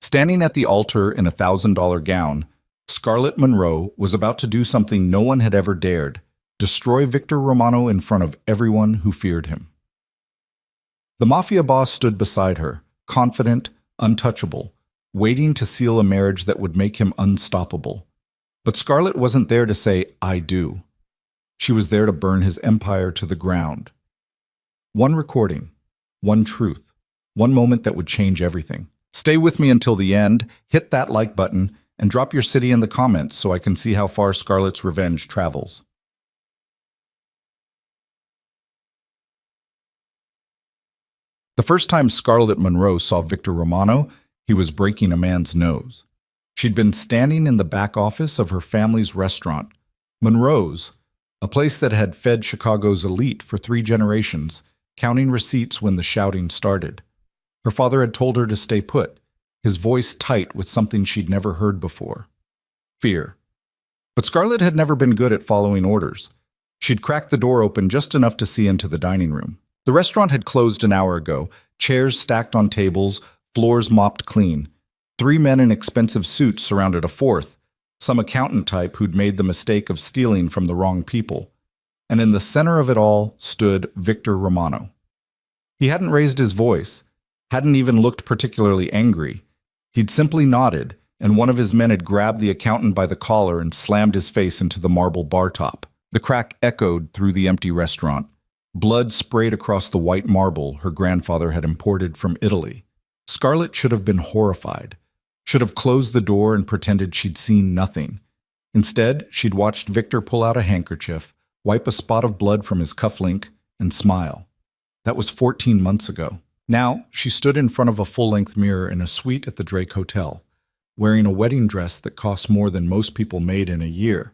Standing at the altar in a $1,000 gown, Scarlett Monroe was about to do something no one had ever dared: destroy Victor Romano in front of everyone who feared him. The Mafia boss stood beside her, confident, untouchable, waiting to seal a marriage that would make him unstoppable. But Scarlett wasn't there to say, "I do." She was there to burn his empire to the ground. One recording, one truth, one moment that would change everything. Stay with me until the end, hit that like button, and drop your city in the comments so I can see how far Scarlett's revenge travels. The first time Scarlett Monroe saw Victor Romano, he was breaking a man's nose. She'd been standing in the back office of her family's restaurant, Monroe's, a place that had fed Chicago's elite for 3 generations, counting receipts when the shouting started. Her father had told her to stay put, his voice tight with something she'd never heard before: fear. But Scarlett had never been good at following orders. She'd cracked the door open just enough to see into the dining room. The restaurant had closed an hour ago, chairs stacked on tables, floors mopped clean. 3 men in expensive suits surrounded a fourth, some accountant type who'd made the mistake of stealing from the wrong people. And in the center of it all stood Victor Romano. He hadn't raised his voice, hadn't even looked particularly angry. He'd simply nodded, and one of his men had grabbed the accountant by the collar and slammed his face into the marble bar top. The crack echoed through the empty restaurant. Blood sprayed across the white marble her grandfather had imported from Italy. Scarlett should have been horrified, should have closed the door and pretended she'd seen nothing. Instead, she'd watched Victor pull out a handkerchief, wipe a spot of blood from his cufflink, and smile. That was 14 months ago. Now, she stood in front of a full-length mirror in a suite at the Drake Hotel, wearing a wedding dress that cost more than most people made in a year.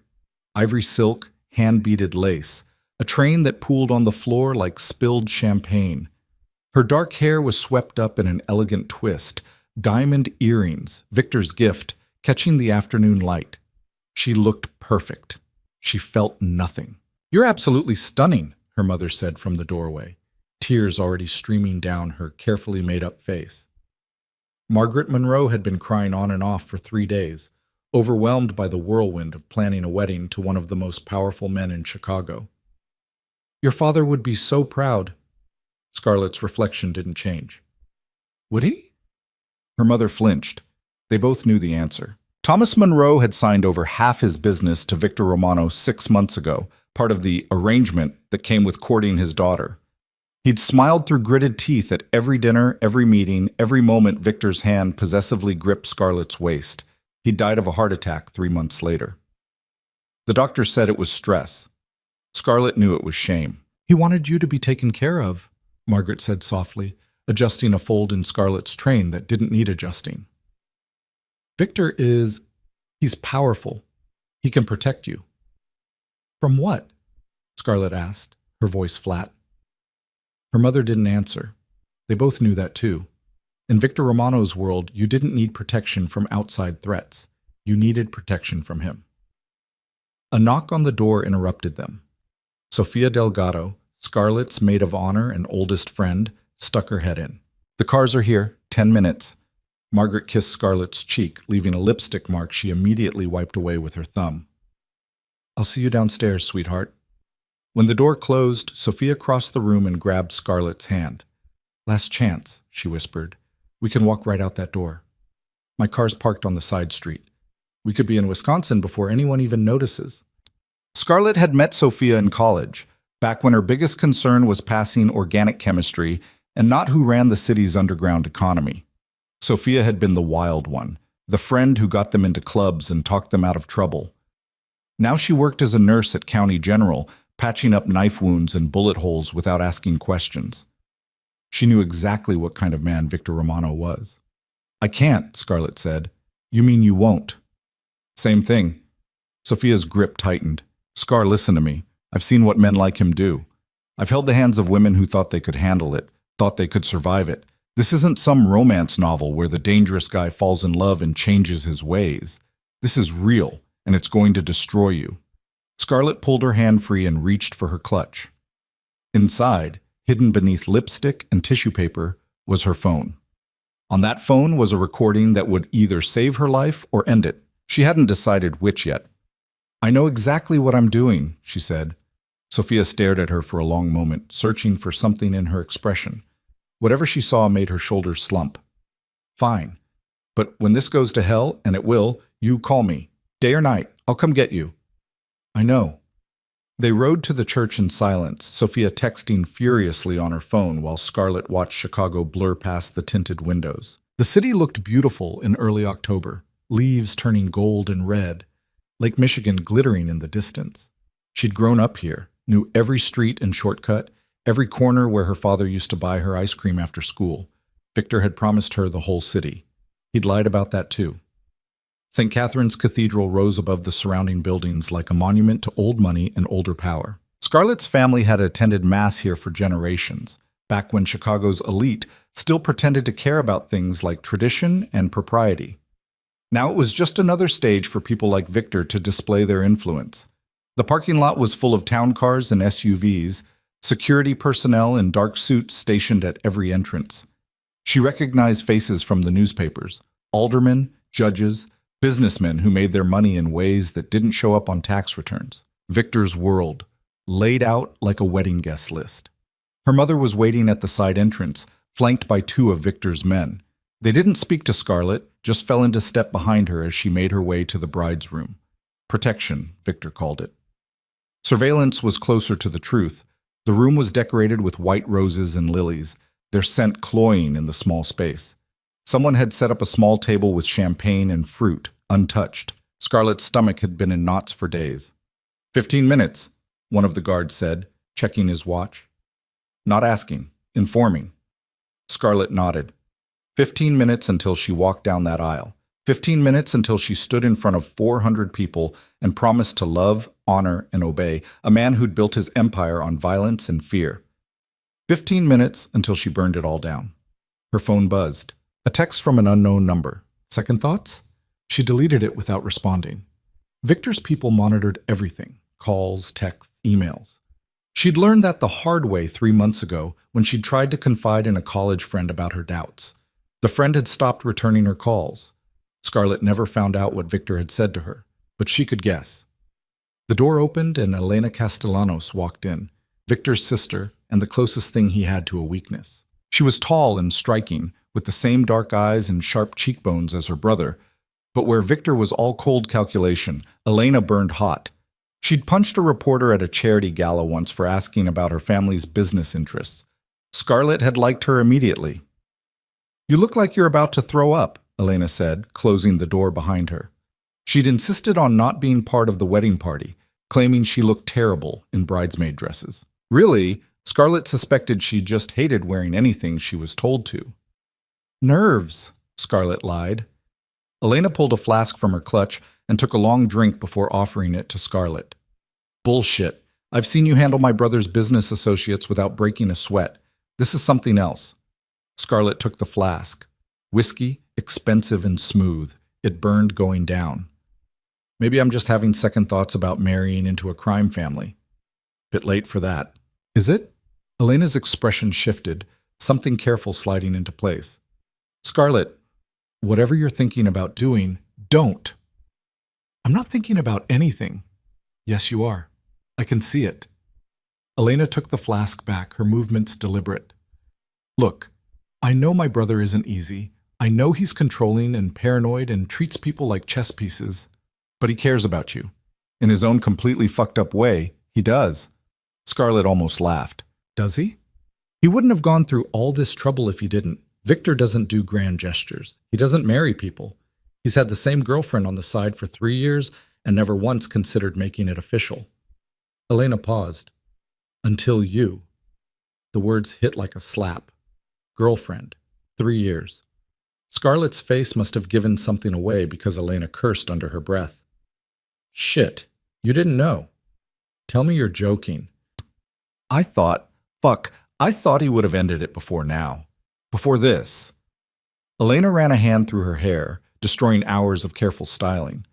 Ivory silk, hand-beaded lace, a train that pooled on the floor like spilled champagne. Her dark hair was swept up in an elegant twist, diamond earrings, Victor's gift, catching the afternoon light. She looked perfect. She felt nothing. "You're absolutely stunning," her mother said from the doorway, tears already streaming down her carefully made-up face. Margaret Monroe had been crying on and off for 3 days, overwhelmed by the whirlwind of planning a wedding to one of the most powerful men in Chicago. "Your father would be so proud." Scarlett's reflection didn't change. "Would he?" Her mother flinched. They both knew the answer. Thomas Monroe had signed over half his business to Victor Romano 6 months ago, part of the arrangement that came with courting his daughter. He'd smiled through gritted teeth at every dinner, every meeting, every moment Victor's hand possessively gripped Scarlett's waist. He died of a heart attack 3 months later. The doctor said it was stress. Scarlett knew it was shame. "He wanted you to be taken care of," Margaret said softly, adjusting a fold in Scarlett's train that didn't need adjusting. He's powerful. He can protect you." "From what?" Scarlett asked, her voice flat. Her mother didn't answer. They both knew that too. In Victor Romano's world, you didn't need protection from outside threats. You needed protection from him. A knock on the door interrupted them. Sofia Delgado, Scarlett's maid of honor and oldest friend, stuck her head in. "The cars are here. 10 minutes. Margaret kissed Scarlett's cheek, leaving a lipstick mark she immediately wiped away with her thumb. "I'll see you downstairs, sweetheart." When the door closed, Sofia crossed the room and grabbed Scarlett's hand. "Last chance," she whispered. "We can walk right out that door. My car's parked on the side street. We could be in Wisconsin before anyone even notices." Scarlett had met Sofia in college, back when her biggest concern was passing organic chemistry and not who ran the city's underground economy. Sofia had been the wild one, the friend who got them into clubs and talked them out of trouble. Now she worked as a nurse at County General, patching up knife wounds and bullet holes without asking questions. She knew exactly what kind of man Victor Romano was. "I can't," Scarlett said. "You mean you won't?" "Same thing." Sofia's grip tightened. "Scar, listen to me. I've seen what men like him do. I've held the hands of women who thought they could handle it, thought they could survive it. This isn't some romance novel where the dangerous guy falls in love and changes his ways. This is real, and it's going to destroy you." Scarlett pulled her hand free and reached for her clutch. Inside, hidden beneath lipstick and tissue paper, was her phone. On that phone was a recording that would either save her life or end it. She hadn't decided which yet. "I know exactly what I'm doing," she said. Sophia stared at her for a long moment, searching for something in her expression. Whatever she saw made her shoulders slump. "Fine. But when this goes to hell, and it will, you call me. Day or night, I'll come get you." "I know." They rode to the church in silence, Sophia texting furiously on her phone while Scarlett watched Chicago blur past the tinted windows. The city looked beautiful in early October, leaves turning gold and red, Lake Michigan glittering in the distance. She'd grown up here, knew every street and shortcut, every corner where her father used to buy her ice cream after school. Victor had promised her the whole city. He'd lied about that too. St. Catherine's Cathedral rose above the surrounding buildings like a monument to old money and older power. Scarlett's family had attended Mass here for generations, back when Chicago's elite still pretended to care about things like tradition and propriety. Now it was just another stage for people like Victor to display their influence. The parking lot was full of town cars and SUVs, security personnel in dark suits stationed at every entrance. She recognized faces from the newspapers, aldermen, judges, businessmen who made their money in ways that didn't show up on tax returns. Victor's world, laid out like a wedding guest list. Her mother was waiting at the side entrance, flanked by two of Victor's men. They didn't speak to Scarlett, just fell into step behind her as she made her way to the bride's room. Protection, Victor called it. Surveillance was closer to the truth. The room was decorated with white roses and lilies, their scent cloying in the small space. Someone had set up a small table with champagne and fruit, untouched. Scarlett's stomach had been in knots for days. 15 minutes, one of the guards said, checking his watch. Not asking, informing. Scarlett nodded. 15 minutes until she walked down that aisle. 15 minutes until she stood in front of 400 people and promised to love, honor, and obey a man who'd built his empire on violence and fear. 15 minutes until she burned it all down. Her phone buzzed. A text from an unknown number. Second thoughts? She deleted it without responding. Victor's people monitored everything. Calls, texts, emails. She'd learned that the hard way 3 months ago when she'd tried to confide in a college friend about her doubts. The friend had stopped returning her calls. Scarlett never found out what Victor had said to her, but she could guess. The door opened and Elena Castellanos walked in, Victor's sister and the closest thing he had to a weakness. She was tall and striking, with the same dark eyes and sharp cheekbones as her brother, but where Victor was all cold calculation, Elena burned hot. She'd punched a reporter at a charity gala once for asking about her family's business interests. Scarlett had liked her immediately. "You look like you're about to throw up," Elena said, closing the door behind her. She'd insisted on not being part of the wedding party, claiming she looked terrible in bridesmaid dresses. Really, Scarlett suspected she just hated wearing anything she was told to. "Nerves," Scarlett lied. Elena pulled a flask from her clutch and took a long drink before offering it to Scarlett. "Bullshit. I've seen you handle my brother's business associates without breaking a sweat. This is something else." Scarlett took the flask. Whiskey, expensive and smooth. It burned going down. "Maybe I'm just having second thoughts about marrying into a crime family. Bit late for that." "Is it?" Elena's expression shifted, something careful sliding into place. "Scarlett, whatever you're thinking about doing, don't." "I'm not thinking about anything." "Yes, you are. I can see it." Elena took the flask back, her movements deliberate. "Look, I know my brother isn't easy. I know he's controlling and paranoid and treats people like chess pieces. But he cares about you. In his own completely fucked up way, he does." Scarlett almost laughed. "Does he?" "He wouldn't have gone through all this trouble if he didn't. Victor doesn't do grand gestures. He doesn't marry people. He's had the same girlfriend on the side for 3 years and never once considered making it official." Elena paused. "Until you." The words hit like a slap. Girlfriend. 3 years. Scarlett's face must have given something away because Elena cursed under her breath. "Shit, you didn't know. Tell me you're joking." I thought he would have ended it before now. Before this." Elena ran a hand through her hair, destroying hours of careful styling.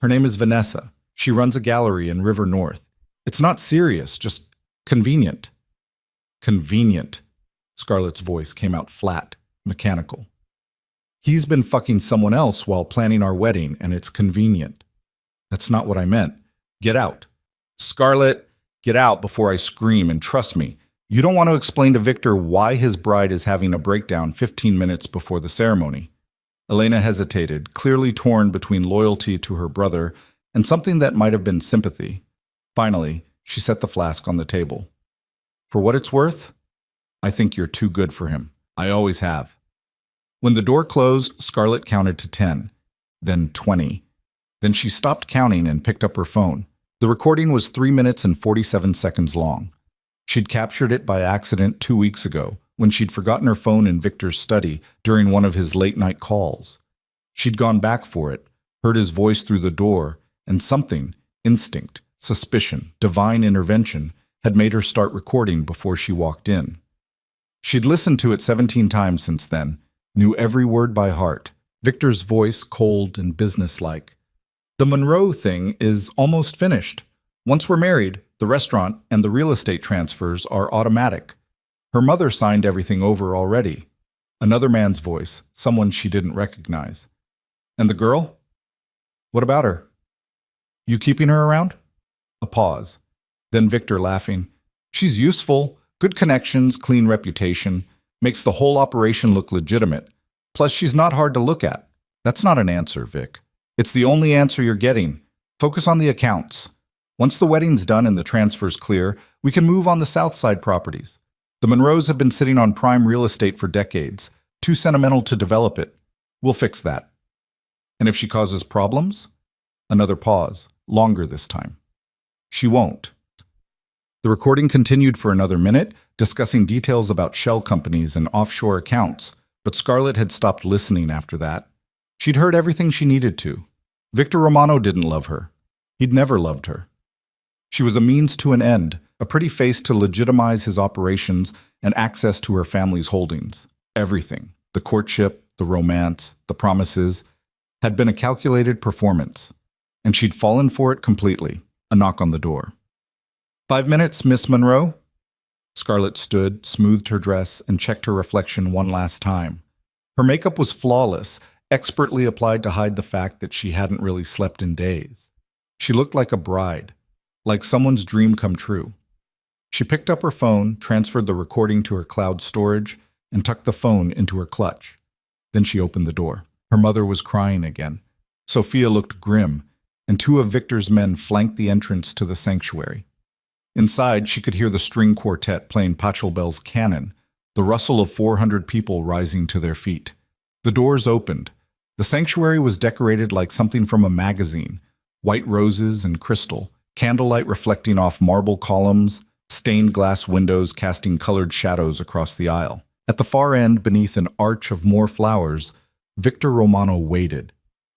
"Her name is Vanessa. She runs a gallery in River North. It's not serious, just convenient." "Convenient." Scarlett's voice came out flat, mechanical. He's been fucking someone else while planning our wedding, and it's convenient. That's not what I meant. Get out. Scarlett, get out before I scream, and trust me, you don't want to explain to Victor why his bride is having a breakdown 15 minutes before the ceremony. Elena hesitated, clearly torn between loyalty to her brother and something that might have been sympathy. Finally, she set the flask on the table. For what it's worth, I think you're too good for him. I always have. When the door closed, Scarlett counted to 10, then 20. Then she stopped counting and picked up her phone. The recording was 3 minutes and 47 seconds long. She'd captured it by accident 2 weeks ago, when she'd forgotten her phone in Victor's study during one of his late-night calls. She'd gone back for it, heard his voice through the door, and something, instinct, suspicion, divine intervention, had made her start recording before she walked in. She'd listened to it 17 times since then, knew every word by heart, Victor's voice cold and businesslike. The Monroe thing is almost finished. Once we're married, the restaurant and the real estate transfers are automatic. Her mother signed everything over already. Another man's voice, someone she didn't recognize. And the girl? What about her? You keeping her around? A pause. Then Victor laughing. She's useful, good connections, clean reputation, makes the whole operation look legitimate. Plus, she's not hard to look at. That's not an answer, Vic. It's the only answer you're getting. Focus on the accounts. Once the wedding's done and the transfer's clear, we can move on the South Side properties. The Monroes have been sitting on prime real estate for decades, too sentimental to develop it. We'll fix that. And if she causes problems? Another pause, longer this time. She won't. The recording continued for another minute, discussing details about shell companies and offshore accounts, but Scarlett had stopped listening after that. She'd heard everything she needed to. Victor Romano didn't love her. He'd never loved her. She was a means to an end, a pretty face to legitimize his operations and access to her family's holdings. Everything, the courtship, the romance, the promises, had been a calculated performance, and she'd fallen for it completely. A knock on the door. 5 minutes, Miss Monroe? Scarlett stood, smoothed her dress, and checked her reflection one last time. Her makeup was flawless, expertly applied to hide the fact that she hadn't really slept in days. She looked like a bride, like someone's dream come true. She picked up her phone, transferred the recording to her cloud storage, and tucked the phone into her clutch. Then she opened the door. Her mother was crying again. Sophia looked grim, and 2 of Victor's men flanked the entrance to the sanctuary. Inside, she could hear the string quartet playing Pachelbel's canon, the rustle of 400 people rising to their feet. The doors opened. The sanctuary was decorated like something from a magazine, white roses and crystal, candlelight reflecting off marble columns, stained glass windows casting colored shadows across the aisle. At the far end, beneath an arch of more flowers, Victor Romano waited.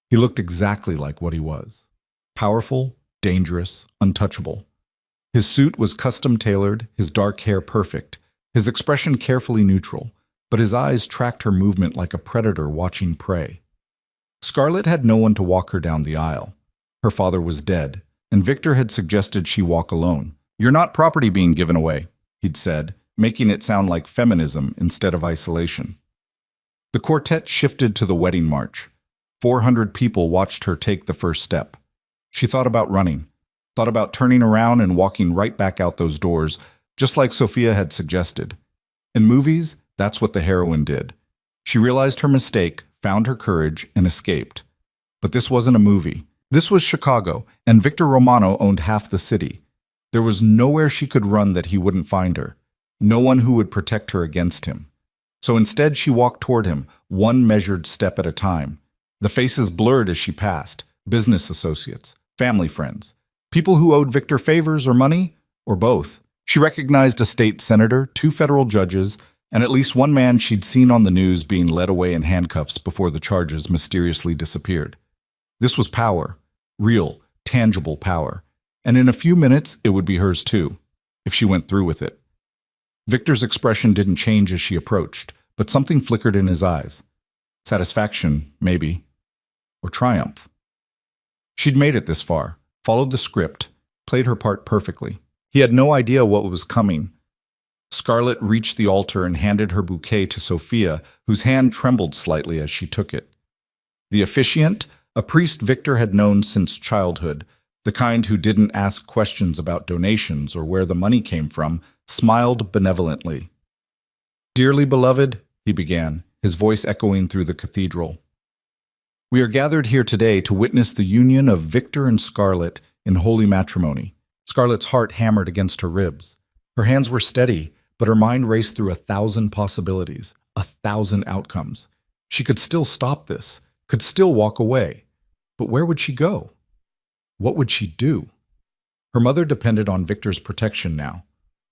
He looked exactly like what he was. Powerful, dangerous, untouchable. His suit was custom-tailored, his dark hair perfect, his expression carefully neutral, but his eyes tracked her movement like a predator watching prey. Scarlett had no one to walk her down the aisle. Her father was dead, and Victor had suggested she walk alone. "You're not property being given away," he'd said, making it sound like feminism instead of isolation. The quartet shifted to the wedding march. 400 people watched her take the first step. She thought about running, thought about turning around and walking right back out those doors, just like Sophia had suggested. In movies, that's what the heroine did. She realized her mistake, found her courage, and escaped. But this wasn't a movie. This was Chicago, and Victor Romano owned half the city. There was nowhere she could run that he wouldn't find her. No one who would protect her against him. So instead, she walked toward him, one measured step at a time. The faces blurred as she passed. Business associates, family friends, people who owed Victor favors or money, or both. She recognized a state senator, 2 federal judges, and at least one man she'd seen on the news being led away in handcuffs before the charges mysteriously disappeared. This was power. Real, tangible power. And in a few minutes, it would be hers too, if she went through with it. Victor's expression didn't change as she approached, but something flickered in his eyes. Satisfaction, maybe. Or triumph. She'd made it this far, followed the script, played her part perfectly. He had no idea what was coming. Scarlett reached the altar and handed her bouquet to Sophia, whose hand trembled slightly as she took it. The officiant, a priest Victor had known since childhood, the kind who didn't ask questions about donations or where the money came from, smiled benevolently. "Dearly beloved," he began, his voice echoing through the cathedral, "we are gathered here today to witness the union of Victor and Scarlett in holy matrimony." Scarlett's heart hammered against her ribs. Her hands were steady, but her mind raced through 1,000 possibilities, 1,000 outcomes. She could still stop this, could still walk away. But where would she go? What would she do? Her mother depended on Victor's protection now.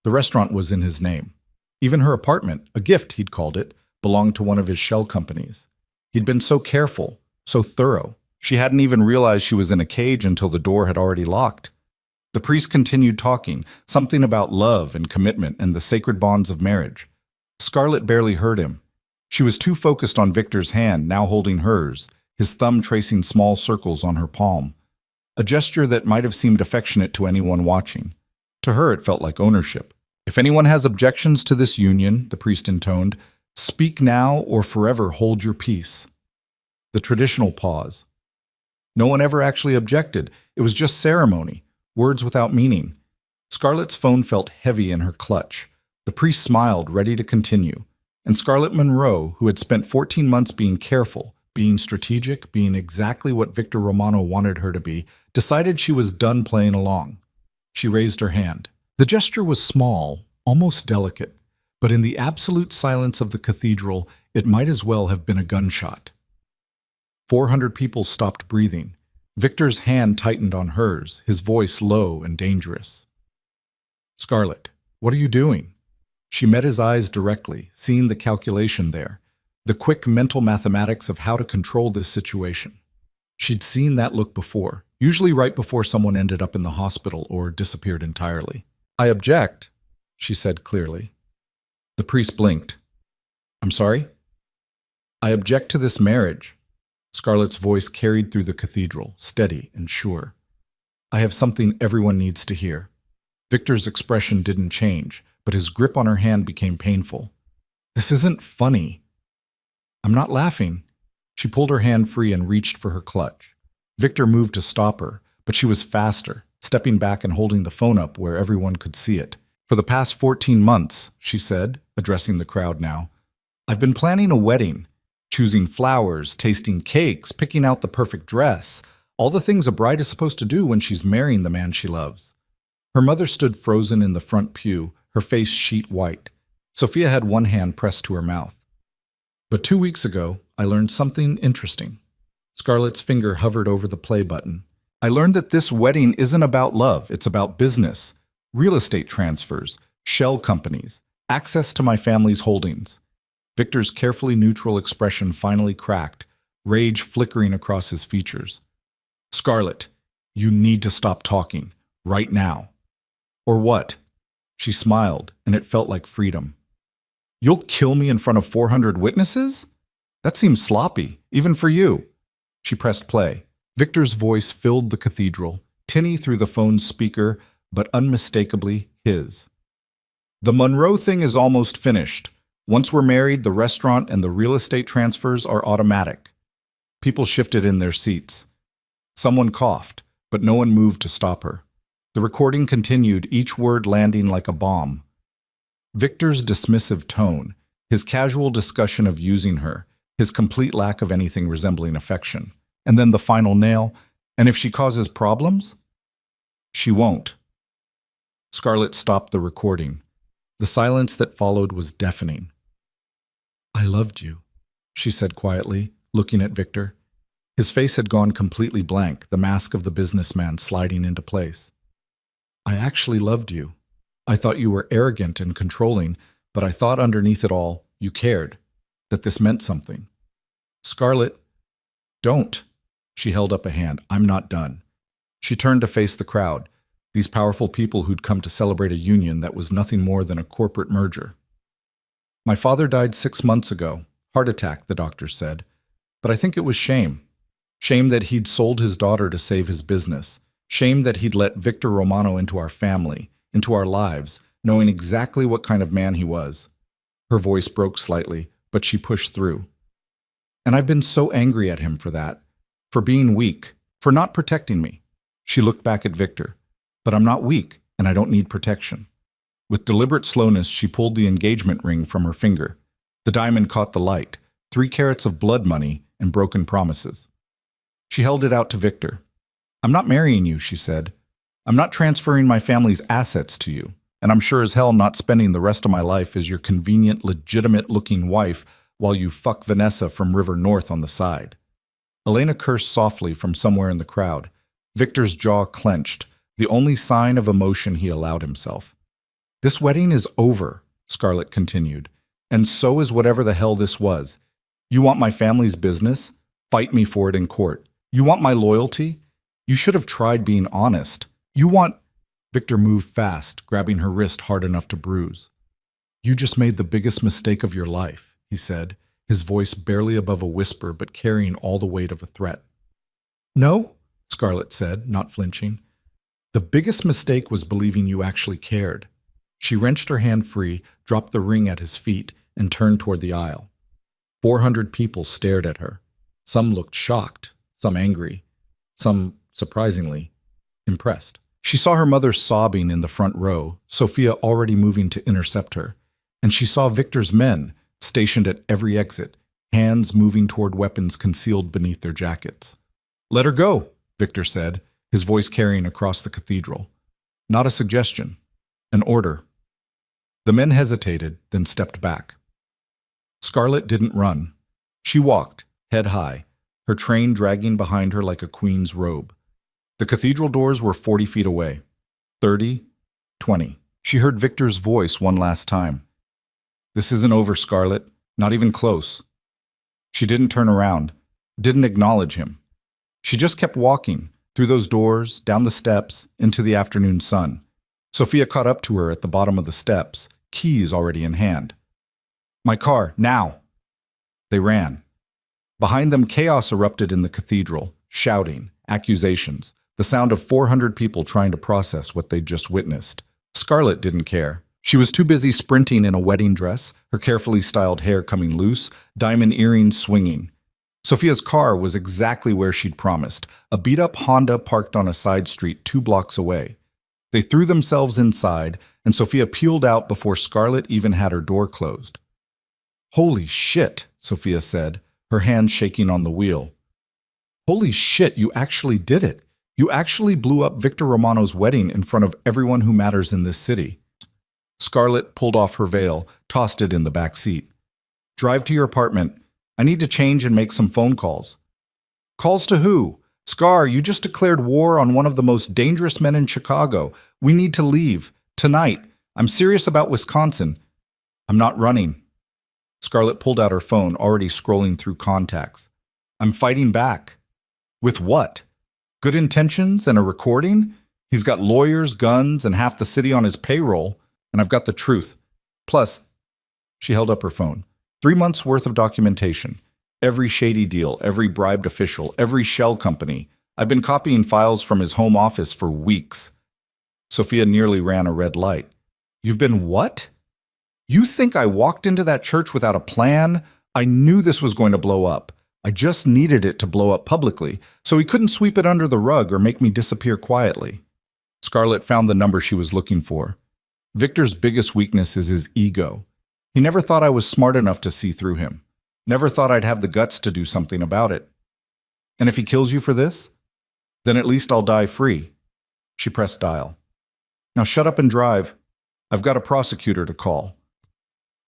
The restaurant was in his name. Even her apartment, a gift he'd called it, belonged to one of his shell companies. He'd been so careful, so thorough. She hadn't even realized she was in a cage until the door had already locked. The priest continued talking, something about love and commitment and the sacred bonds of marriage. Scarlett barely heard him. She was too focused on Victor's hand, now holding hers, his thumb tracing small circles on her palm. A gesture that might have seemed affectionate to anyone watching. To her, it felt like ownership. "If anyone has objections to this union," the priest intoned, "speak now or forever hold your peace." The traditional pause. No one ever actually objected. It was just ceremony. Words without meaning. Scarlett's phone felt heavy in her clutch. The priest smiled, ready to continue. And Scarlett Monroe, who had spent 14 months being careful, being strategic, being exactly what Victor Romano wanted her to be, decided she was done playing along. She raised her hand. The gesture was small, almost delicate, but in the absolute silence of the cathedral, it might as well have been a gunshot. 400 people stopped breathing. Victor's hand tightened on hers, his voice low and dangerous. "Scarlett, what are you doing?" She met his eyes directly, seeing the calculation there, the quick mental mathematics of how to control this situation. She'd seen that look before, usually right before someone ended up in the hospital or disappeared entirely. "I object," she said clearly. The priest blinked. "I'm sorry?" "I object to this marriage." Scarlett's voice carried through the cathedral, steady and sure. "I have something everyone needs to hear." Victor's expression didn't change, but his grip on her hand became painful. "This isn't funny." "I'm not laughing." She pulled her hand free and reached for her clutch. Victor moved to stop her, but she was faster, stepping back and holding the phone up where everyone could see it. "For the past 14 months, she said, addressing the crowd now, "I've been planning a wedding. Choosing flowers, tasting cakes, picking out the perfect dress, all the things a bride is supposed to do when she's marrying the man she loves." Her mother stood frozen in the front pew, her face sheet white. Sophia had one hand pressed to her mouth. "But 2 weeks ago, I learned something interesting." Scarlett's finger hovered over the play button. "I learned that this wedding isn't about love, it's about business, real estate transfers, shell companies, access to my family's holdings." Victor's carefully neutral expression finally cracked, rage flickering across his features. "Scarlett, you need to stop talking, right now." "Or what?" She smiled, and it felt like freedom. "You'll kill me in front of 400 witnesses? That seems sloppy, even for you." She pressed play. Victor's voice filled the cathedral, tinny through the phone's speaker, but unmistakably his. "The Monroe thing is almost finished. Once we're married, the restaurant and the real estate transfers are automatic." People shifted in their seats. Someone coughed, but no one moved to stop her. The recording continued, each word landing like a bomb. Victor's dismissive tone, his casual discussion of using her, his complete lack of anything resembling affection. And then the final nail, "And if she causes problems?" "She won't." Scarlett stopped the recording. The silence that followed was deafening. "I loved you," she said quietly, looking at Victor. His face had gone completely blank, the mask of the businessman sliding into place. "I actually loved you. I thought you were arrogant and controlling, but I thought underneath it all, you cared, that this meant something." "Scarlett, don't." She held up a hand. "I'm not done." She turned to face the crowd, these powerful people who'd come to celebrate a union that was nothing more than a corporate merger. "My father died 6 months ago. Heart attack, the doctor said. But I think it was shame. Shame that he'd sold his daughter to save his business. Shame that he'd let Victor Romano into our family, into our lives, knowing exactly what kind of man he was. Her voice broke slightly, but she pushed through. And I've been so angry at him for that, for being weak, for not protecting me. She looked back at Victor. But I'm not weak, and I don't need protection. With deliberate slowness, she pulled the engagement ring from her finger. The diamond caught the light, 3 carats of blood money and broken promises. She held it out to Victor. I'm not marrying you, she said. I'm not transferring my family's assets to you, and I'm sure as hell not spending the rest of my life as your convenient, legitimate-looking wife while you fuck Vanessa from River North on the side. Elena cursed softly from somewhere in the crowd. Victor's jaw clenched, the only sign of emotion he allowed himself. This wedding is over, Scarlett continued, and so is whatever the hell this was. You want my family's business? Fight me for it in court. You want my loyalty? You should have tried being honest. You want... Victor moved fast, grabbing her wrist hard enough to bruise. You just made the biggest mistake of your life, he said, his voice barely above a whisper but carrying all the weight of a threat. No, Scarlett said, not flinching. The biggest mistake was believing you actually cared. She wrenched her hand free, dropped the ring at his feet, and turned toward the aisle. 400 people stared at her. Some looked shocked, some angry, some, surprisingly, impressed. She saw her mother sobbing in the front row, Sophia already moving to intercept her, and she saw Victor's men, stationed at every exit, hands moving toward weapons concealed beneath their jackets. Let her go, Victor said, his voice carrying across the cathedral. Not a suggestion, an order. The men hesitated, then stepped back. Scarlett didn't run. She walked, head high, her train dragging behind her like a queen's robe. The cathedral doors were 40 feet away. 30, 20. She heard Victor's voice one last time. This isn't over, Scarlett. Not even close. She didn't turn around, didn't acknowledge him. She just kept walking, through those doors, down the steps, into the afternoon sun. Sophia caught up to her at the bottom of the steps, keys already in hand. My car, now! They ran. Behind them, chaos erupted in the cathedral, shouting, accusations, the sound of 400 people trying to process what they'd just witnessed. Scarlett didn't care. She was too busy sprinting in a wedding dress, her carefully styled hair coming loose, diamond earrings swinging. Sophia's car was exactly where she'd promised, a beat-up Honda parked on a side street 2 blocks away. They threw themselves inside, and Sophia peeled out before Scarlett even had her door closed. Holy shit, Sophia said, her hand shaking on the wheel. Holy shit, you actually did it. You actually blew up Victor Romano's wedding in front of everyone who matters in this city. Scarlett pulled off her veil, tossed it in the back seat. Drive to your apartment. I need to change and make some phone calls. Calls to who? Scar, you just declared war on one of the most dangerous men in Chicago. We need to leave. Tonight. I'm serious about Wisconsin. I'm not running. Scarlett pulled out her phone, already scrolling through contacts. I'm fighting back. With what? Good intentions and a recording? He's got lawyers, guns, and half the city on his payroll, and I've got the truth. Plus, she held up her phone. 3 months' worth of documentation. Every shady deal, every bribed official, every shell company. I've been copying files from his home office for weeks. Sophia nearly ran a red light. You've been what? You think I walked into that church without a plan? I knew this was going to blow up. I just needed it to blow up publicly, so he couldn't sweep it under the rug or make me disappear quietly. Scarlett found the number she was looking for. Victor's biggest weakness is his ego. He never thought I was smart enough to see through him. Never thought I'd have the guts to do something about it. And if he kills you for this, then at least I'll die free. She pressed dial. Now shut up and drive. I've got a prosecutor to call.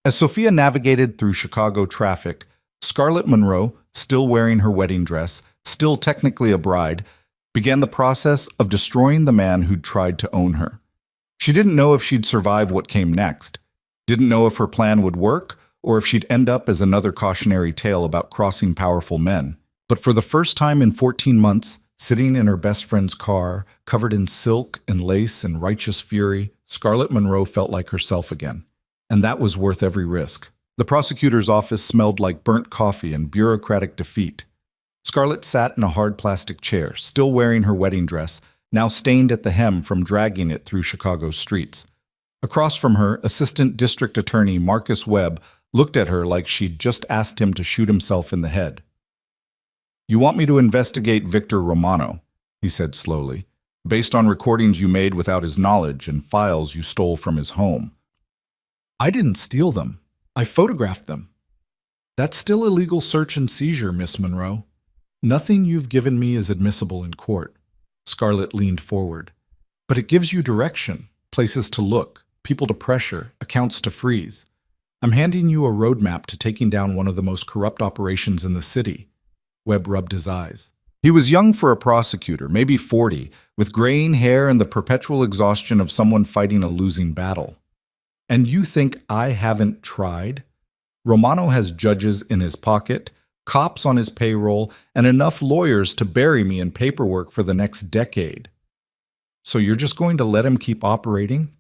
As Sophia navigated through Chicago traffic, Scarlett Monroe, still wearing her wedding dress, still technically a bride, began the process of destroying the man who'd tried to own her. She didn't know if she'd survive what came next, didn't know if her plan would work, or if she'd end up as another cautionary tale about crossing powerful men. But for the first time in 14 months, sitting in her best friend's car, covered in silk and lace and righteous fury, Scarlett Monroe felt like herself again. And that was worth every risk. The prosecutor's office smelled like burnt coffee and bureaucratic defeat. Scarlett sat in a hard plastic chair, still wearing her wedding dress, now stained at the hem from dragging it through Chicago's streets. Across from her, Assistant District Attorney Marcus Webb looked at her like she'd just asked him to shoot himself in the head. "You want me to investigate Victor Romano," he said slowly, "based on recordings you made without his knowledge and files you stole from his home." "I didn't steal them. I photographed them." "That's still illegal search and seizure, Miss Monroe. Nothing you've given me is admissible in court." Scarlett leaned forward. "But it gives you direction, places to look, people to pressure, accounts to freeze. I'm handing you a roadmap to taking down one of the most corrupt operations in the city." Webb rubbed his eyes. He was young for a prosecutor, maybe 40, with graying hair and the perpetual exhaustion of someone fighting a losing battle. "And you think I haven't tried? Romano has judges in his pocket, cops on his payroll, and enough lawyers to bury me in paperwork for the next decade. So you're just going to let him keep operating?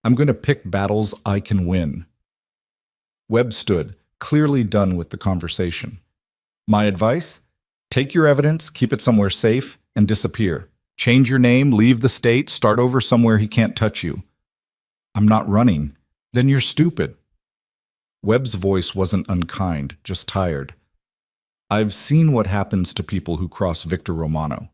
I'm going to pick battles I can win." Webb stood, clearly done with the conversation. "My advice? Take your evidence, keep it somewhere safe, and disappear. Change your name, leave the state, start over somewhere he can't touch you." "I'm not running." "Then you're stupid." Webb's voice wasn't unkind, just tired. "I've seen what happens to people who cross Victor Romano.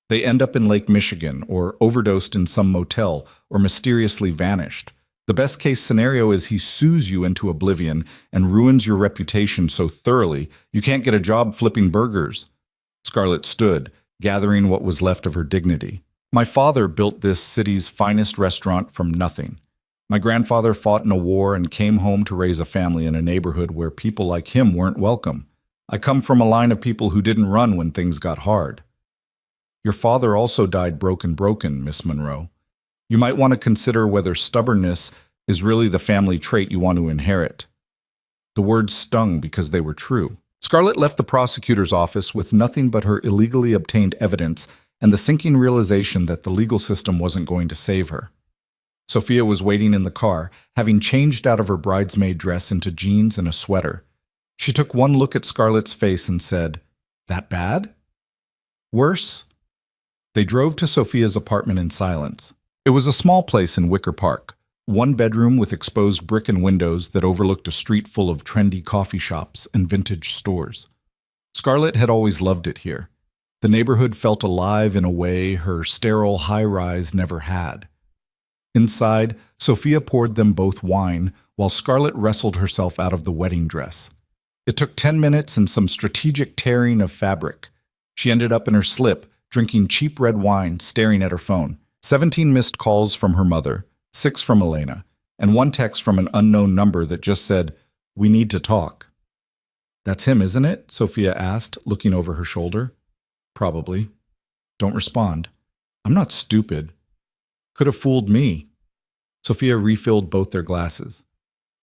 They end up in Lake Michigan, or overdosed in some motel, or mysteriously vanished. The best case scenario is he sues you into oblivion and ruins your reputation so thoroughly you can't get a job flipping burgers." Scarlett stood, gathering what was left of her dignity. "My father built this city's finest restaurant from nothing. My grandfather fought in a war and came home to raise a family in a neighborhood where people like him weren't welcome. I come from a line of people who didn't run when things got hard." "Your father also died broken, Miss Monroe. You might want to consider whether stubbornness is really the family trait you want to inherit." The words stung because they were true. Scarlett left the prosecutor's office with nothing but her illegally obtained evidence and the sinking realization that the legal system wasn't going to save her. Sophia was waiting in the car, having changed out of her bridesmaid dress into jeans and a sweater. She took one look at Scarlett's face and said, "That bad?" "Worse?" They drove to Sophia's apartment in silence. It was a small place in Wicker Park, one bedroom with exposed brick and windows that overlooked a street full of trendy coffee shops and vintage stores. Scarlett had always loved it here. The neighborhood felt alive in a way her sterile high-rise never had. Inside, Sophia poured them both wine, while Scarlett wrestled herself out of the wedding dress. It took 10 minutes and some strategic tearing of fabric. She ended up in her slip, drinking cheap red wine, staring at her phone. 17 missed calls from her mother, 6 from Elena, and 1 text from an unknown number that just said, "We need to talk." "That's him, isn't it?" Sophia asked, looking over her shoulder. "Probably." "Don't respond." "I'm not stupid." "Could have fooled me." Sophia refilled both their glasses.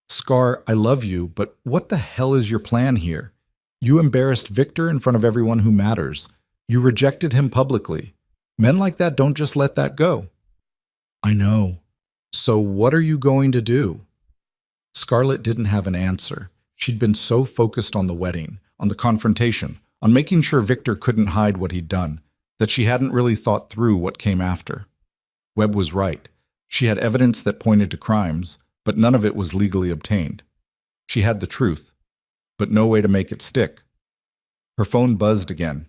"Scar, I love you, but what the hell is your plan here? You embarrassed Victor in front of everyone who matters. You rejected him publicly. Men like that don't just let that go." "I know. So what are you going to do?" Scarlett didn't have an answer. She'd been so focused on the wedding, on the confrontation, on making sure Victor couldn't hide what he'd done, that she hadn't really thought through what came after. Webb was right. She had evidence that pointed to crimes, but none of it was legally obtained. She had the truth, but no way to make it stick. Her phone buzzed again.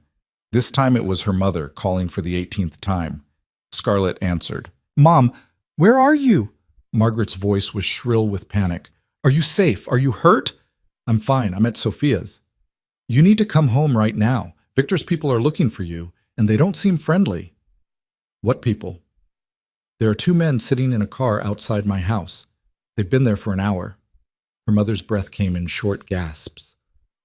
This time it was her mother calling for the 18th time. Scarlett answered. "Mom, where are you?" Margaret's voice was shrill with panic. "Are you safe? Are you hurt?" "I'm fine. I'm at Sophia's." "You need to come home right now. Victor's people are looking for you, and they don't seem friendly." "What people?" "There are 2 men sitting in a car outside my house. They've been there for an hour." Her mother's breath came in short gasps.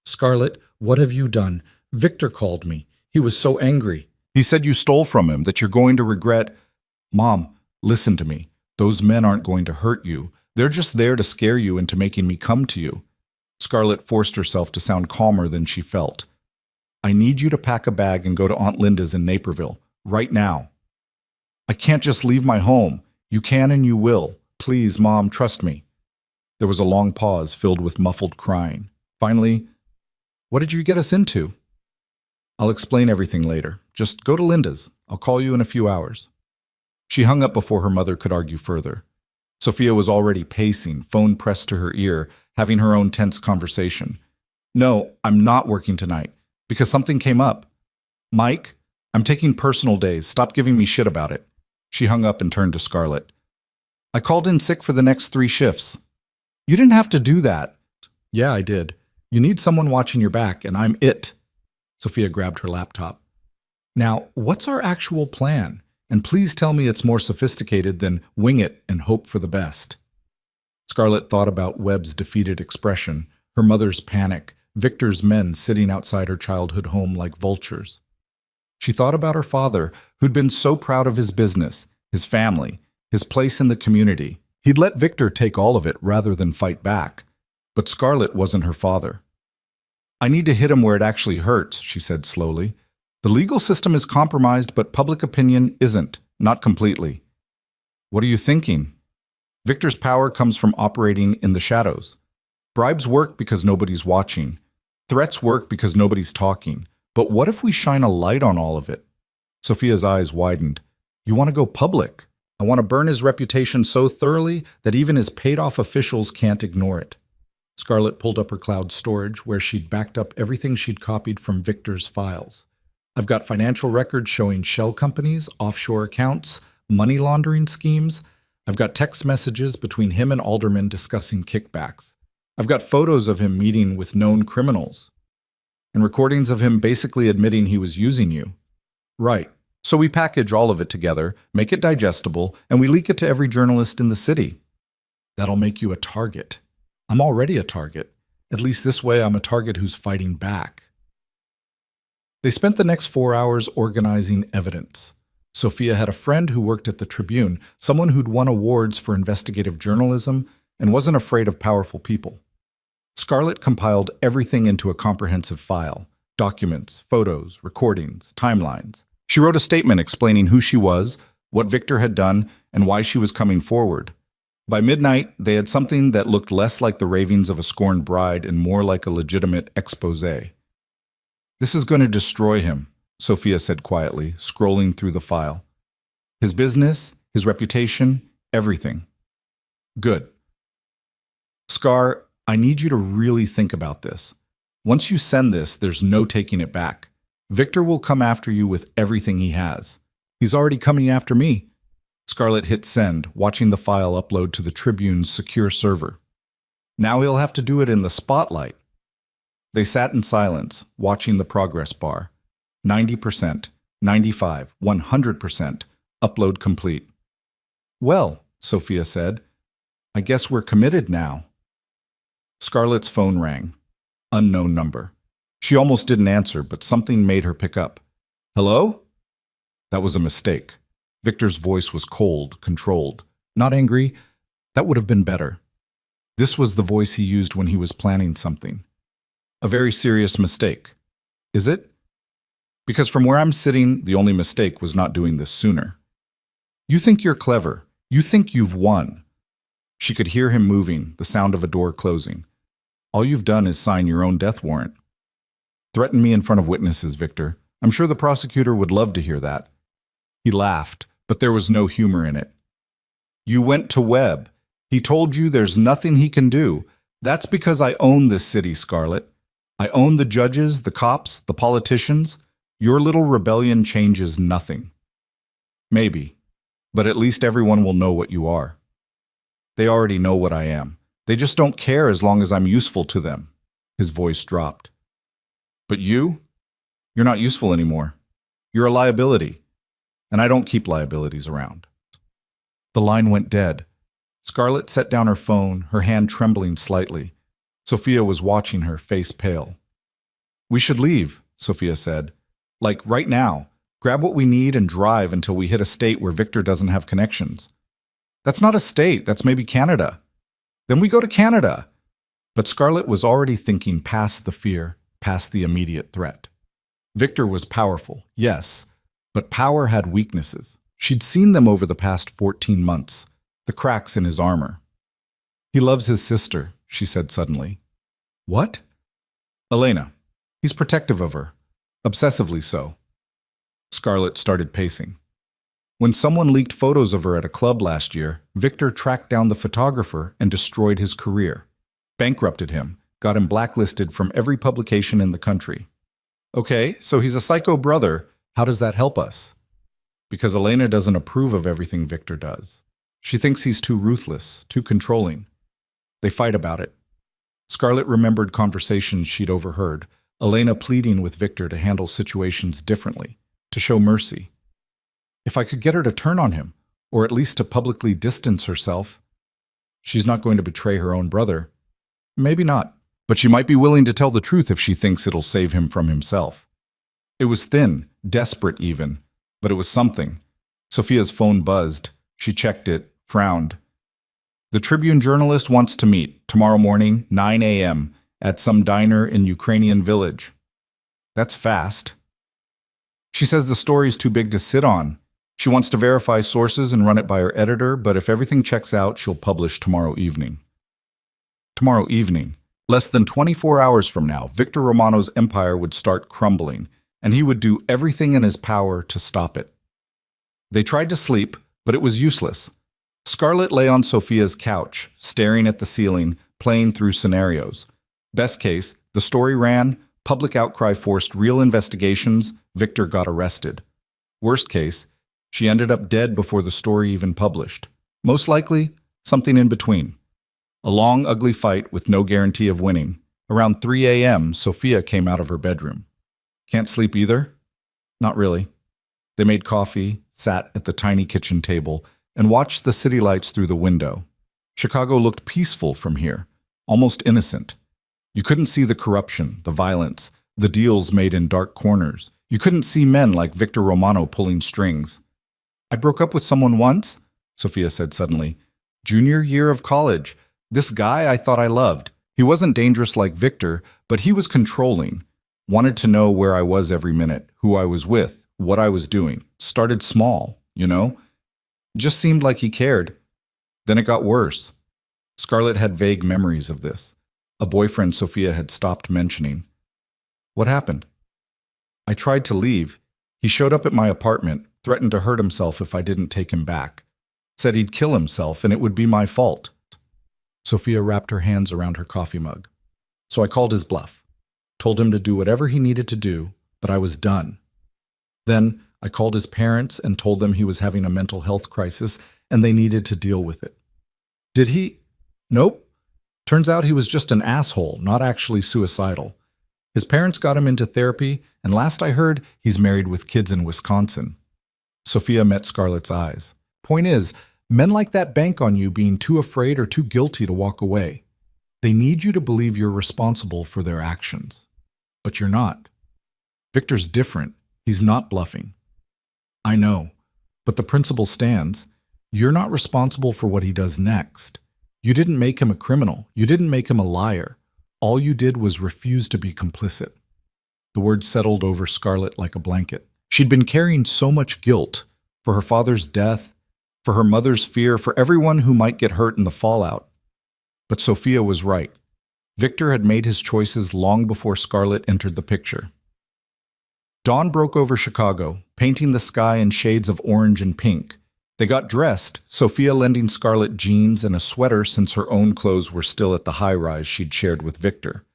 "Scarlett, what have you done? Victor called me. He was so angry." "He said you stole from him, that you're going to regret—" "Mom, listen to me. Those men aren't going to hurt you. They're just there to scare you into making me come to you." Scarlett forced herself to sound calmer than she felt. "I need you to pack a bag and go to Aunt Linda's in Naperville, right now." "I can't just leave my home." "You can and you will. Please, Mom, trust me." There was a long pause filled with muffled crying. Finally, "What did you get us into?" "I'll explain everything later. Just go to Linda's. I'll call you in a few hours." She hung up before her mother could argue further. Sophia was already pacing, phone pressed to her ear, having her own tense conversation. No, I'm not working tonight, because something came up. Mike, I'm taking personal days. Stop giving me shit about it. She hung up and turned to Scarlett. I called in sick for the next 3 shifts. You didn't have to do that. Yeah, I did. You need someone watching your back, and I'm it. Sophia grabbed her laptop. Now, what's our actual plan? And please tell me it's more sophisticated than wing it and hope for the best. Scarlett thought about Webb's defeated expression, her mother's panic, Victor's men sitting outside her childhood home like vultures. She thought about her father, who'd been so proud of his business, his family, his place in the community. He'd let Victor take all of it rather than fight back. But Scarlett wasn't her father. I need to hit him where it actually hurts, she said slowly. The legal system is compromised, but public opinion isn't, not completely. What are you thinking? Victor's power comes from operating in the shadows. Bribes work because nobody's watching. Threats work because nobody's talking. But what if we shine a light on all of it? Sophia's eyes widened. You want to go public? I want to burn his reputation so thoroughly that even his paid-off officials can't ignore it. Scarlett pulled up her cloud storage, where she'd backed up everything she'd copied from Victor's files. I've got financial records showing shell companies, offshore accounts, money laundering schemes. I've got text messages between him and aldermen discussing kickbacks. I've got photos of him meeting with known criminals. And recordings of him basically admitting he was using you. Right. So we package all of it together, make it digestible, and we leak it to every journalist in the city. That'll make you a target. I'm already a target. At least this way I'm a target who's fighting back. They spent the next 4 hours organizing evidence. Sophia had a friend who worked at the Tribune, someone who'd won awards for investigative journalism and wasn't afraid of powerful people. Scarlett compiled everything into a comprehensive file: documents, photos, recordings, timelines. She wrote a statement explaining who she was, what Victor had done, and why she was coming forward. By midnight, they had something that looked less like the ravings of a scorned bride and more like a legitimate exposé. This is going to destroy him, Sophia said quietly, scrolling through the file. His business, his reputation, everything. Good. Scar, I need you to really think about this. Once you send this, there's no taking it back. Victor will come after you with everything he has. He's already coming after me. Scarlett hit send, watching the file upload to the Tribune's secure server. Now he'll have to do it in the spotlight. They sat in silence, watching the progress bar. 90%, 95%, 100%, upload complete. Well, Sophia said, I guess we're committed now. Scarlett's phone rang. Unknown number. She almost didn't answer, but something made her pick up. Hello? That was a mistake. Victor's voice was cold, controlled. Not angry. That would have been better. This was the voice he used when he was planning something. A very serious mistake. Is it? Because from where I'm sitting, the only mistake was not doing this sooner. You think you're clever. You think you've won. She could hear him moving, the sound of a door closing. All you've done is sign your own death warrant. Threaten me in front of witnesses, Victor. I'm sure the prosecutor would love to hear that. He laughed, but there was no humor in it. You went to Webb. He told you there's nothing he can do. That's because I own this city, Scarlett. I own the judges, the cops, the politicians. Your little rebellion changes nothing. Maybe, but at least everyone will know what you are. They already know what I am. They just don't care as long as I'm useful to them. His voice dropped. But you? You're not useful anymore. You're a liability. And I don't keep liabilities around. The line went dead. Scarlett set down her phone, her hand trembling slightly. Sophia was watching her, face pale. We should leave, Sophia said. Like right now. Grab what we need and drive until we hit a state where Victor doesn't have connections. That's not a state, that's maybe Canada. Then we go to Canada. But Scarlett was already thinking past the fear, past the immediate threat. Victor was powerful, yes, but power had weaknesses. She'd seen them over the past 14 months, the cracks in his armor. He loves his sister, she said suddenly. What? Elena. He's protective of her, obsessively so. Scarlett started pacing. When someone leaked photos of her at a club last year, Victor tracked down the photographer and destroyed his career. Bankrupted him, got him blacklisted from every publication in the country. Okay, so he's a psycho brother. How does that help us? Because Elena doesn't approve of everything Victor does. She thinks he's too ruthless, too controlling. They fight about it. Scarlett remembered conversations she'd overheard, Elena pleading with Victor to handle situations differently, to show mercy. If I could get her to turn on him, or at least to publicly distance herself. She's not going to betray her own brother. Maybe not, but she might be willing to tell the truth if she thinks it'll save him from himself. It was thin, desperate even, but it was something. Sophia's phone buzzed. She checked it, frowned. The Tribune journalist wants to meet tomorrow morning, 9 a.m., at some diner in Ukrainian village. That's fast. She says the story's too big to sit on. She wants to verify sources and run it by her editor, but if everything checks out, she'll publish tomorrow evening. Tomorrow evening, less than 24 hours from now, Victor Romano's empire would start crumbling, and he would do everything in his power to stop it. They tried to sleep, but it was useless. Scarlett lay on Sophia's couch, staring at the ceiling, playing through scenarios. Best case, the story ran, public outcry forced real investigations, Victor got arrested. Worst case, she ended up dead before the story even published. Most likely, something in between. A long, ugly fight with no guarantee of winning. Around 3 a.m., Sophia came out of her bedroom. Can't sleep either? Not really. They made coffee, sat at the tiny kitchen table, and watched the city lights through the window. Chicago looked peaceful from here, almost innocent. You couldn't see the corruption, the violence, the deals made in dark corners. You couldn't see men like Victor Romano pulling strings. I broke up with someone once, Sophia said suddenly. Junior year of college. This guy I thought I loved. He wasn't dangerous like Victor, but he was controlling. Wanted to know where I was every minute, who I was with, what I was doing. Started small, you know? Just seemed like he cared. Then it got worse. Scarlett had vague memories of this. A boyfriend Sophia had stopped mentioning. What happened? I tried to leave. He showed up at my apartment, threatened to hurt himself if I didn't take him back. Said he'd kill himself and it would be my fault. Sophia wrapped her hands around her coffee mug. So I called his bluff. Told him to do whatever he needed to do, but I was done. Then I called his parents and told them he was having a mental health crisis and they needed to deal with it. Did he? Nope. Turns out he was just an asshole, not actually suicidal. His parents got him into therapy, and last I heard, he's married with kids in Wisconsin. Sophia met Scarlett's eyes. Point is, men like that bank on you being too afraid or too guilty to walk away. They need you to believe you're responsible for their actions. But you're not. Victor's different. He's not bluffing. I know, but the principle stands. You're not responsible for what he does next. You didn't make him a criminal. You didn't make him a liar. All you did was refuse to be complicit. The words settled over Scarlett like a blanket. She'd been carrying so much guilt for her father's death, for her mother's fear, for everyone who might get hurt in the fallout. But Sophia was right. Victor had made his choices long before Scarlett entered the picture. Dawn broke over Chicago, painting the sky in shades of orange and pink. They got dressed, Sophia lending Scarlett jeans and a sweater since her own clothes were still at the high-rise she'd shared with Victor.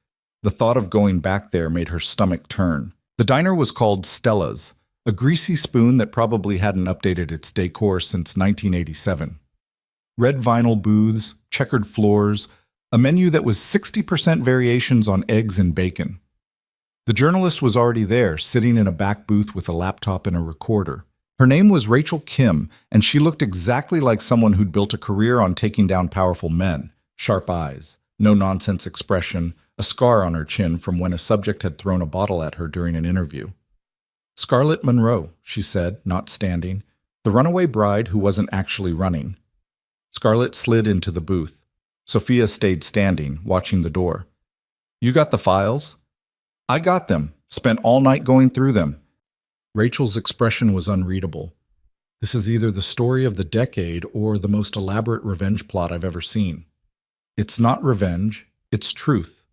The thought of going back there made her stomach turn. The diner was called Stella's, a greasy spoon that probably hadn't updated its decor since 1987. Red vinyl booths, checkered floors, a menu that was 60% variations on eggs and bacon. The journalist was already there, sitting in a back booth with a laptop and a recorder. Her name was Rachel Kim, and she looked exactly like someone who'd built a career on taking down powerful men. Sharp eyes, no-nonsense expression, a scar on her chin from when a subject had thrown a bottle at her during an interview. Scarlett Monroe, she said, not standing. The runaway bride who wasn't actually running. Scarlett slid into the booth. Sophia stayed standing, watching the door. You got the files? I got them. Spent all night going through them. Rachel's expression was unreadable. This is either the story of the decade or the most elaborate revenge plot I've ever seen. It's not revenge, it's truth.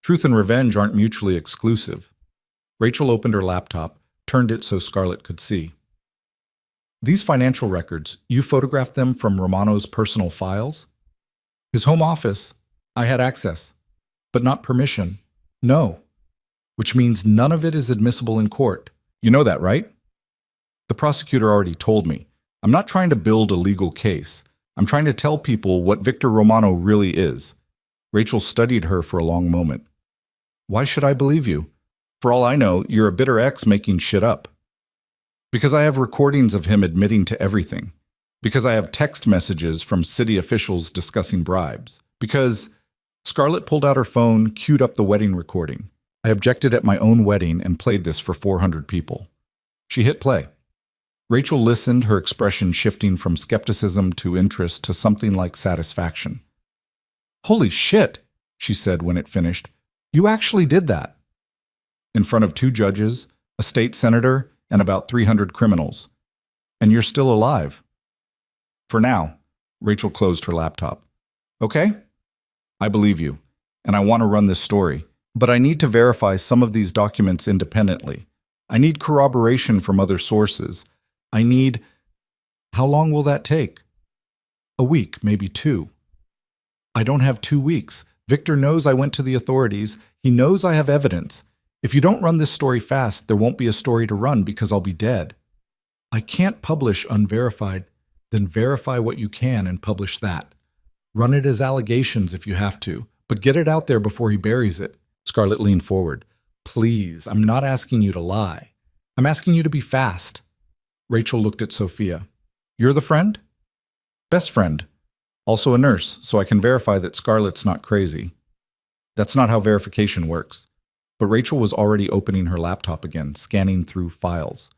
Truth and revenge aren't mutually exclusive. Rachel opened her laptop, turned it so Scarlett could see. These financial records, you photographed them from Romano's personal files? His home office, I had access, but not permission. No. Which means none of it is admissible in court. You know that, right? The prosecutor already told me. I'm not trying to build a legal case. I'm trying to tell people what Victor Romano really is. Rachel studied her for a long moment. Why should I believe you? For all I know, you're a bitter ex making shit up. Because I have recordings of him admitting to everything. Because I have text messages from city officials discussing bribes. Because Scarlett pulled out her phone, queued up the wedding recording. I objected at my own wedding and played this for 400 people. She hit play. Rachel listened, her expression shifting from skepticism to interest to something like satisfaction. Holy shit, she said when it finished. You actually did that. In front of 2 judges, a state senator, and about 300 criminals. And you're still alive. For now, Rachel closed her laptop. Okay? I believe you, and I want to run this story, but I need to verify some of these documents independently. I need corroboration from other sources. How long will that take? A week, maybe 2. I don't have 2 weeks. Victor knows I went to the authorities. He knows I have evidence. If you don't run this story fast, there won't be a story to run because I'll be dead. I can't publish unverified. Then verify what you can and publish that. Run it as allegations if you have to, but get it out there before he buries it. Scarlett leaned forward. Please, I'm not asking you to lie. I'm asking you to be fast. Rachel looked at Sophia. You're the friend? Best friend. Also a nurse, so I can verify that Scarlett's not crazy. That's not how verification works. But Rachel was already opening her laptop again, scanning through files.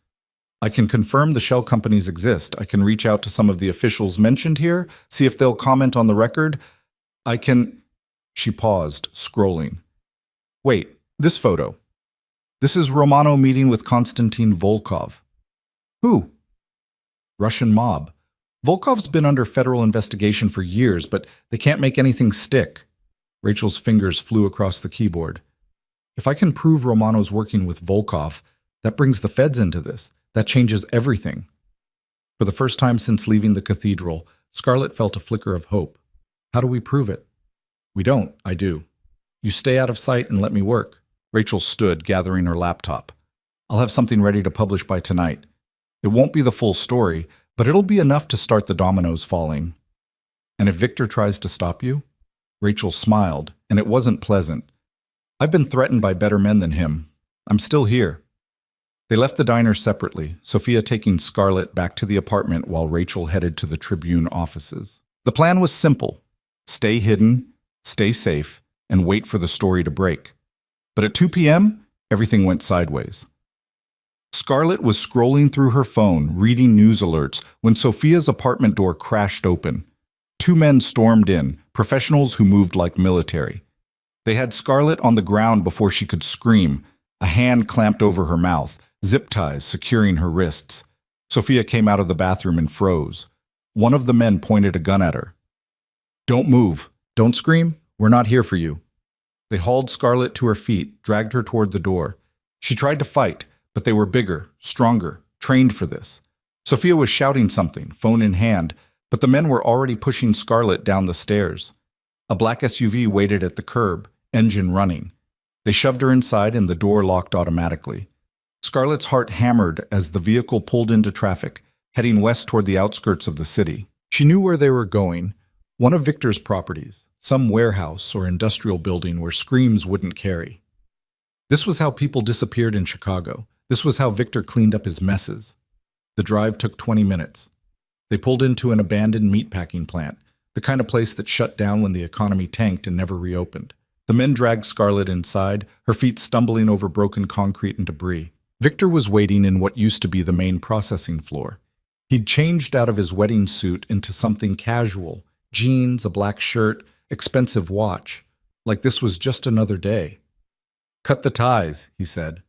I can confirm the shell companies exist. I can reach out to some of the officials mentioned here, see if they'll comment on the record. She paused, scrolling. Wait, this photo. This is Romano meeting with Konstantin Volkov. Who? Russian mob. Volkov's been under federal investigation for years, but they can't make anything stick. Rachel's fingers flew across the keyboard. If I can prove Romano's working with Volkov, that brings the feds into this. That changes everything. For the first time since leaving the cathedral, Scarlett felt a flicker of hope. How do we prove it? We don't, I do. You stay out of sight and let me work. Rachel stood, gathering her laptop. I'll have something ready to publish by tonight. It won't be the full story, but it'll be enough to start the dominoes falling. And if Victor tries to stop you? Rachel smiled, and it wasn't pleasant. I've been threatened by better men than him. I'm still here. They left the diner separately, Sophia taking Scarlett back to the apartment while Rachel headed to the Tribune offices. The plan was simple. Stay hidden, stay safe, and wait for the story to break. But at 2 p.m., everything went sideways. Scarlett was scrolling through her phone, reading news alerts, when Sophia's apartment door crashed open. 2 men stormed in, professionals who moved like military. They had Scarlett on the ground before she could scream, a hand clamped over her mouth, zip ties securing her wrists. Sophia came out of the bathroom and froze. One of the men pointed a gun at her. Don't move. Don't scream. We're not here for you. They hauled Scarlett to her feet, dragged her toward the door. She tried to fight, but they were bigger, stronger, trained for this. Sophia was shouting something, phone in hand, but the men were already pushing Scarlett down the stairs. A black SUV waited at the curb, engine running. They shoved her inside and the door locked automatically. Scarlett's heart hammered as the vehicle pulled into traffic, heading west toward the outskirts of the city. She knew where they were going, one of Victor's properties, some warehouse or industrial building where screams wouldn't carry. This was how people disappeared in Chicago. This was how Victor cleaned up his messes. The drive took 20 minutes. They pulled into an abandoned meatpacking plant, the kind of place that shut down when the economy tanked and never reopened. The men dragged Scarlett inside, her feet stumbling over broken concrete and debris. Victor was waiting in what used to be the main processing floor. He'd changed out of his wedding suit into something casual, jeans, a black shirt, expensive watch, like this was just another day. Cut the ties, he said.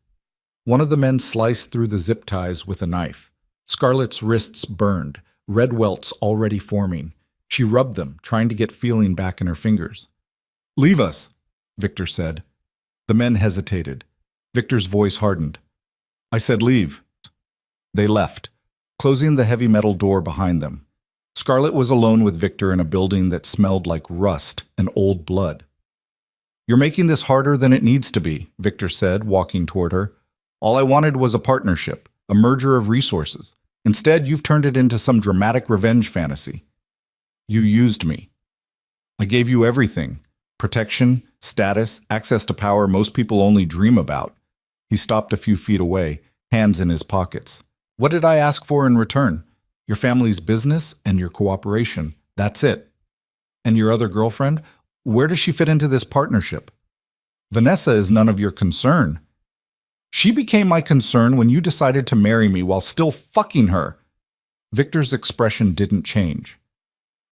One of the men sliced through the zip ties with a knife. Scarlett's wrists burned, red welts already forming. She rubbed them, trying to get feeling back in her fingers. Leave us, Victor said. The men hesitated. Victor's voice hardened. I said leave. They left. closing the heavy metal door behind them. Scarlett was alone with Victor in a building that smelled like rust and old blood. "You're making this harder than it needs to be," Victor said, walking toward her. "All I wanted was a partnership, a merger of resources. Instead, you've turned it into some dramatic revenge fantasy. You used me. I gave you everything: protection, status, access to power most people only dream about." He stopped a few feet away, hands in his pockets. "What did I ask for in return? Your family's business and your cooperation. That's it. And your other girlfriend? Where does she fit into this partnership? Vanessa is none of your concern. She became my concern when you decided to marry me while still fucking her." Victor's expression didn't change.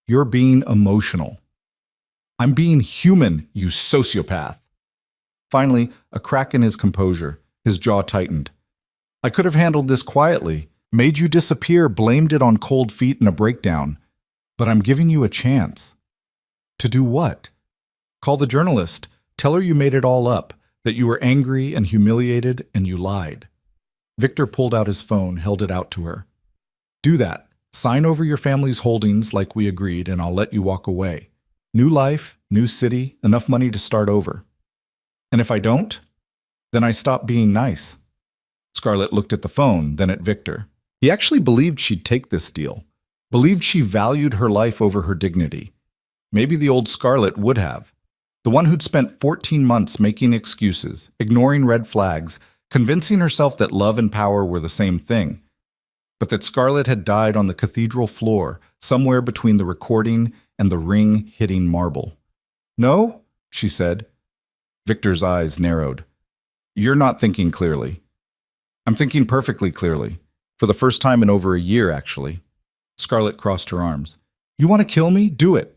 "You're being emotional." "I'm being human, you sociopath." Finally, a crack in his composure. His jaw tightened. "I could have handled this quietly, made you disappear, blamed it on cold feet and a breakdown. But I'm giving you a chance." "To do what?" "Call the journalist. Tell her you made it all up, that you were angry and humiliated and you lied." Victor pulled out his phone, held it out to her. "Do that. Sign over your family's holdings like we agreed, and I'll let you walk away. New life, new city, enough money to start over. And if I don't, then I stop being nice." Scarlett looked at the phone, then at Victor. He actually believed she'd take this deal, believed she valued her life over her dignity. Maybe the old Scarlett would have. The one who'd spent 14 months making excuses, ignoring red flags, convincing herself that love and power were the same thing. But that Scarlett had died on the cathedral floor, somewhere between the recording and the ring hitting marble. "No?" she said. Victor's eyes narrowed. "You're not thinking clearly." "I'm thinking perfectly clearly. For the first time in over a year, actually." Scarlett crossed her arms. "You want to kill me? Do it.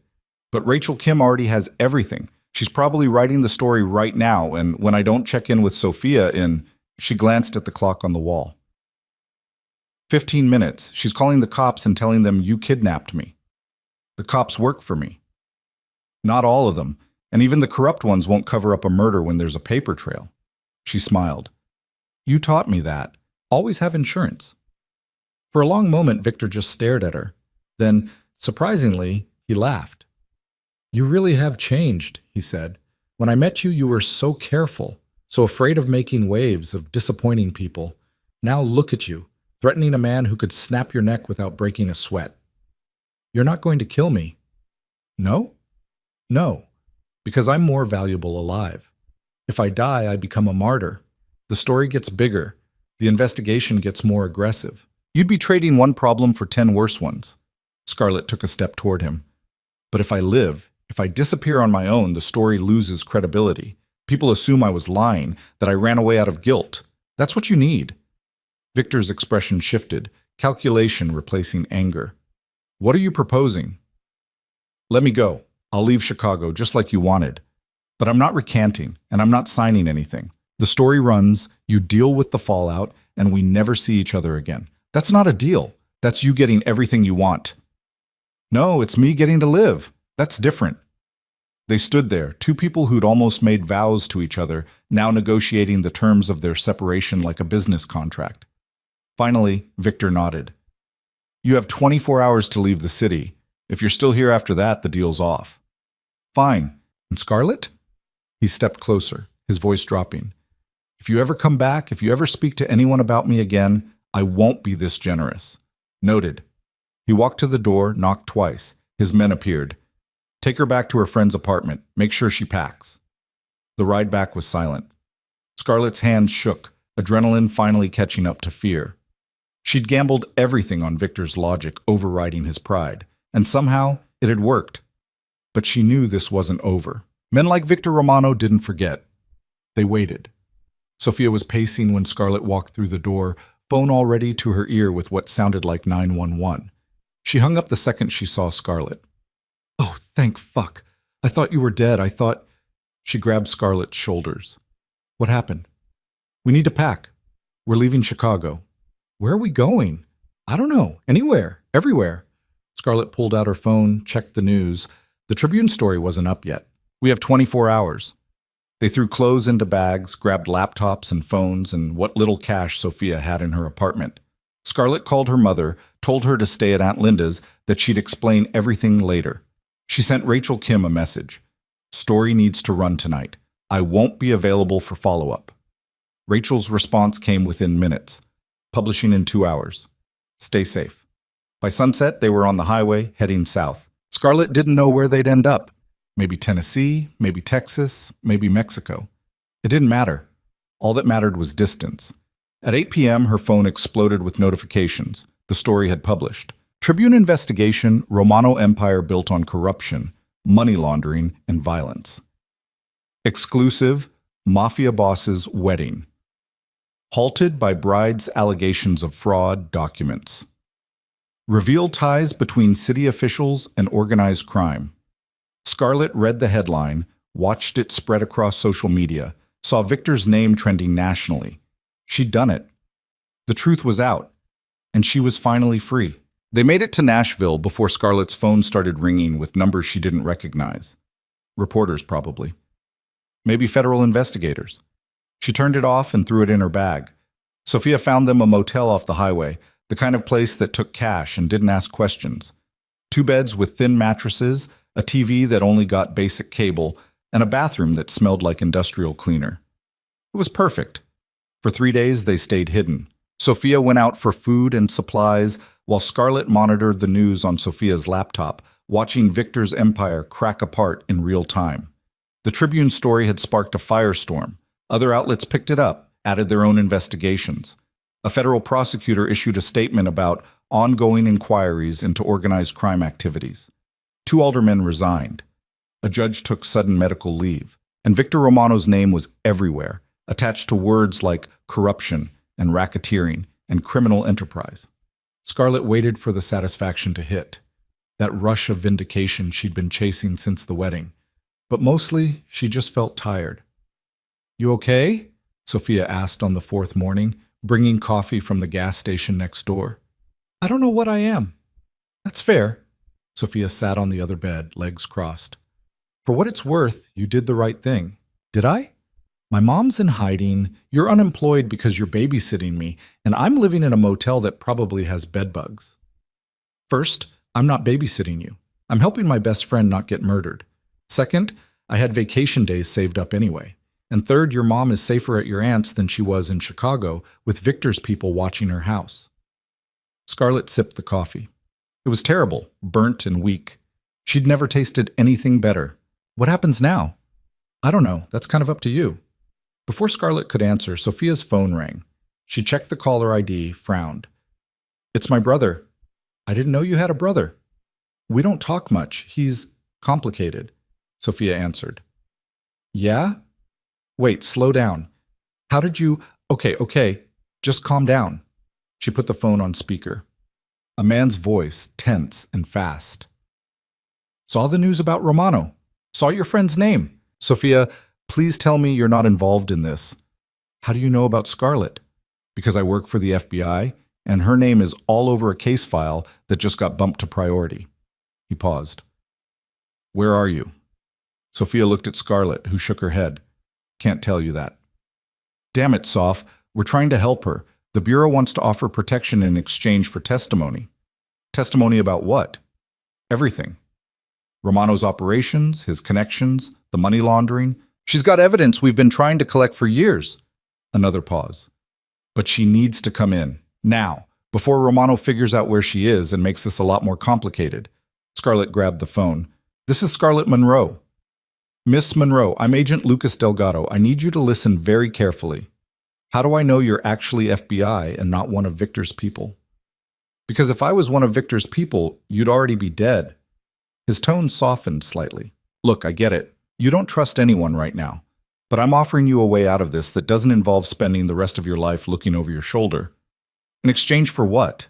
But Rachel Kim already has everything. She's probably writing the story right now, and when I don't check in with Sophia in..." She glanced at the clock on the wall. 15 minutes. She's calling the cops and telling them you kidnapped me. The cops work for me. Not all of them, and even the corrupt ones won't cover up a murder when there's a paper trail." She smiled. "You taught me that. Always have insurance." For a long moment, Victor just stared at her. Then, surprisingly, he laughed. "You really have changed," he said. "When I met you, you were so careful, so afraid of making waves, of disappointing people. Now look at you, threatening a man who could snap your neck without breaking a sweat. You're not going to kill me." "No?" "No, because I'm more valuable alive. If I die, I become a martyr. The story gets bigger. The investigation gets more aggressive. You'd be trading one problem for 10 worse ones." Scarlett took a step toward him. "But if I live, if I disappear on my own, the story loses credibility. People assume I was lying, that I ran away out of guilt. That's what you need." Victor's expression shifted, calculation replacing anger. "What are you proposing?" "Let me go. I'll leave Chicago, just like you wanted. But I'm not recanting, and I'm not signing anything. The story runs, you deal with the fallout, and we never see each other again. That's not a deal. That's you getting everything you want." "No, it's me getting to live. That's different." They stood there, two people who'd almost made vows to each other, now negotiating the terms of their separation like a business contract. Finally, Victor nodded. "You have 24 hours to leave the city. If you're still here after that, the deal's off." "Fine. And Scarlett?" He stepped closer, his voice dropping. "If you ever come back, if you ever speak to anyone about me again, I won't be this generous." "Noted." He walked to the door, knocked twice. His men appeared. "Take her back to her friend's apartment. Make sure she packs." The ride back was silent. Scarlett's hands shook, adrenaline finally catching up to fear. She'd gambled everything on Victor's logic overriding his pride, and somehow it had worked. But she knew this wasn't over. Men like Victor Romano didn't forget. They waited. Sophia was pacing when Scarlett walked through the door, phone already to her ear with what sounded like 911. She hung up the second she saw Scarlett. "Oh, thank fuck. I thought you were dead. I thought..." She grabbed Scarlett's shoulders. "What happened?" "We need to pack. We're leaving Chicago." "Where are we going?" "I don't know. Anywhere. Everywhere." Scarlett pulled out her phone, checked the news. The Tribune story wasn't up yet. "We have 24 hours. They threw clothes into bags, grabbed laptops and phones and what little cash Sophia had in her apartment. Scarlett called her mother, told her to stay at Aunt Linda's, that she'd explain everything later. She sent Rachel Kim a message. Story needs to run tonight. I won't be available for follow-up. Rachel's response came within minutes. Publishing in 2 hours. Stay safe. By sunset, they were on the highway, heading south. Scarlett didn't know where they'd end up. Maybe Tennessee, maybe Texas, maybe Mexico. It didn't matter. All that mattered was distance. At 8 p.m., her phone exploded with notifications. The story had published. Tribune investigation, Romano Empire built on corruption, money laundering, and violence. Exclusive, Mafia boss's wedding. Halted by bride's allegations of fraud documents. Reveal ties between city officials and organized crime. Scarlett read the headline, watched it spread across social media, saw Victor's name trending nationally. She'd done it. The truth was out, and she was finally free. They made it to Nashville before Scarlett's phone started ringing with numbers she didn't recognize. Reporters, probably. Maybe federal investigators. She turned it off and threw it in her bag. Sophia found them a motel off the highway, the kind of place that took cash and didn't ask questions. 2 beds with thin mattresses, a TV that only got basic cable, and a bathroom that smelled like industrial cleaner. It was perfect. For 3 days, they stayed hidden. Sophia went out for food and supplies, while Scarlett monitored the news on Sophia's laptop, watching Victor's empire crack apart in real time. The Tribune story had sparked a firestorm. Other outlets picked it up, added their own investigations. A federal prosecutor issued a statement about ongoing inquiries into organized crime activities. 2 aldermen resigned. A judge took sudden medical leave. And Victor Romano's name was everywhere, attached to words like corruption and racketeering and criminal enterprise. Scarlett waited for the satisfaction to hit, that rush of vindication she'd been chasing since the wedding. But mostly, she just felt tired. "You okay?" Sophia asked on the 4th morning, bringing coffee from the gas station next door. "I don't know what I am." "That's fair." Sophia sat on the other bed, legs crossed. "For what it's worth, you did the right thing." "Did I?" "My mom's in hiding, you're unemployed because you're babysitting me, and I'm living in a motel that probably has bedbugs. First, I'm not babysitting you. I'm helping my best friend not get murdered. Second, I had vacation days saved up anyway. And third, your mom is safer at your aunt's than she was in Chicago, with Victor's people watching her house." Scarlett sipped the coffee. It was terrible, burnt and weak. She'd never tasted anything better. "What happens now?" "I don't know. That's kind of up to you." Before Scarlett could answer, Sophia's phone rang. She checked the caller ID, frowned. "It's my brother." "I didn't know you had a brother." "We don't talk much. He's complicated," Sophia answered. "Yeah? Wait, slow down. How did you— Okay, just calm down." She put the phone on speaker. A man's voice, tense and fast. "Saw the news about Romano. Saw your friend's name. Sophia, please tell me you're not involved in this." "How do you know about Scarlett?" "Because I work for the FBI, and her name is all over a case file that just got bumped to priority." He paused. "Where are you?" Sophia looked at Scarlett, who shook her head. "Can't tell you that." "Damn it, Soph. We're trying to help her. The Bureau wants to offer protection in exchange for testimony." "Testimony about what?" "Everything. Romano's operations, his connections, the money laundering. She's got evidence we've been trying to collect for years." Another pause. "But she needs to come in. Now, before Romano figures out where she is and makes this a lot more complicated." Scarlett grabbed the phone. "This is Scarlett Monroe." "Miss Monroe, I'm Agent Lucas Delgado. I need you to listen very carefully. How do I know you're actually FBI and not one of Victor's people?" "Because if I was one of Victor's people, you'd already be dead." His tone softened slightly. "Look, I get it. You don't trust anyone right now. But I'm offering you a way out of this that doesn't involve spending the rest of your life looking over your shoulder." "In exchange for what?"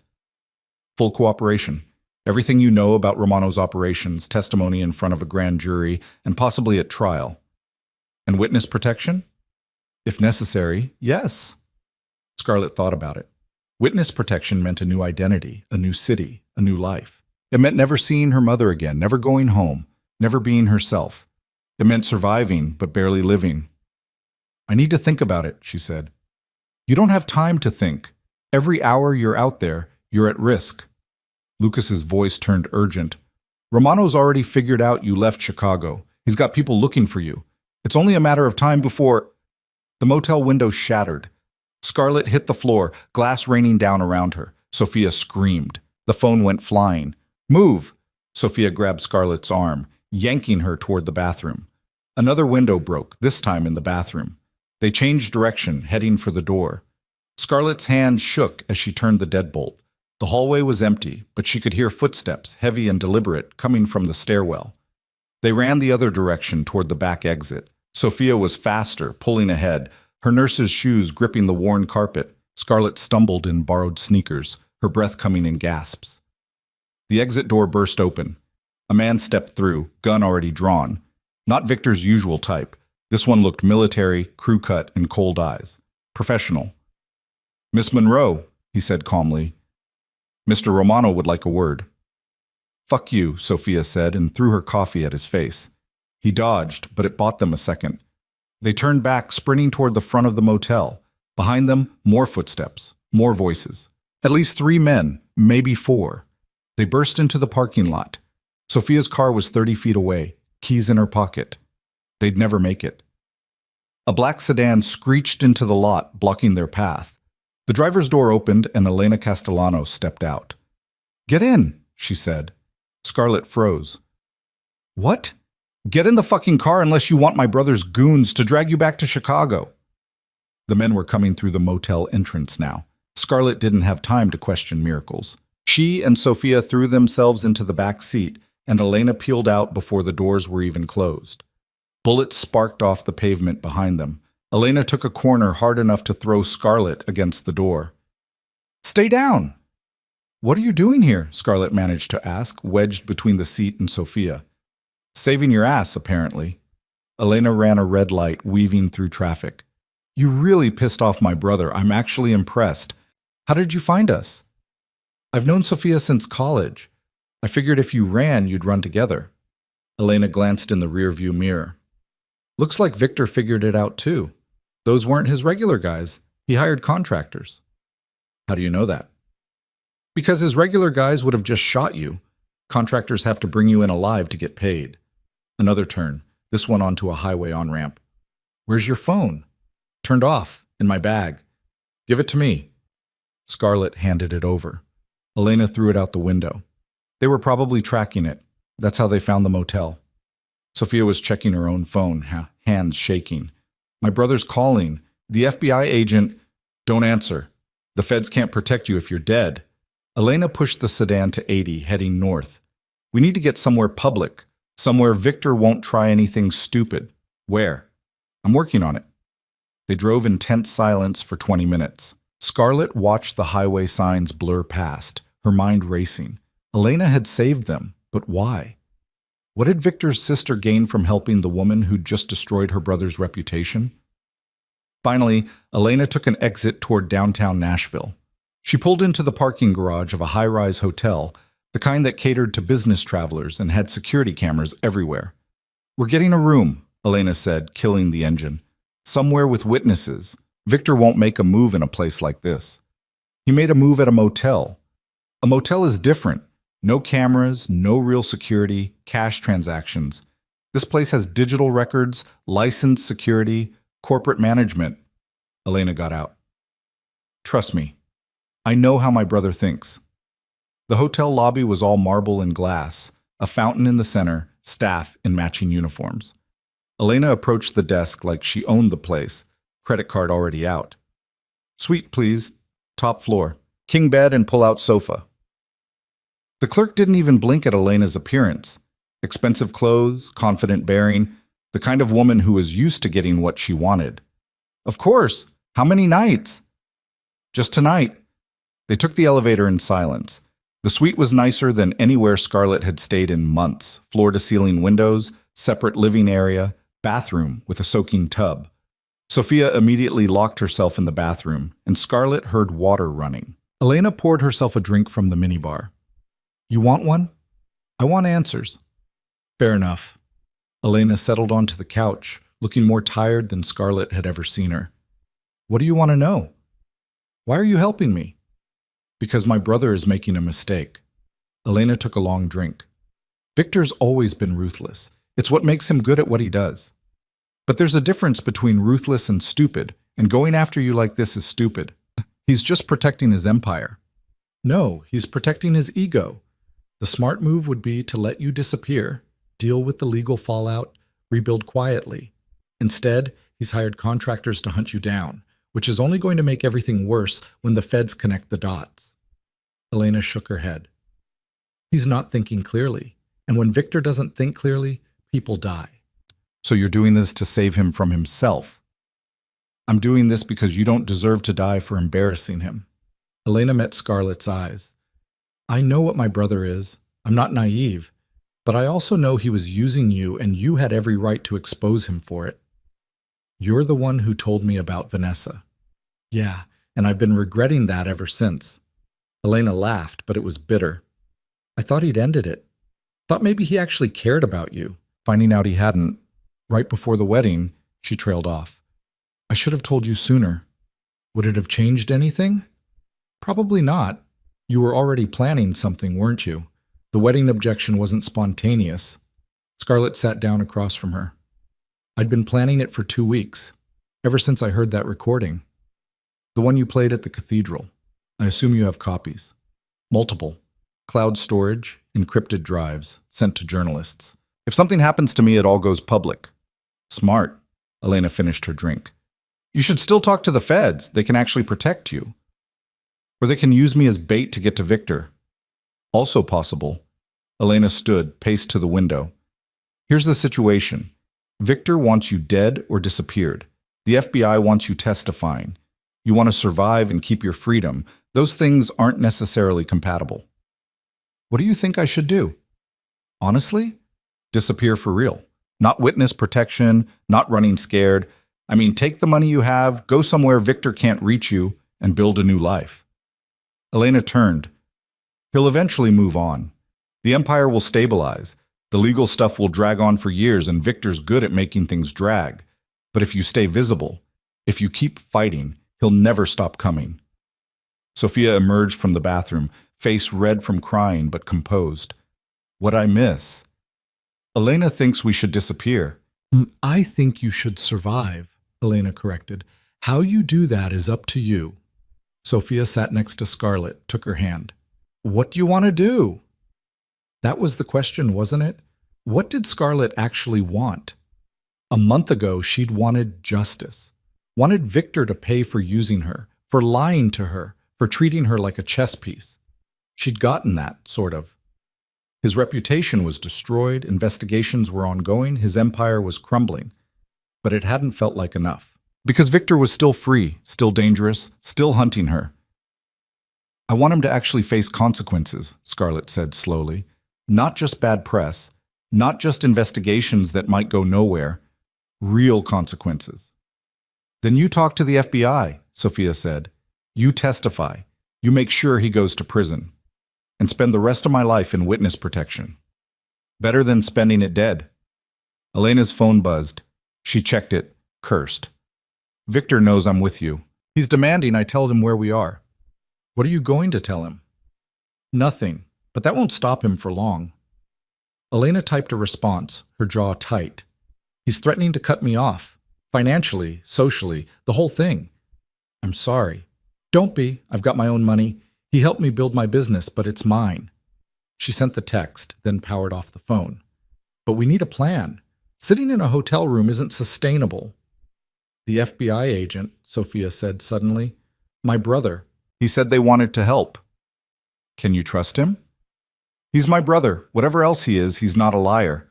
"Full cooperation. Everything you know about Romano's operations, testimony in front of a grand jury, and possibly at trial." "And witness protection?" "If necessary, yes." Scarlett thought about it. Witness protection meant a new identity, a new city, a new life. It meant never seeing her mother again, never going home, never being herself. It meant surviving, but barely living. "I need to think about it," she said. "You don't have time to think. Every hour you're out there, you're at risk. Lucas's voice turned urgent. Romano's already figured out you left Chicago. He's got people looking for you. It's only a matter of time before... The motel window shattered. Scarlett hit the floor, glass raining down around her. Sophia screamed. The phone went flying. Move! Sophia grabbed Scarlett's arm, yanking her toward the bathroom. Another window broke, this time in the bathroom. They changed direction, heading for the door. Scarlett's hand shook as she turned the deadbolt. The hallway was empty, but she could hear footsteps, heavy and deliberate, coming from the stairwell. They ran the other direction toward the back exit. Sophia was faster, pulling ahead, her nurse's shoes gripping the worn carpet. Scarlett stumbled in borrowed sneakers, her breath coming in gasps. The exit door burst open. A man stepped through, gun already drawn. Not Victor's usual type. This one looked military, crew-cut, and cold eyes. Professional. "Miss Monroe," he said calmly. "Mr. Romano would like a word." "Fuck you," Sophia said and threw her coffee at his face. He dodged, but it bought them a second. They turned back, sprinting toward the front of the motel. Behind them, more footsteps, more voices. At least 3 men, maybe 4. They burst into the parking lot. Sophia's car was 30 feet away, keys in her pocket. They'd never make it. A black sedan screeched into the lot, blocking their path. The driver's door opened and Elena Castellano stepped out. "Get in," she said. Scarlett froze. "What? Get in the fucking car unless you want my brother's goons to drag you back to Chicago." The men were coming through the motel entrance now. Scarlett didn't have time to question miracles. She and Sophia threw themselves into the back seat, and Elena peeled out before the doors were even closed. Bullets sparked off the pavement behind them. Elena took a corner hard enough to throw Scarlett against the door. "Stay down!" "What are you doing here?" Scarlett managed to ask, wedged between the seat and Sophia. "Saving your ass, apparently." Elena ran a red light, weaving through traffic. "You really pissed off my brother. I'm actually impressed. How did you find us?" "I've known Sophia since college. I figured if you ran, you'd run together." Elena glanced in the rearview mirror. "Looks like Victor figured it out too. Those weren't his regular guys. He hired contractors." "How do you know that?" "Because his regular guys would have just shot you. Contractors have to bring you in alive to get paid." Another turn, this one onto a highway on-ramp. "Where's your phone?" "Turned off, in my bag." "Give it to me." Scarlett handed it over. Elena threw it out the window. They were probably tracking it. That's how they found the motel. Sophia was checking her own phone, hands shaking. "My brother's calling. The FBI agent..." "Don't answer. The feds can't protect you if you're dead." Elena pushed the sedan to 80, heading north. "We need to get somewhere public, somewhere Victor won't try anything stupid." "Where?" "I'm working on it." They drove in tense silence for 20 minutes. Scarlett watched the highway signs blur past, her mind racing. Elena had saved them, but why? What had Victor's sister gain from helping the woman who'd just destroyed her brother's reputation? Finally, Elena took an exit toward downtown Nashville. She pulled into the parking garage of a high-rise hotel, the kind that catered to business travelers and had security cameras everywhere. "We're getting a room," Elena said, killing the engine. "Somewhere with witnesses. Victor won't make a move in a place like this." He made a move at a motel. A motel is different. No cameras, no real security, cash transactions. This place has digital records, licensed security, corporate management. Elena got out. "Trust me. I know how my brother thinks." The hotel lobby was all marble and glass, a fountain in the center, staff in matching uniforms. Elena approached the desk like she owned the place, credit card already out. "Suite, please. Top floor. King bed and pull-out sofa." The clerk didn't even blink at Elena's appearance. Expensive clothes, confident bearing, the kind of woman who was used to getting what she wanted. "Of course. How many nights?" "Just tonight." They took the elevator in silence. The suite was nicer than anywhere Scarlett had stayed in months. Floor-to-ceiling windows, separate living area, bathroom with a soaking tub. Sophia immediately locked herself in the bathroom, and Scarlett heard water running. Elena poured herself a drink from the minibar. "You want one?" "I want answers." "Fair enough." Elena settled onto the couch, looking more tired than Scarlett had ever seen her. "What do you want to know?" "Why are you helping me?" Because my brother is making a mistake. Elena took a long drink. Victor's always been ruthless. It's what makes him good at what he does. But there's a difference between ruthless and stupid, and going after you like this is stupid. He's just protecting his empire. No, he's protecting his ego. The smart move would be to let you disappear, deal with the legal fallout, rebuild quietly. Instead, he's hired contractors to hunt you down, which is only going to make everything worse when the feds connect the dots. Elena shook her head. He's not thinking clearly, and when Victor doesn't think clearly, people die. So you're doing this to save him from himself. I'm doing this because you don't deserve to die for embarrassing him. Elena met Scarlett's eyes. I know what my brother is. I'm not naive. But I also know he was using you, and you had every right to expose him for it. You're the one who told me about Vanessa. Yeah, and I've been regretting that ever since. Elena laughed, but it was bitter. I thought he'd ended it. Thought maybe he actually cared about you. Finding out he hadn't, right before the wedding, she trailed off. I should have told you sooner. Would it have changed anything? Probably not. You were already planning something, weren't you? The wedding objection wasn't spontaneous. Scarlett sat down across from her. I'd been planning it for 2 weeks, ever since I heard that recording. The one you played at the cathedral. I assume you have copies. Multiple. Cloud storage, encrypted drives, sent to journalists. If something happens to me, it all goes public. Smart. Elena finished her drink. You should still talk to the feds. They can actually protect you. Or they can use me as bait to get to Victor. Also possible. Elena stood, paced to the window. Here's the situation. Victor wants you dead or disappeared. The FBI wants you testifying. You want to survive and keep your freedom. Those things aren't necessarily compatible. What do you think I should do? Honestly? Disappear for real. Not witness protection, not running scared. I mean, take the money you have, go somewhere Victor can't reach you, and build a new life. Elena turned. He'll eventually move on. The empire will stabilize. The legal stuff will drag on for years, and Victor's good at making things drag. But if you stay visible, if you keep fighting, he'll never stop coming. Sophia emerged from the bathroom, face red from crying but composed. What'd I miss? Elena thinks we should disappear. I think you should survive, Elena corrected. How you do that is up to you. Sophia sat next to Scarlett, took her hand. What do you want to do? That was the question, wasn't it? What did Scarlett actually want? A month ago, she'd wanted justice. Wanted Victor to pay for using her, for lying to her, for treating her like a chess piece. She'd gotten that, sort of. His reputation was destroyed, investigations were ongoing, his empire was crumbling. But it hadn't felt like enough. Because Victor was still free, still dangerous, still hunting her. I want him to actually face consequences, Scarlett said slowly. Not just bad press, not just investigations that might go nowhere. Real consequences. Then you talk to the FBI, Sophia said. You testify. You make sure he goes to prison. And spend the rest of my life in witness protection. Better than spending it dead. Elena's phone buzzed. She checked it, cursed. Victor knows I'm with you. He's demanding I tell him where we are. What are you going to tell him? Nothing, but that won't stop him for long. Elena typed a response, her jaw tight. He's threatening to cut me off. Financially, socially, the whole thing. I'm sorry. Don't be. I've got my own money. He helped me build my business, but it's mine. She sent the text, then powered off the phone. But we need a plan. Sitting in a hotel room isn't sustainable. The FBI agent, Sophia said suddenly. My brother. He said they wanted to help. Can you trust him? He's my brother. Whatever else he is, he's not a liar.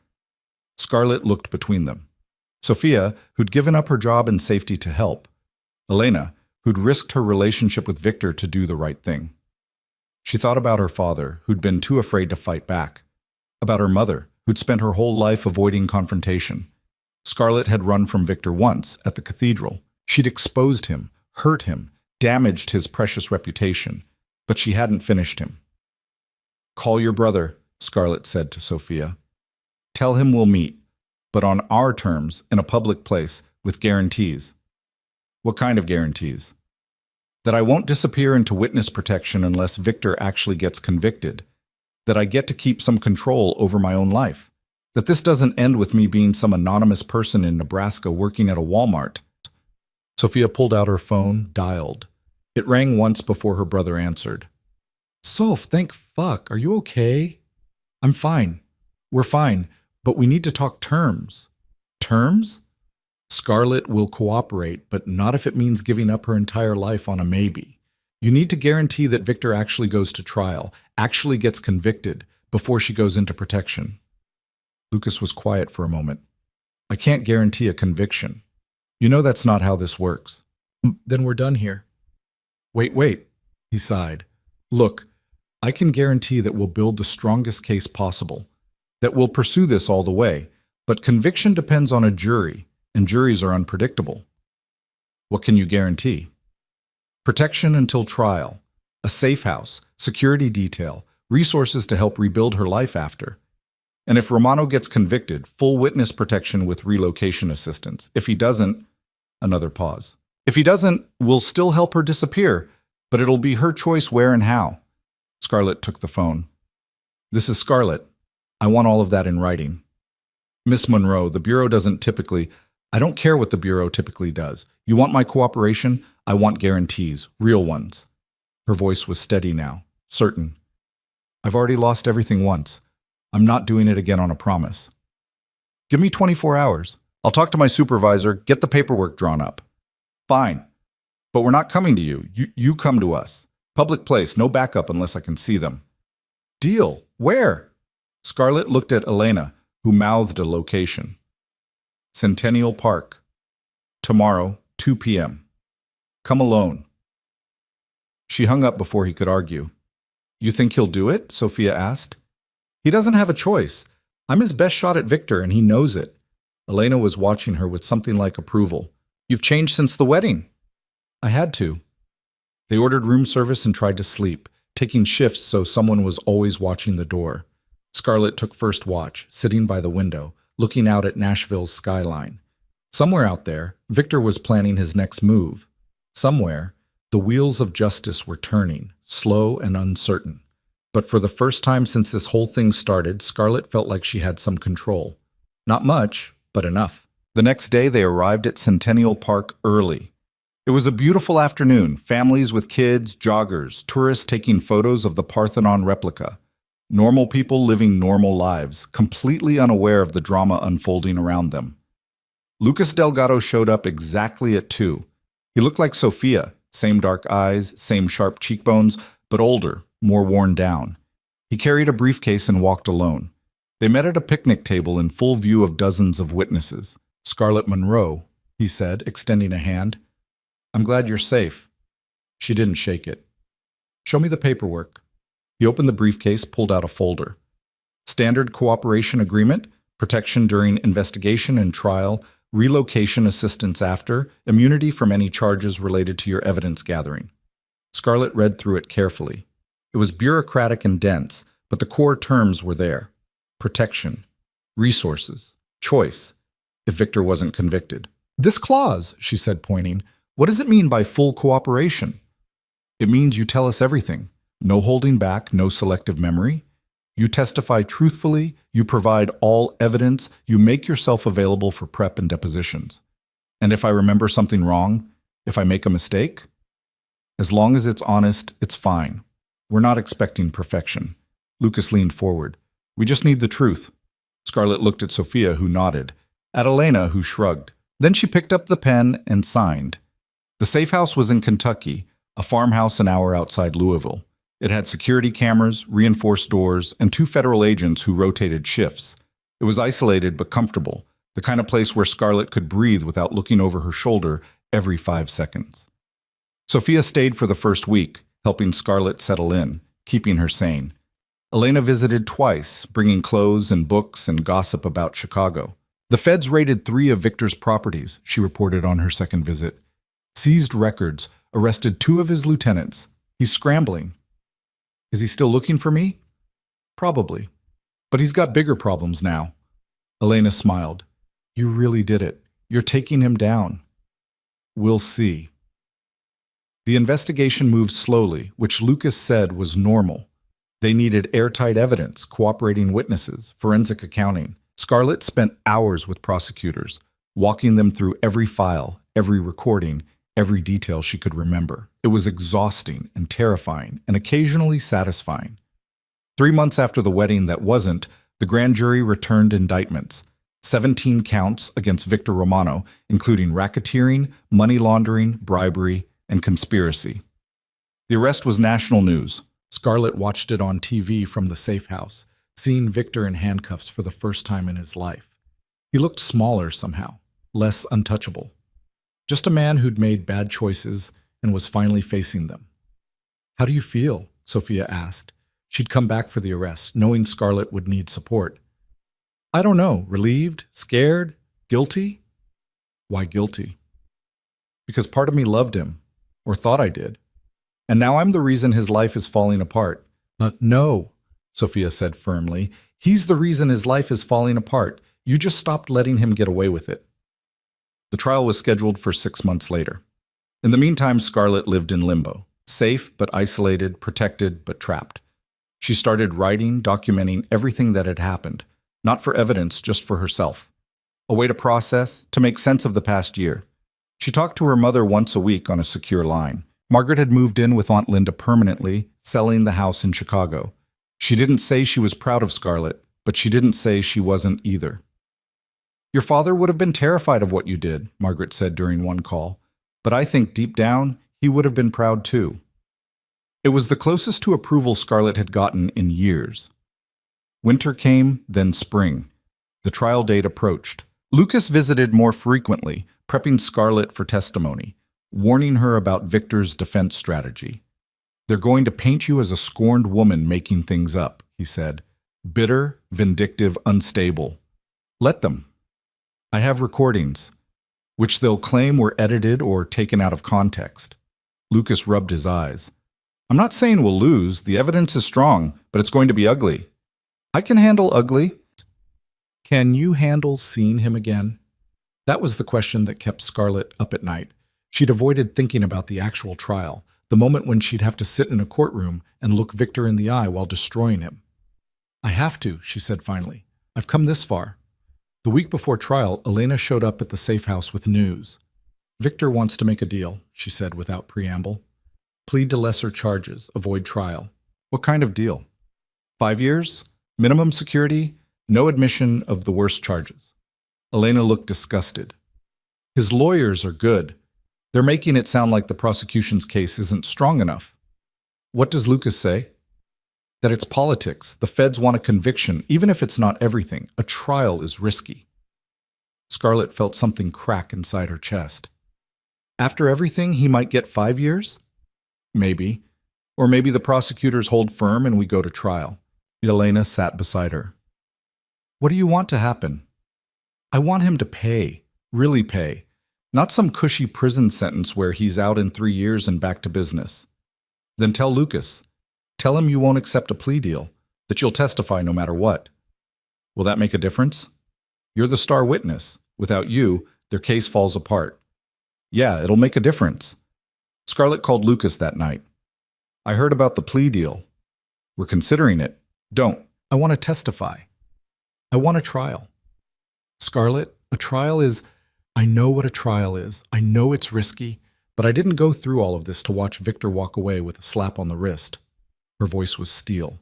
Scarlett looked between them. Sophia, who'd given up her job and safety to help. Elena, who'd risked her relationship with Victor to do the right thing. She thought about her father, who'd been too afraid to fight back. About her mother, who'd spent her whole life avoiding confrontation. Scarlett had run from Victor once, at the cathedral. She'd exposed him, hurt him, damaged his precious reputation, but she hadn't finished him. Call your brother, Scarlett said to Sophia. Tell him we'll meet, but on our terms, in a public place, with guarantees. What kind of guarantees? That I won't disappear into witness protection unless Victor actually gets convicted. That I get to keep some control over my own life. That this doesn't end with me being some anonymous person in Nebraska working at a Walmart. Sophia pulled out her phone, dialed. It rang once before her brother answered. Soph, thank fuck. Are you okay? I'm fine. We're fine, but we need to talk terms. Terms? Scarlett will cooperate, but not if it means giving up her entire life on a maybe. You need to guarantee that Victor actually goes to trial, actually gets convicted, before she goes into protection. Lucas was quiet for a moment. I can't guarantee a conviction. You know that's not how this works. Then we're done here. Wait, he sighed. Look, I can guarantee that we'll build the strongest case possible, that we'll pursue this all the way, but conviction depends on a jury, and juries are unpredictable. What can you guarantee? Protection until trial, a safe house, security detail, resources to help rebuild her life after. And if Romano gets convicted, full witness protection with relocation assistance. If he doesn't, another pause. If he doesn't, we'll still help her disappear, but it'll be her choice where and how. Scarlett took the phone. This is Scarlett. I want all of that in writing. Miss Monroe, the Bureau doesn't typically... I don't care what the Bureau typically does. You want my cooperation? I want guarantees, real ones. Her voice was steady now, certain. I've already lost everything once. I'm not doing it again on a promise. Give me 24 hours. I'll talk to my supervisor, get the paperwork drawn up. Fine. But we're not coming to you. You come to us. Public place, no backup unless I can see them. Deal. Where? Scarlett looked at Elena, who mouthed a location. Centennial Park. Tomorrow, 2 p.m. Come alone. She hung up before he could argue. You think he'll do it? Sophia asked. He doesn't have a choice. I'm his best shot at Victor, and he knows it. Elena was watching her with something like approval. You've changed since the wedding. I had to. They ordered room service and tried to sleep, taking shifts so someone was always watching the door. Scarlett took first watch, sitting by the window, looking out at Nashville's skyline. Somewhere out there, Victor was planning his next move. Somewhere, the wheels of justice were turning, slow and uncertain. But for the first time since this whole thing started, Scarlett felt like she had some control. Not much, but enough. The next day, they arrived at Centennial Park early. It was a beautiful afternoon, families with kids, joggers, tourists taking photos of the Parthenon replica. Normal people living normal lives, completely unaware of the drama unfolding around them. Lucas Delgado showed up exactly at 2. He looked like Sophia, same dark eyes, same sharp cheekbones, but older, more worn down. He carried a briefcase and walked alone. They met at a picnic table in full view of dozens of witnesses. Scarlett Monroe, he said, extending a hand. I'm glad you're safe. She didn't shake it. Show me the paperwork. He opened the briefcase, pulled out a folder. Standard cooperation agreement, protection during investigation and trial, relocation assistance after, immunity from any charges related to your evidence gathering. Scarlett read through it carefully. It was bureaucratic and dense, but the core terms were there. Protection, resources, choice, if Victor wasn't convicted. This clause, she said, pointing, what does it mean by full cooperation? It means you tell us everything. No holding back, no selective memory. You testify truthfully, you provide all evidence, you make yourself available for prep and depositions. And if I remember something wrong, if I make a mistake, as long as it's honest, it's fine. We're not expecting perfection. Lucas leaned forward. We just need the truth. Scarlett looked at Sophia, who nodded, at Elena, who shrugged. Then she picked up the pen and signed. The safe house was in Kentucky, a farmhouse an hour outside Louisville. It had security cameras, reinforced doors, and 2 federal agents who rotated shifts. It was isolated but comfortable, the kind of place where Scarlett could breathe without looking over her shoulder every 5 seconds. Sophia stayed for the first week, helping Scarlett settle in, keeping her sane. Elena visited twice, bringing clothes and books and gossip about Chicago. The feds raided 3 of Victor's properties, she reported on her second visit. Seized records, arrested 2 of his lieutenants. He's scrambling. Is he still looking for me? Probably. But he's got bigger problems now. Elena smiled. You really did it. You're taking him down. We'll see. The investigation moved slowly, which Lucas said was normal. They needed airtight evidence, cooperating witnesses, forensic accounting. Scarlett spent hours with prosecutors, walking them through every file, every recording, every detail she could remember. It was exhausting and terrifying and occasionally satisfying. 3 months after the wedding that wasn't, the grand jury returned indictments. 17 counts against Victor Romano, including racketeering, money laundering, bribery, and conspiracy. The arrest was national news. Scarlett watched it on TV from the safe house, seeing Victor in handcuffs for the first time in his life. He looked smaller somehow, less untouchable. Just a man who'd made bad choices and was finally facing them. "How do you feel?" Sophia asked. She'd come back for the arrest, knowing Scarlett would need support. "I don't know, relieved, scared, guilty?" "Why guilty?" "Because part of me loved him, or thought I did. And now I'm the reason his life is falling apart." No, Sophia said firmly. "He's the reason his life is falling apart. You just stopped letting him get away with it." The trial was scheduled for 6 months later. In the meantime, Scarlett lived in limbo, safe but isolated, protected but trapped. She started writing, documenting everything that had happened, not for evidence, just for herself. A way to process, to make sense of the past year. She talked to her mother once a week on a secure line. Margaret had moved in with Aunt Linda permanently, selling the house in Chicago. She didn't say she was proud of Scarlett, but she didn't say she wasn't either. "Your father would have been terrified of what you did," Margaret said during one call, "but I think deep down, he would have been proud too." It was the closest to approval Scarlett had gotten in years. Winter came, then spring. The trial date approached. Lucas visited more frequently, prepping Scarlett for testimony, warning her about Victor's defense strategy. "They're going to paint you as a scorned woman making things up," he said. "Bitter, vindictive, unstable. Let them. I have recordings, which they'll claim were edited or taken out of context." Lucas rubbed his eyes. "I'm not saying we'll lose. The evidence is strong, but it's going to be ugly." "I can handle ugly." "Can you handle seeing him again?" That was the question that kept Scarlett up at night. She'd avoided thinking about the actual trial, the moment when she'd have to sit in a courtroom and look Victor in the eye while destroying him. "I have to," she said finally. "I've come this far." The week before trial, Elena showed up at the safe house with news. "Victor wants to make a deal," she said without preamble. "Plead to lesser charges, avoid trial." "What kind of deal?" 5 years? Minimum security? No admission of the worst charges." Elena looked disgusted. "His lawyers are good. They're making it sound like the prosecution's case isn't strong enough." "What does Lucas say?" "That it's politics. The feds want a conviction, even if it's not everything. A trial is risky." Scarlett felt something crack inside her chest. "After everything, he might get 5 years?" "Maybe. Or maybe the prosecutors hold firm and we go to trial." Elena sat beside her. "What do you want to happen?" "I want him to pay. Really pay. Not some cushy prison sentence where he's out in 3 years and back to business." "Then tell Lucas. Tell him you won't accept a plea deal, that you'll testify no matter what." "Will that make a difference?" "You're the star witness. Without you, their case falls apart." "Yeah, it'll make a difference." Scarlett called Lucas that night. "I heard about the plea deal. We're considering it." "Don't. I want to testify. I want a trial." "Scarlett, a trial is... I know what a trial is. I know it's risky, but I didn't go through all of this to watch Victor walk away with a slap on the wrist." Her voice was steel.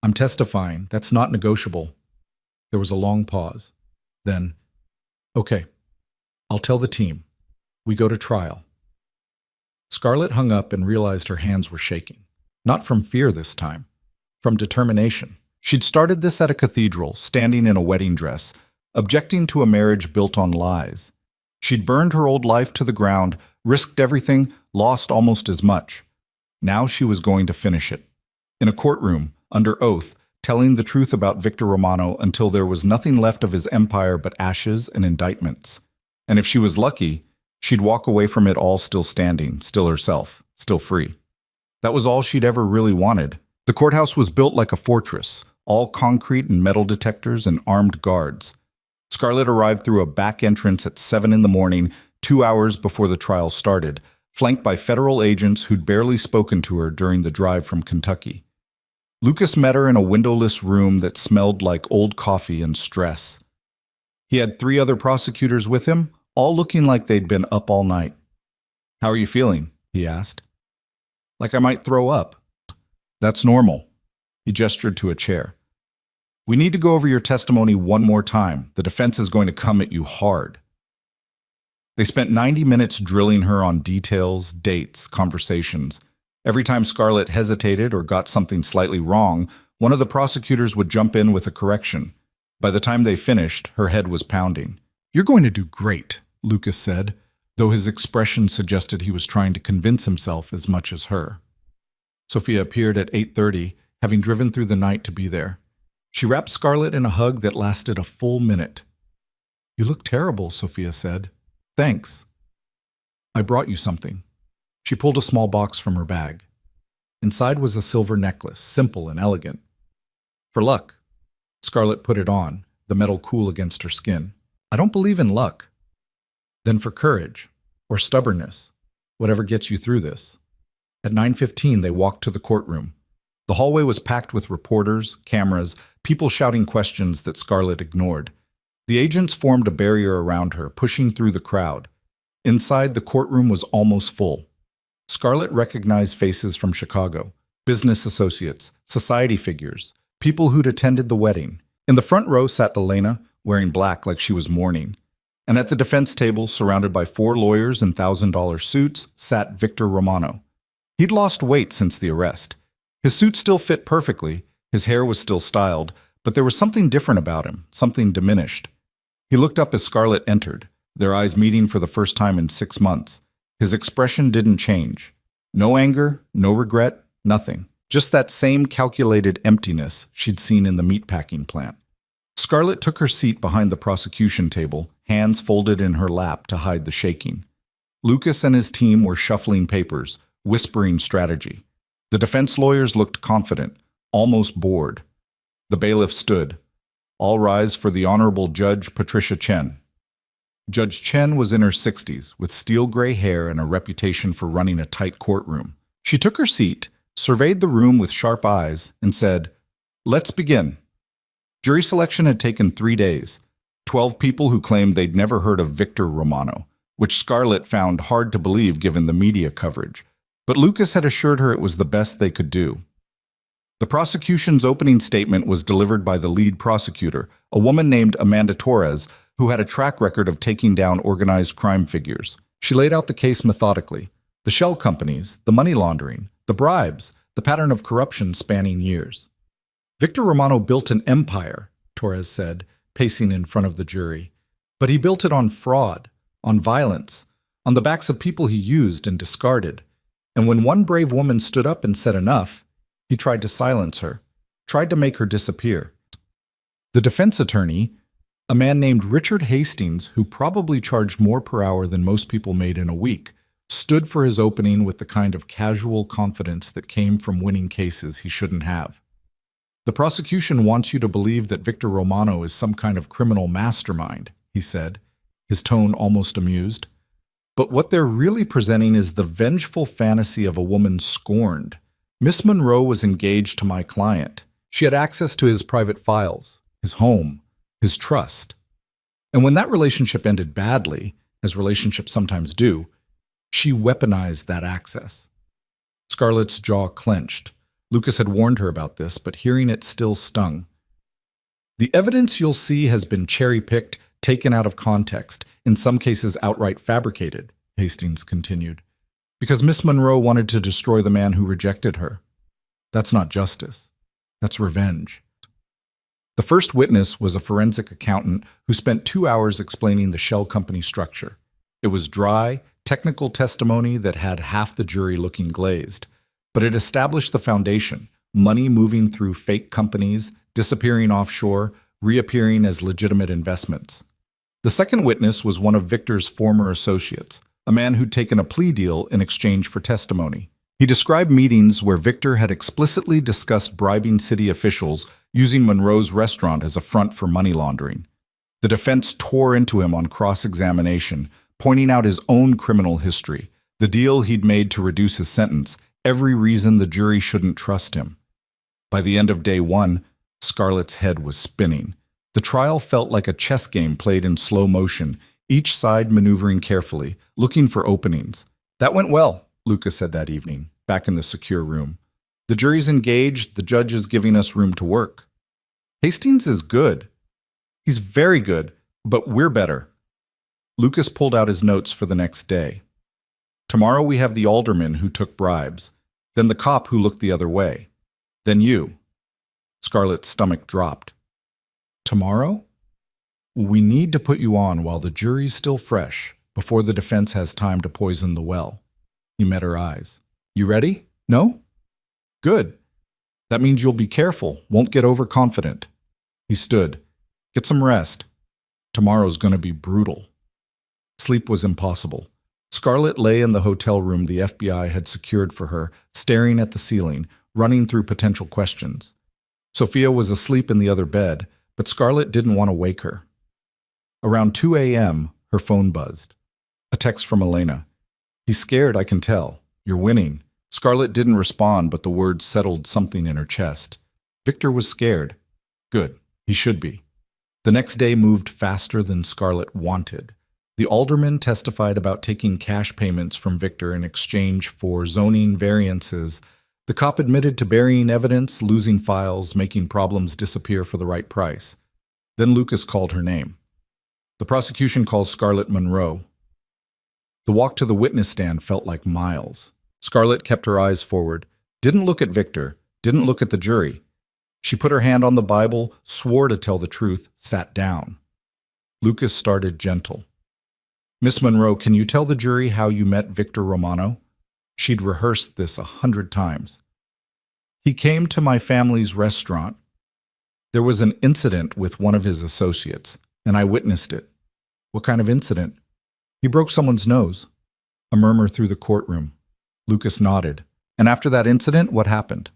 "I'm testifying. That's not negotiable." There was a long pause. Then, "Okay, I'll tell the team. We go to trial." Scarlett hung up and realized her hands were shaking. Not from fear this time, from determination. She'd started this at a cathedral, standing in a wedding dress, objecting to a marriage built on lies. She'd burned her old life to the ground, risked everything, lost almost as much. Now she was going to finish it. In a courtroom, under oath, telling the truth about Victor Romano until there was nothing left of his empire but ashes and indictments. And if she was lucky, she'd walk away from it all still standing, still herself, still free. That was all she'd ever really wanted. The courthouse was built like a fortress, all concrete and metal detectors and armed guards. Scarlett arrived through a back entrance at 7 in the morning, 2 hours before the trial started, flanked by federal agents who'd barely spoken to her during the drive from Kentucky. Lucas met her in a windowless room that smelled like old coffee and stress. He had 3 other prosecutors with him, all looking like they'd been up all night. "How are you feeling?" he asked. "Like I might throw up." "That's normal." He gestured to a chair. "We need to go over your testimony one more time. The defense is going to come at you hard." They spent 90 minutes drilling her on details, dates, conversations. Every time Scarlett hesitated or got something slightly wrong, one of the prosecutors would jump in with a correction. By the time they finished, her head was pounding. "You're going to do great," Lucas said, though his expression suggested he was trying to convince himself as much as her. Sophia appeared at 8:30, having driven through the night to be there. She wrapped Scarlett in a hug that lasted a full minute. "You look terrible," Sophia said. "Thanks. I brought you something." She pulled a small box from her bag. Inside was a silver necklace, simple and elegant. "For luck." Scarlett put it on, the metal cool against her skin. "I don't believe in luck." "Then for courage, or stubbornness, whatever gets you through this." At 9:15, they walked to the courtroom. The hallway was packed with reporters, cameras, people shouting questions that Scarlett ignored. The agents formed a barrier around her, pushing through the crowd. Inside, the courtroom was almost full. Scarlett recognized faces from Chicago, business associates, society figures, people who'd attended the wedding. In the front row sat Elena, wearing black like she was mourning. And at the defense table, surrounded by 4 lawyers in $1,000 suits, sat Victor Romano. He'd lost weight since the arrest. His suit still fit perfectly, his hair was still styled, but there was something different about him, something diminished. He looked up as Scarlett entered, their eyes meeting for the first time in 6 months. His expression didn't change. No anger, no regret, nothing. Just that same calculated emptiness she'd seen in the meatpacking plant. Scarlett took her seat behind the prosecution table, hands folded in her lap to hide the shaking. Lucas and his team were shuffling papers, whispering strategy. The defense lawyers looked confident, almost bored. The bailiff stood. "All rise for the Honorable Judge Patricia Chen." Judge Chen was in her 60s, with steel gray hair and a reputation for running a tight courtroom. She took her seat, surveyed the room with sharp eyes, and said, "Let's begin." Jury selection had taken 3 days. 12 people who claimed they'd never heard of Victor Romano, which Scarlett found hard to believe given the media coverage. But Lucas had assured her it was the best they could do. The prosecution's opening statement was delivered by the lead prosecutor, a woman named Amanda Torres, who had a track record of taking down organized crime figures. She laid out the case methodically. The shell companies, the money laundering, the bribes, the pattern of corruption spanning years. "Victor Romano built an empire," Torres said, pacing in front of the jury. "But he built it on fraud, on violence, on the backs of people he used and discarded. And when one brave woman stood up and said enough, he tried to silence her, tried to make her disappear." The defense attorney, a man named Richard Hastings, who probably charged more per hour than most people made in a week, stood for his opening with the kind of casual confidence that came from winning cases he shouldn't have. "The prosecution wants you to believe that Victor Romano is some kind of criminal mastermind," he said, his tone almost amused. "But what they're really presenting is the vengeful fantasy of a woman scorned. Miss Monroe was engaged to my client. She had access to his private files, his home, his trust. And when that relationship ended badly, as relationships sometimes do, she weaponized that access." Scarlett's jaw clenched. Lucas had warned her about this, but hearing it still stung. "The evidence you'll see has been cherry-picked, taken out of context, in some cases outright fabricated," Hastings continued, "because Miss Monroe wanted to destroy the man who rejected her. That's not justice. That's revenge." The first witness was a forensic accountant who spent 2 hours explaining the shell company structure. It was dry, technical testimony that had half the jury looking glazed, but it established the foundation: money moving through fake companies, disappearing offshore, reappearing as legitimate investments. The second witness was one of Victor's former associates, a man who'd taken a plea deal in exchange for testimony. He described meetings where Victor had explicitly discussed bribing city officials using Monroe's restaurant as a front for money laundering. The defense tore into him on cross-examination, pointing out his own criminal history, The deal he'd made to reduce his sentence, every reason the jury shouldn't trust him. By the end of day one, Scarlett's head was spinning. The trial felt like a chess game played in slow motion, each side maneuvering carefully, looking for openings. "That went well," Lucas said that evening, back in the secure room. "The jury's engaged, the judge is giving us room to work." "Hastings is good. He's very good, but we're better." Lucas pulled out his notes for the next day. "Tomorrow we have the alderman who took bribes, then the cop who looked the other way, then you." Scarlett's stomach dropped. "Tomorrow? We need to put you on while the jury's still fresh, before the defense has time to poison the well." He met her eyes. "You ready? No? Good. That means you'll be careful, won't get overconfident." He stood. "Get some rest. Tomorrow's going to be brutal." Sleep was impossible. Scarlett lay in the hotel room the FBI had secured for her, staring at the ceiling, running through potential questions. Sophia was asleep in the other bed, but Scarlett didn't want to wake her. Around 2 a.m., her phone buzzed. A text from Elena. "He's scared, I can tell. You're winning." Scarlett didn't respond, but the words settled something in her chest. Victor was scared. Good. He should be. The next day moved faster than Scarlett wanted. The alderman testified about taking cash payments from Victor in exchange for zoning variances. The cop admitted to burying evidence, losing files, making problems disappear for the right price. Then Lucas called her name. The prosecution calls Scarlett Monroe. The walk to the witness stand felt like miles. Scarlett kept her eyes forward, didn't look at Victor, didn't look at the jury. She put her hand on the Bible, swore to tell the truth, sat down. Lucas started gentle. "Miss Monroe, can you tell the jury how you met Victor Romano?" She'd rehearsed this 100 times. "He came to my family's restaurant. There was an incident with one of his associates, and I witnessed it." "What kind of incident?" "He broke someone's nose." A murmur through the courtroom. Lucas nodded. "And after that incident, what happened?"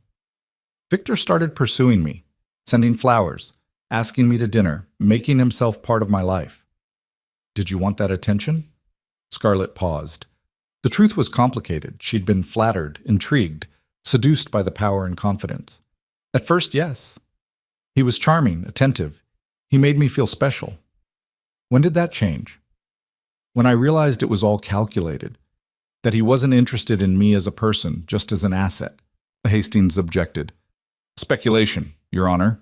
"Victor started pursuing me, sending flowers, asking me to dinner, making himself part of my life." "Did you want that attention?" Scarlett paused. The truth was complicated. She'd been flattered, intrigued, seduced by the power and confidence. At first, yes. He was charming, attentive. He made me feel special. When did that change? When I realized it was all calculated, that he wasn't interested in me as a person, just as an asset. Hastings objected. "Speculation, Your Honor."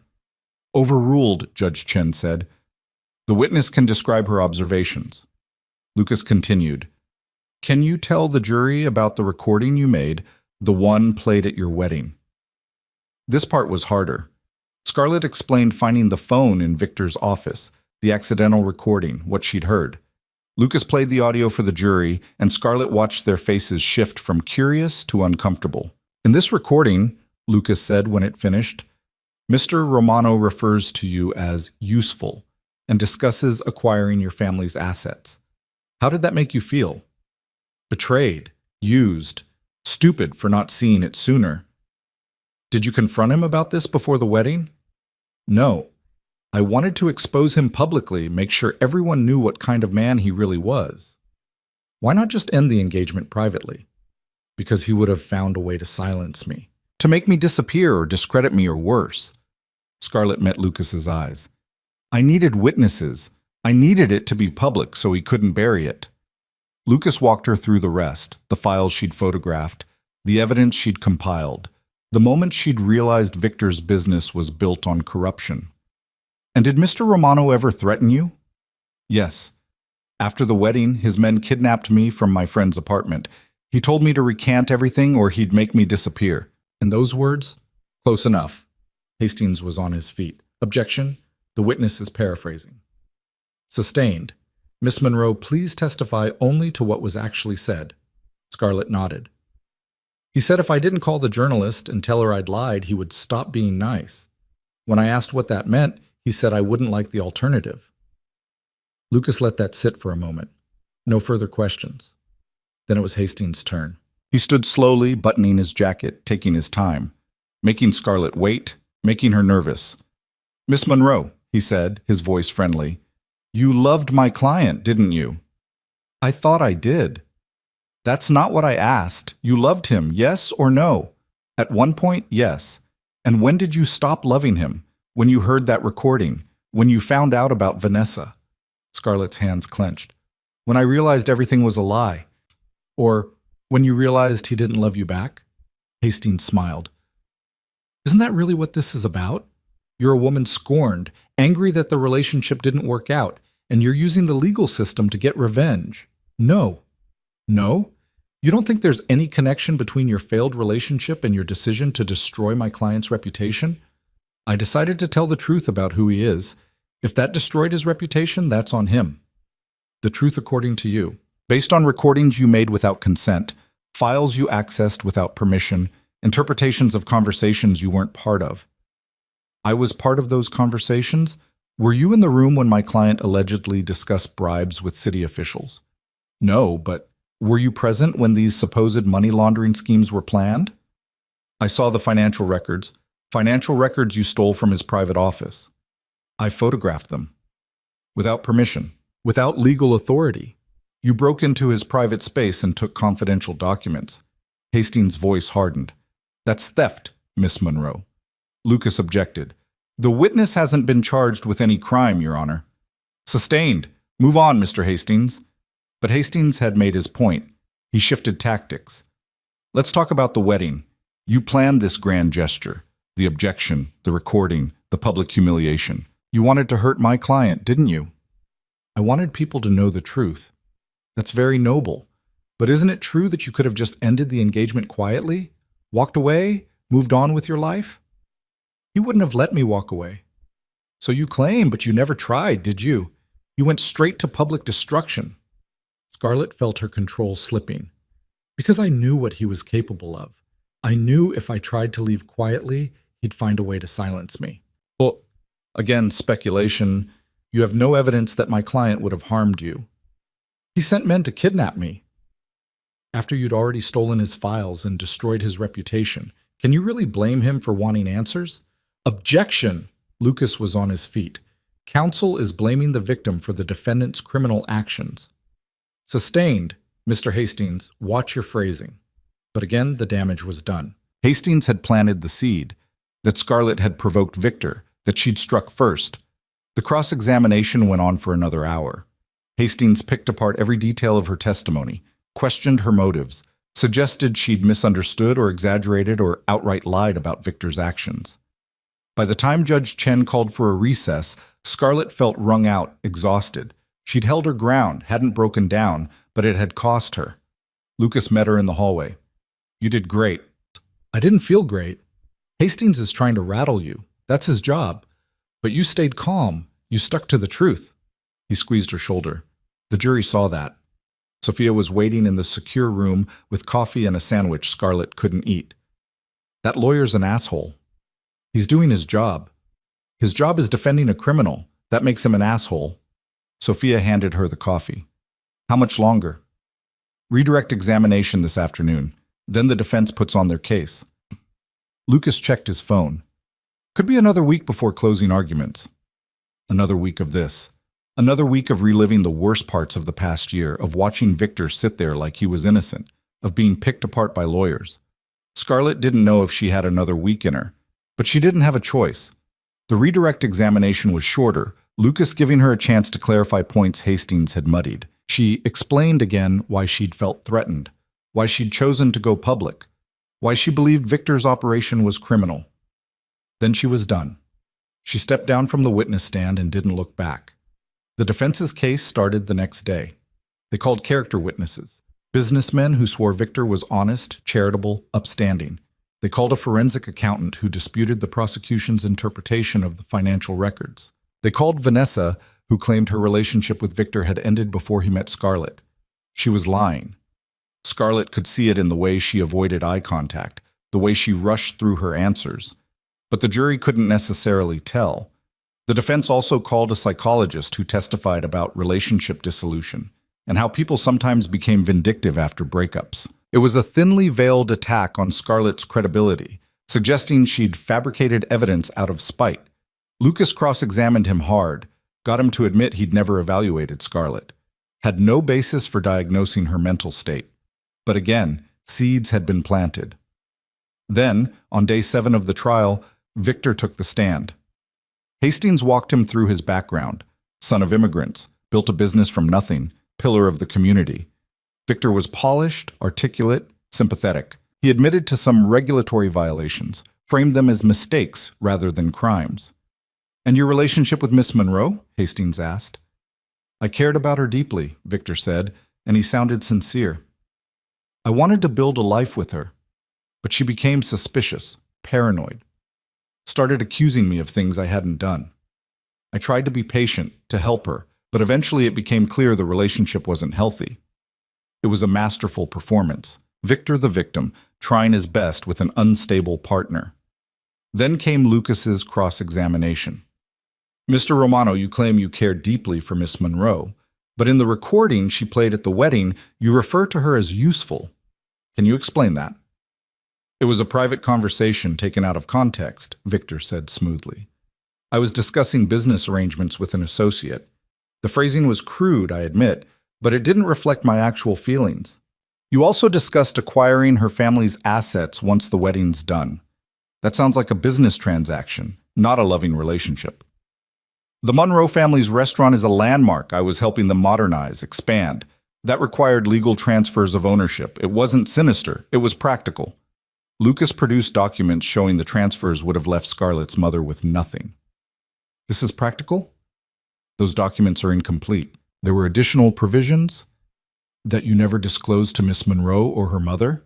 "Overruled," Judge Chen said. "The witness can describe her observations." Lucas continued. "Can you tell the jury about the recording you made, the one played at your wedding?" This part was harder. Scarlett explained finding the phone in Victor's office, the accidental recording, what she'd heard. Lucas played the audio for the jury, and Scarlett watched their faces shift from curious to uncomfortable. "In this recording," Lucas said when it finished, "Mr. Romano refers to you as useful and discusses acquiring your family's assets. How did that make you feel?" "Betrayed, used, stupid for not seeing it sooner." "Did you confront him about this before the wedding?" "No. I wanted to expose him publicly, make sure everyone knew what kind of man he really was." "Why not just end the engagement privately?" "Because he would have found a way to silence me, to make me disappear or discredit me or worse." Scarlett met Lucas's eyes. "I needed witnesses. I needed it to be public so he couldn't bury it." Lucas walked her through the rest, the files she'd photographed, the evidence she'd compiled, the moment she'd realized Victor's business was built on corruption. "And did Mr. Romano ever threaten you?" "Yes. After the wedding, his men kidnapped me from my friend's apartment. He told me to recant everything or he'd make me disappear." "And those words?" "Close enough." Hastings was on his feet. "Objection. The witness is paraphrasing." "Sustained. Miss Monroe, please testify only to what was actually said." Scarlett nodded. "He said if I didn't call the journalist and tell her I'd lied, he would stop being nice. When I asked what that meant, he said I wouldn't like the alternative." Lucas let that sit for a moment. No further questions. Then it was Hastings' turn. He stood slowly, buttoning his jacket, taking his time, making Scarlett wait, making her nervous. "Miss Monroe," he said, his voice friendly, "you loved my client, didn't you?" "I thought I did." That's not what I asked. You loved him, yes or no? At one point, yes. And when did you stop loving him? When you heard that recording? When you found out about Vanessa? Scarlett's hands clenched. When I realized everything was a lie. Or when you realized he didn't love you back? Hastings smiled. Isn't that really what this is about? You're a woman scorned, angry that the relationship didn't work out, and you're using the legal system to get revenge. No. No? You don't think there's any connection between your failed relationship and your decision to destroy my client's reputation? I decided to tell the truth about who he is. If that destroyed his reputation, that's on him. The truth according to you. Based on recordings you made without consent, files you accessed without permission, interpretations of conversations you weren't part of. I was part of those conversations. Were you in the room when my client allegedly discussed bribes with city officials? No, but were you present when these supposed money laundering schemes were planned? I saw the financial records you stole from his private office. I photographed them. Without permission, without legal authority. You broke into his private space and took confidential documents. Hastings' voice hardened. That's theft, Miss Monroe. Lucas objected. The witness hasn't been charged with any crime, Your Honor. Sustained. Move on, Mr. Hastings. But Hastings had made his point. He shifted tactics. Let's talk about the wedding. You planned this grand gesture. The objection, the recording, the public humiliation. You wanted to hurt my client, didn't you? I wanted people to know the truth. That's very noble. But isn't it true that you could have just ended the engagement quietly? Walked away? Moved on with your life? He wouldn't have let me walk away. So you claim, but you never tried, did you? You went straight to public destruction. Scarlett felt her control slipping. Because I knew what he was capable of. I knew if I tried to leave quietly, he'd find a way to silence me. Well, again, speculation. You have no evidence that my client would have harmed you. He sent men to kidnap me. After you'd already stolen his files and destroyed his reputation, can you really blame him for wanting answers? Objection! Lucas was on his feet. Counsel is blaming the victim for the defendant's criminal actions. Sustained, Mr. Hastings, watch your phrasing. But again, the damage was done. Hastings had planted the seed, that Scarlett had provoked Victor, that she'd struck first. The cross-examination went on for another hour. Hastings picked apart every detail of her testimony, questioned her motives, suggested she'd misunderstood or exaggerated or outright lied about Victor's actions. By the time Judge Chen called for a recess, Scarlett felt wrung out, exhausted. She'd held her ground, hadn't broken down, but it had cost her. Lucas met her in the hallway. You did great. I didn't feel great. Hastings is trying to rattle you. That's his job. But you stayed calm. You stuck to the truth. He squeezed her shoulder. The jury saw that. Sophia was waiting in the secure room with coffee and a sandwich Scarlett couldn't eat. That lawyer's an asshole. He's doing his job. His job is defending a criminal. That makes him an asshole. Sophia handed her the coffee. How much longer? Redirect examination this afternoon. Then the defense puts on their case. Lucas checked his phone. Could be another week before closing arguments. Another week of this. Another week of reliving the worst parts of the past year, of watching Victor sit there like he was innocent, of being picked apart by lawyers. Scarlett didn't know if she had another week in her, but she didn't have a choice. The redirect examination was shorter, Lucas giving her a chance to clarify points Hastings had muddied. She explained again why she'd felt threatened, why she'd chosen to go public, why she believed Victor's operation was criminal. Then she was done. She stepped down from the witness stand and didn't look back. The defense's case started the next day. They called character witnesses, businessmen who swore Victor was honest, charitable, upstanding. They called a forensic accountant who disputed the prosecution's interpretation of the financial records. They called Vanessa, who claimed her relationship with Victor had ended before he met Scarlett. She was lying. Scarlett could see it in the way she avoided eye contact, the way she rushed through her answers. But the jury couldn't necessarily tell. The defense also called a psychologist who testified about relationship dissolution and how people sometimes became vindictive after breakups. It was a thinly veiled attack on Scarlett's credibility, suggesting she'd fabricated evidence out of spite. Lucas cross-examined him hard, got him to admit he'd never evaluated Scarlett, had no basis for diagnosing her mental state. But again, seeds had been planted. Then, on day 7 of the trial, Victor took the stand. Hastings walked him through his background. Son of immigrants, built a business from nothing, pillar of the community. Victor was polished, articulate, sympathetic. He admitted to some regulatory violations, framed them as mistakes rather than crimes. "And your relationship with Miss Monroe?" Hastings asked. "I cared about her deeply," Victor said, and he sounded sincere. "I wanted to build a life with her, but she became suspicious, paranoid, started accusing me of things I hadn't done. I tried to be patient, to help her, but eventually it became clear the relationship wasn't healthy. It was a masterful performance, Victor the victim, trying his best with an unstable partner." Then came Lucas's cross-examination. "Mr. Romano, you claim you cared deeply for Miss Monroe, but in the recording she played at the wedding, you refer to her as useful. Can you explain that?" "It was a private conversation taken out of context," Victor said smoothly. "I was discussing business arrangements with an associate. The phrasing was crude, I admit, but it didn't reflect my actual feelings. You also discussed acquiring her family's assets once the wedding's done. That sounds like a business transaction, not a loving relationship. The Monroe family's restaurant is a landmark I was helping them modernize, expand. That required legal transfers of ownership. It wasn't sinister, it was practical. Lucas produced documents showing the transfers would have left Scarlett's mother with nothing." "This is practical?" "Those documents are incomplete. There were additional provisions that you never disclosed to Miss Monroe or her mother.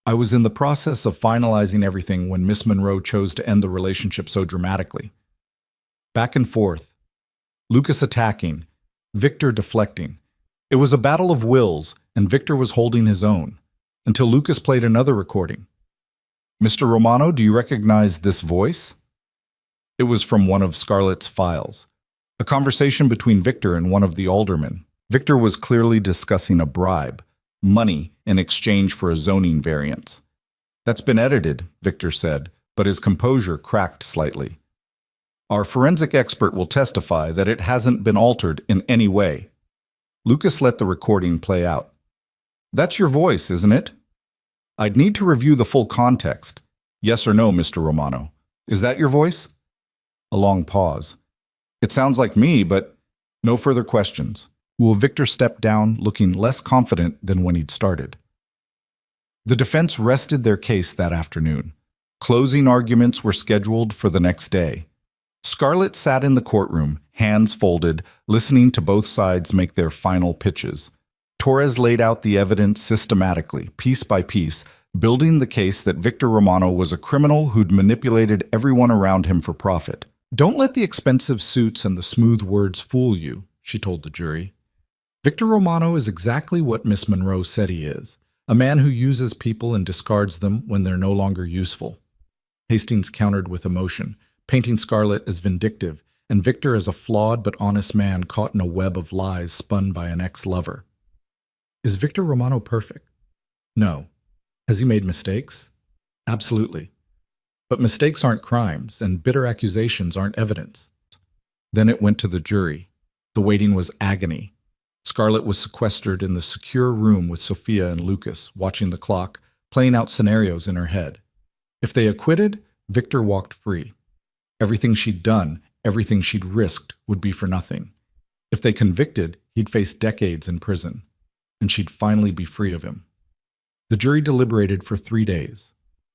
I was in the process of finalizing everything when Miss Monroe chose to end the relationship so dramatically. Back and forth. Lucas attacking, Victor deflecting. It was a battle of wills, and Victor was holding his own, until Lucas played another recording. Mr. Romano, do you recognize this voice? It was from one of Scarlett's files. A conversation between Victor and one of the aldermen. Victor was clearly discussing a bribe, money in exchange for a zoning variance. That's been edited, Victor said, but his composure cracked slightly. Our forensic expert will testify that it hasn't been altered in any way. Lucas let the recording play out. That's your voice, isn't it? I'd need to review the full context. Yes or no, Mr. Romano? Is that your voice? A long pause. It sounds like me, but no further questions. Will Victor step down, looking less confident than when he'd started? The defense rested their case that afternoon. Closing arguments were scheduled for the next day. Scarlett sat in the courtroom, hands folded, listening to both sides make their final pitches. Torres laid out the evidence systematically, piece by piece, building the case that Victor Romano was a criminal who'd manipulated everyone around him for profit. Don't let the expensive suits and the smooth words fool you, she told the jury. Victor Romano is exactly what Miss Monroe said he is, a man who uses people and discards them when they're no longer useful. Hastings countered with emotion, painting Scarlett as vindictive and Victor as a flawed but honest man caught in a web of lies spun by an ex-lover. Is Victor Romano perfect? No. Has he made mistakes? Absolutely. But mistakes aren't crimes, and bitter accusations aren't evidence. Then it went to the jury. The waiting was agony. Scarlett was sequestered in the secure room with Sophia and Lucas, watching the clock, playing out scenarios in her head. If they acquitted, Victor walked free. Everything she'd done, everything she'd risked, would be for nothing. If they convicted, he'd face decades in prison, and she'd finally be free of him. The jury deliberated for 3 days.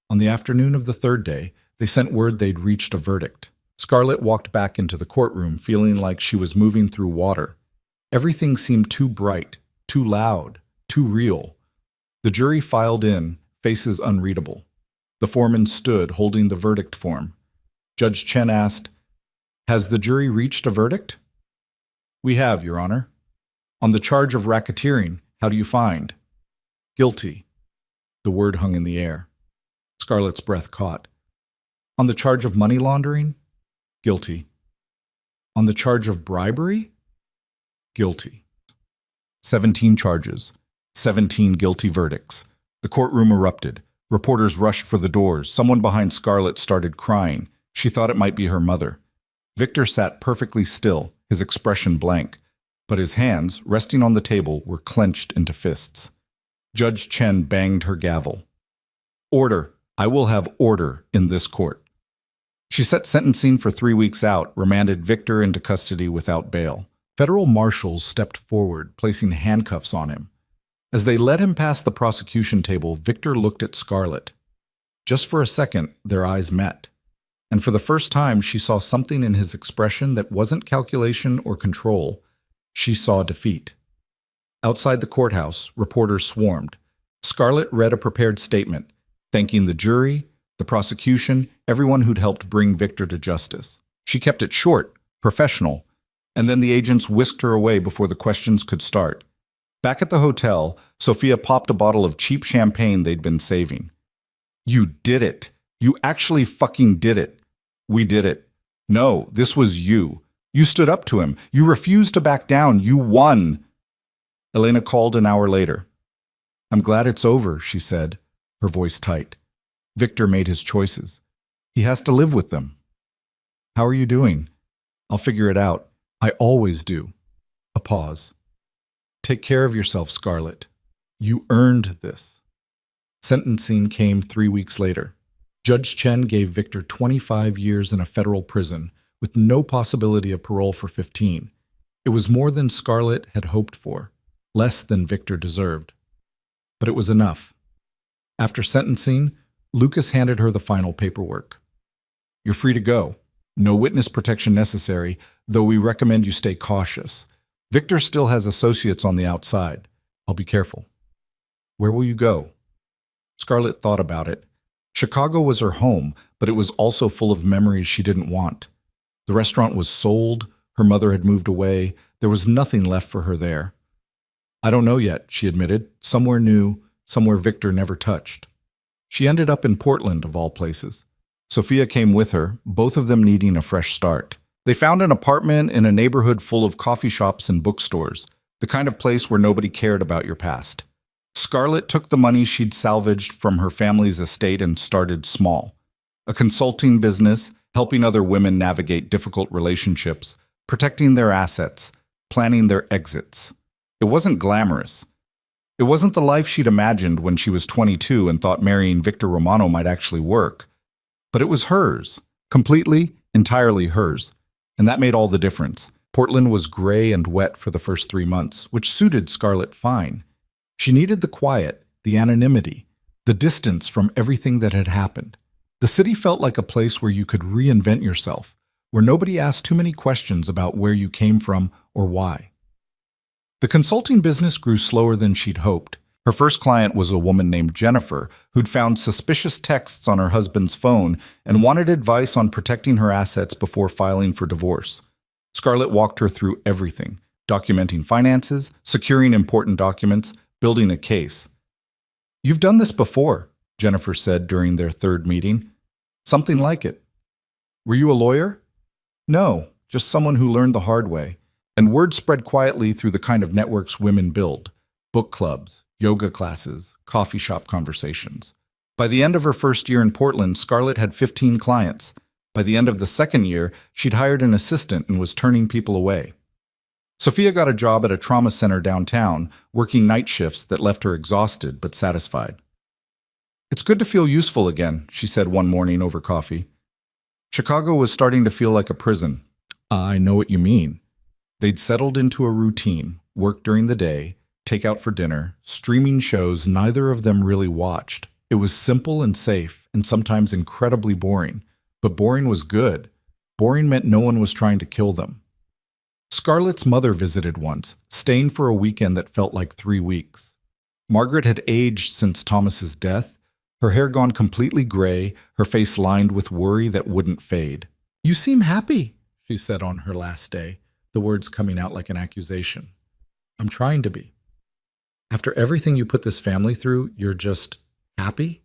On the afternoon of the third day, they sent word they'd reached a verdict. Scarlett walked back into the courtroom feeling like she was moving through water. Everything seemed too bright, too loud, too real. The jury filed in, faces unreadable. The foreman stood, holding the verdict form. Judge Chen asked, "Has the jury reached a verdict?" "We have, Your Honor." "On the charge of racketeering, how do you find?" "Guilty." The word hung in the air. Scarlett's breath caught. "On the charge of money laundering?" "Guilty." "On the charge of bribery?" "Guilty." 17 charges, 17 guilty verdicts. The courtroom erupted. Reporters rushed for the doors. Someone behind Scarlett started crying. She thought it might be her mother. Victor sat perfectly still, his expression blank, but his hands, resting on the table, were clenched into fists. Judge Chen banged her gavel. Order. I will have order in this court. She set sentencing for 3 weeks out, remanded Victor into custody without bail. Federal marshals stepped forward, placing handcuffs on him. As they led him past the prosecution table, Victor looked at Scarlett. Just for a second, their eyes met. And for the first time, she saw something in his expression that wasn't calculation or control. She saw defeat. Outside the courthouse, reporters swarmed. Scarlett read a prepared statement, thanking the jury, the prosecution, everyone who'd helped bring Victor to justice. She kept it short, professional, and then the agents whisked her away before the questions could start. Back at the hotel, Sophia popped a bottle of cheap champagne they'd been saving. You did it. You actually fucking did it. We did it. No, this was you. You stood up to him. You refused to back down. You won. Elena called an hour later. I'm glad it's over, she said, her voice tight. Victor made his choices. He has to live with them. How are you doing? I'll figure it out. I always do. A pause. Take care of yourself, Scarlett. You earned this. Sentencing came 3 weeks later. Judge Chen gave Victor 25 years in a federal prison, with no possibility of parole for 15. It was more than Scarlett had hoped for, less than Victor deserved. But it was enough. After sentencing, Lucas handed her the final paperwork. You're free to go. No witness protection necessary, though we recommend you stay cautious. Victor still has associates on the outside. I'll be careful. Where will you go? Scarlett thought about it. Chicago was her home, but it was also full of memories she didn't want. The restaurant was sold, her mother had moved away, there was nothing left for her there. I don't know yet, she admitted, somewhere new, somewhere Victor never touched. She ended up in Portland, of all places. Sophia came with her, both of them needing a fresh start. They found an apartment in a neighborhood full of coffee shops and bookstores, the kind of place where nobody cared about your past. Scarlett took the money she'd salvaged from her family's estate and started small. A consulting business, helping other women navigate difficult relationships, protecting their assets, planning their exits. It wasn't glamorous. It wasn't the life she'd imagined when she was 22 and thought marrying Victor Romano might actually work. But it was hers, completely, entirely hers. And that made all the difference. Portland was gray and wet for the first 3 months, which suited Scarlett fine. She needed the quiet, the anonymity, the distance from everything that had happened. The city felt like a place where you could reinvent yourself, where nobody asked too many questions about where you came from or why. The consulting business grew slower than she'd hoped. Her first client was a woman named Jennifer, who'd found suspicious texts on her husband's phone and wanted advice on protecting her assets before filing for divorce. Scarlett walked her through everything, documenting finances, securing important documents, building a case. You've done this before, Jennifer said during their third meeting. Something like it. Were you a lawyer? No, just someone who learned the hard way. And word spread quietly through the kind of networks women build. Book clubs, yoga classes, coffee shop conversations. By the end of her first year in Portland, Scarlett had 15 clients. By the end of the second year, she'd hired an assistant and was turning people away. Sophia got a job at a trauma center downtown, working night shifts that left her exhausted but satisfied. It's good to feel useful again, she said one morning over coffee. Chicago was starting to feel like a prison. I know what you mean. They'd settled into a routine, work during the day, take out for dinner, streaming shows neither of them really watched. It was simple and safe, and sometimes incredibly boring. But boring was good. Boring meant no one was trying to kill them. Scarlett's mother visited once, staying for a weekend that felt like 3 weeks. Margaret had aged since Thomas's death, her hair gone completely gray, her face lined with worry that wouldn't fade. You seem happy, she said on her last day, the words coming out like an accusation. I'm trying to be. After everything you put this family through, you're just happy?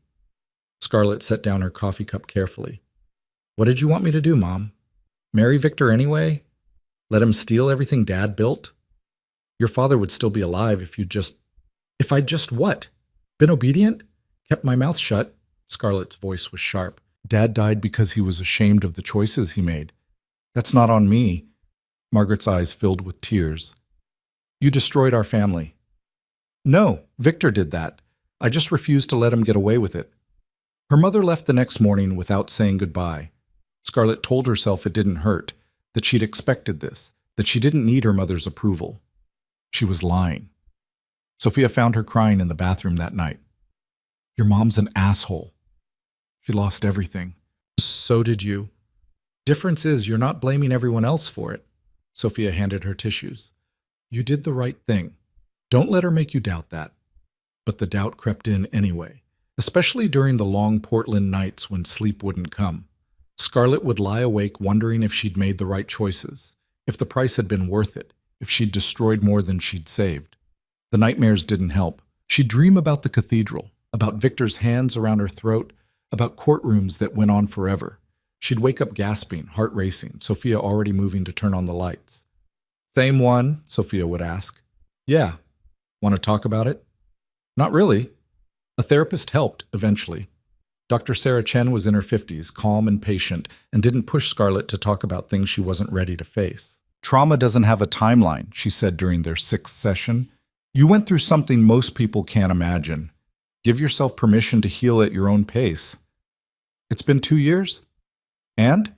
Scarlett set down her coffee cup carefully. What did you want me to do, Mom? Marry Victor anyway? Let him steal everything Dad built? Your father would still be alive if I'd just what? Been obedient? Kept my mouth shut? Scarlett's voice was sharp. Dad died because he was ashamed of the choices he made. That's not on me. Margaret's eyes filled with tears. You destroyed our family. No, Victor did that. I just refused to let him get away with it. Her mother left the next morning without saying goodbye. Scarlett told herself it didn't hurt, that she'd expected this, that she didn't need her mother's approval. She was lying. Sophia found her crying in the bathroom that night. Your mom's an asshole. She lost everything. So did you. Difference is you're not blaming everyone else for it. Sophia handed her tissues. You did the right thing. Don't let her make you doubt that. But the doubt crept in anyway, especially during the long Portland nights when sleep wouldn't come. Scarlett would lie awake wondering if she'd made the right choices, if the price had been worth it, if she'd destroyed more than she'd saved. The nightmares didn't help. She'd dream about the cathedral, about Victor's hands around her throat, about courtrooms that went on forever. She'd wake up gasping, heart racing, Sophia already moving to turn on the lights. Same one, Sophia would ask. Yeah. Want to talk about it? Not really. A therapist helped, eventually. Dr. Sarah Chen was in her 50s, calm and patient, and didn't push Scarlett to talk about things she wasn't ready to face. Trauma doesn't have a timeline, she said during their 6th session. You went through something most people can't imagine. Give yourself permission to heal at your own pace. It's been 2 years? And?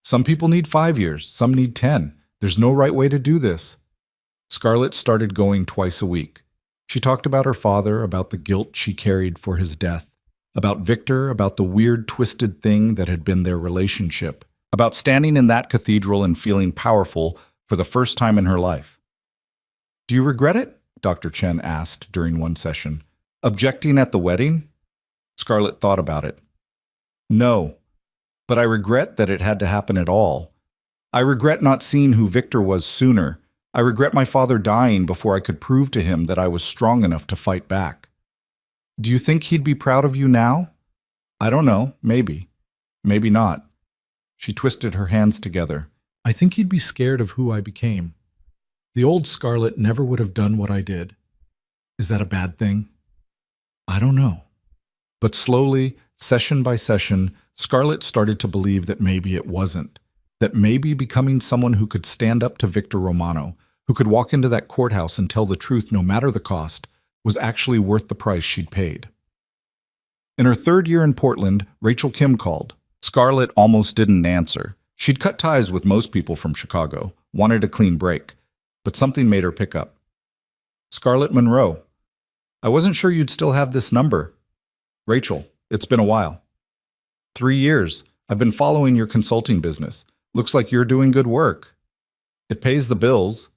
Some people need 5 years, some need 10. There's no right way to do this. Scarlett started going twice a week. She talked about her father, about the guilt she carried for his death, about Victor, about the weird, twisted thing that had been their relationship, about standing in that cathedral and feeling powerful for the first time in her life. Do you regret it? Dr. Chen asked during one session. Objecting at the wedding? Scarlett thought about it. No, but I regret that it had to happen at all. I regret not seeing who Victor was sooner. I regret my father dying before I could prove to him that I was strong enough to fight back. Do you think he'd be proud of you now? I don't know, maybe. Maybe not. She twisted her hands together. I think he'd be scared of who I became. The old Scarlett never would have done what I did. Is that a bad thing? I don't know. But slowly, session by session, Scarlett started to believe that maybe it wasn't. That maybe becoming someone who could stand up to Victor Romano, who could walk into that courthouse and tell the truth no matter the cost, was actually worth the price she'd paid. In her 3rd year in Portland, Rachel Kim called. Scarlett almost didn't answer. She'd cut ties with most people from Chicago, wanted a clean break, but something made her pick up. Scarlett Monroe. I wasn't sure you'd still have this number. Rachel, it's been a while. 3 years. I've been following your consulting business. Looks like you're doing good work. It pays the bills.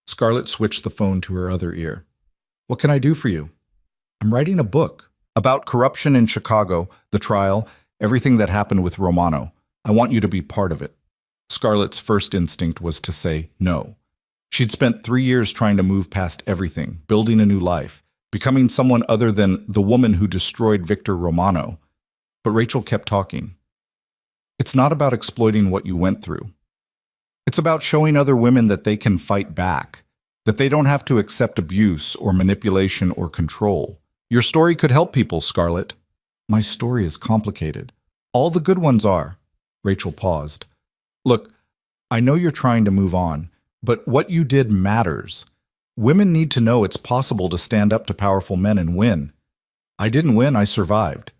Scarlett switched the phone to her other ear. What can I do for you? I'm writing a book about corruption in Chicago, the trial, everything that happened with Romano. I want you to be part of it. Scarlett's first instinct was to say no. She'd spent 3 years trying to move past everything, building a new life, becoming someone other than the woman who destroyed Victor Romano. But Rachel kept talking. It's not about exploiting what you went through. It's about showing other women that they can fight back, that they don't have to accept abuse or manipulation or control. Your story could help people, Scarlett. My story is complicated. All the good ones are. Rachel paused. Look, I know you're trying to move on, but what you did matters. Women need to know it's possible to stand up to powerful men and win. I didn't win, I survived.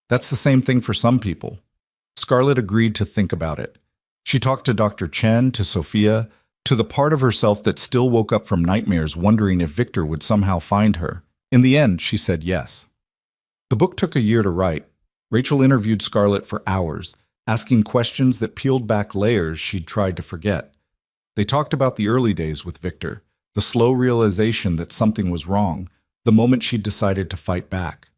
That's the same thing for some people. Scarlett agreed to think about it. She talked to Dr. Chen, to Sophia, to the part of herself that still woke up from nightmares wondering if Victor would somehow find her. In the end, she said yes. The book took a year to write. Rachel interviewed Scarlett for hours, asking questions that peeled back layers she'd tried to forget. They talked about the early days with Victor, the slow realization that something was wrong, the moment she'd decided to fight back.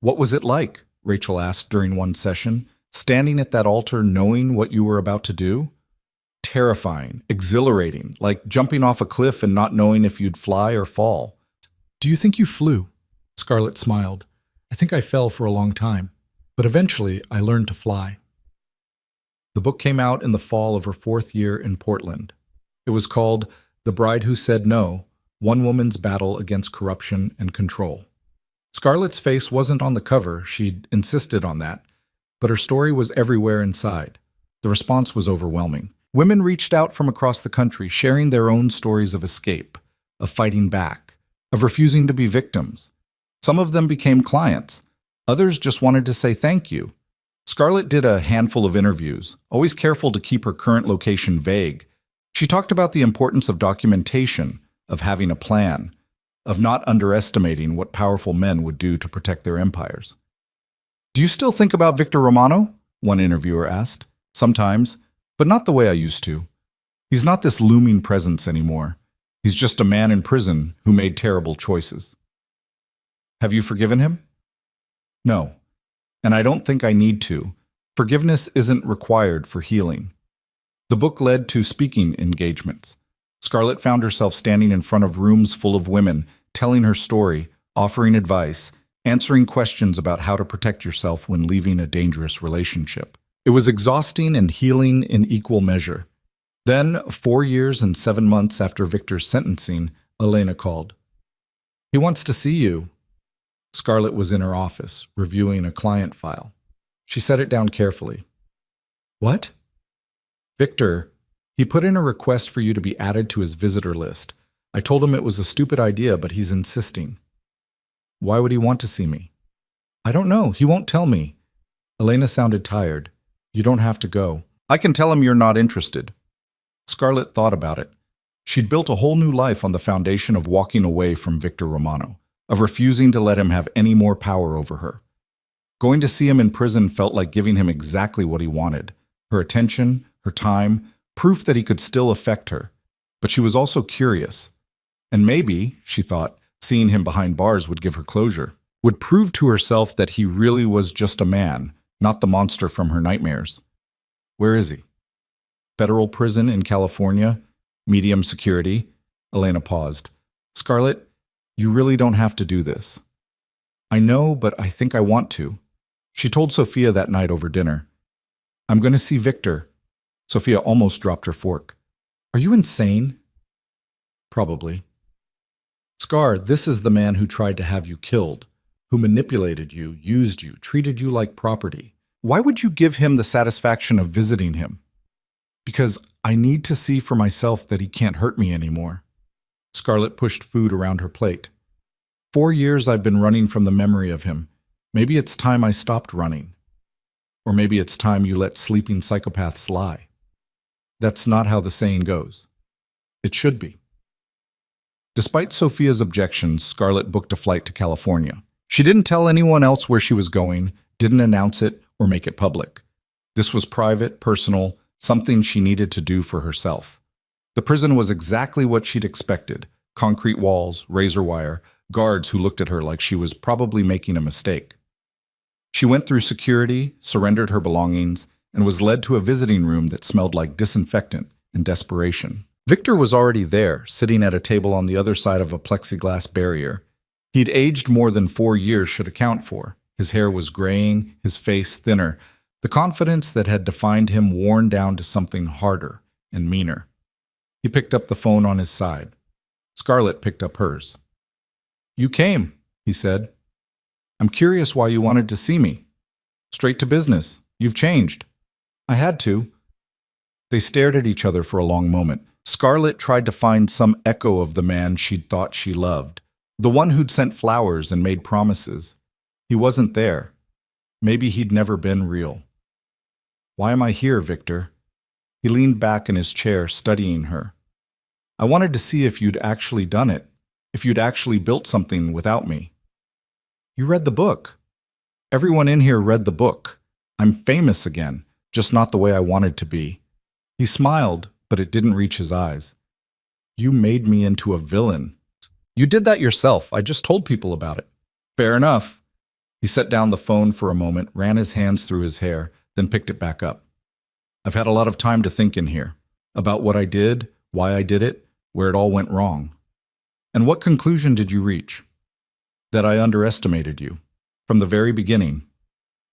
What was it like? Rachel asked during one session, standing at that altar knowing what you were about to do? Terrifying, exhilarating, like jumping off a cliff and not knowing if you'd fly or fall. Do you think you flew? Scarlett smiled. I think I fell for a long time, but eventually I learned to fly. The book came out in the fall of her 4th year in Portland. It was called The Bride Who Said No, One Woman's Battle Against Corruption and Control. Scarlett's face wasn't on the cover, she'd insisted on that, but her story was everywhere inside. The response was overwhelming. Women reached out from across the country, sharing their own stories of escape, of fighting back, of refusing to be victims. Some of them became clients. Others just wanted to say thank you. Scarlett did a handful of interviews, always careful to keep her current location vague. She talked about the importance of documentation, of having a plan, of not underestimating what powerful men would do to protect their empires. "Do you still think about Victor Romano?" one interviewer asked. "Sometimes, but not the way I used to. He's not this looming presence anymore. He's just a man in prison who made terrible choices." "Have you forgiven him?" "No, and I don't think I need to. Forgiveness isn't required for healing." The book led to speaking engagements. Scarlett found herself standing in front of rooms full of women, telling her story, offering advice, answering questions about how to protect yourself when leaving a dangerous relationship. It was exhausting and healing in equal measure. Then, 4 years and 7 months after Victor's sentencing, Elena called. "He wants to see you." Scarlett was in her office, reviewing a client file. She set it down carefully. "What?" "Victor, he put in a request for you to be added to his visitor list. I told him it was a stupid idea, but he's insisting." "Why would he want to see me?" "I don't know. He won't tell me." Elena sounded tired. "You don't have to go. I can tell him you're not interested." Scarlett thought about it. She'd built a whole new life on the foundation of walking away from Victor Romano, of refusing to let him have any more power over her. Going to see him in prison felt like giving him exactly what he wanted: her attention, her time, proof that he could still affect her. But she was also curious. And maybe, she thought, seeing him behind bars would give her closure, would prove to herself that he really was just a man, not the monster from her nightmares. "Where is he?" "Federal prison in California, medium security." Elena paused. "Scarlett, you really don't have to do this." "I know, but I think I want to." She told Sophia that night over dinner. "I'm going to see Victor." Sophia almost dropped her fork. "Are you insane?" "Probably." "Scar, this is the man who tried to have you killed, who manipulated you, used you, treated you like property. Why would you give him the satisfaction of visiting him?" "Because I need to see for myself that he can't hurt me anymore." Scarlett pushed food around her plate. 4 years I've been running from the memory of him. Maybe it's time I stopped running. Or maybe it's time you let sleeping psychopaths lie. That's not how the saying goes. It should be. Despite Sophia's objections, Scarlett booked a flight to California. She didn't tell anyone else where she was going, didn't announce it, or make it public. This was private, personal, something she needed to do for herself. The prison was exactly what she'd expected: concrete walls, razor wire, guards who looked at her like she was probably making a mistake. She went through security, surrendered her belongings, and was led to a visiting room that smelled like disinfectant and desperation. Victor was already there, sitting at a table on the other side of a plexiglass barrier. He'd aged more than 4 years should account for. His hair was graying, his face thinner, the confidence that had defined him worn down to something harder and meaner. He picked up the phone on his side. Scarlett picked up hers. "You came," he said. "I'm curious why you wanted to see me." "Straight to business. You've changed." "I had to." They stared at each other for a long moment. Scarlett tried to find some echo of the man she'd thought she loved, the one who'd sent flowers and made promises. He wasn't there. Maybe he'd never been real. "Why am I here, Victor?" He leaned back in his chair, studying her. "I wanted to see if you'd actually done it, if you'd actually built something without me." "You read the book." "Everyone in here read the book. I'm famous again, just not the way I wanted to be." He smiled, but it didn't reach his eyes. "You made me into a villain." "You did that yourself. I just told people about it." "Fair enough." He set down the phone for a moment, ran his hands through his hair, then picked it back up. "I've had a lot of time to think in here, about what I did, why I did it, where it all went wrong." "And what conclusion did you reach?" "That I underestimated you. From the very beginning."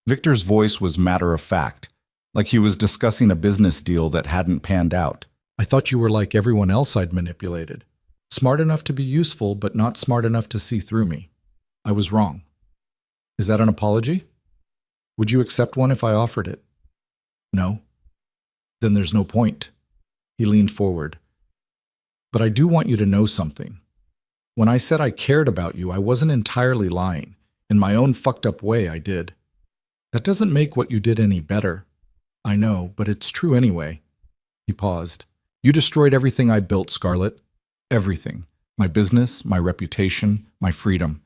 Victor's voice was matter-of-fact, like he was discussing a business deal that hadn't panned out. "I thought you were like everyone else I'd manipulated. Smart enough to be useful, but not smart enough to see through me. I was wrong." "Is that an apology? Would you accept one if I offered it?" "No." "Then there's no point." He leaned forward. "But I do want you to know something. When I said I cared about you, I wasn't entirely lying. In my own fucked up way, I did. That doesn't make what you did any better. I know, but it's true anyway. He paused. You destroyed everything I built, Scarlett. Everything. My business, my reputation, my freedom.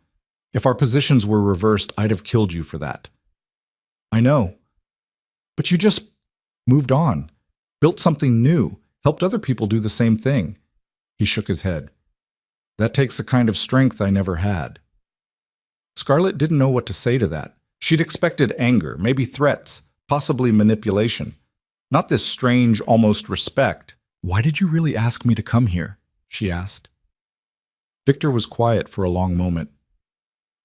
If our positions were reversed, I'd have killed you for that. I know. But you just moved on, built something new, helped other people do the same thing. He shook his head. That takes a kind of strength I never had. Scarlett didn't know what to say to that. She'd expected anger, maybe threats, possibly manipulation. Not this strange, almost respect. Why did you really ask me to come here? She asked. Victor was quiet for a long moment.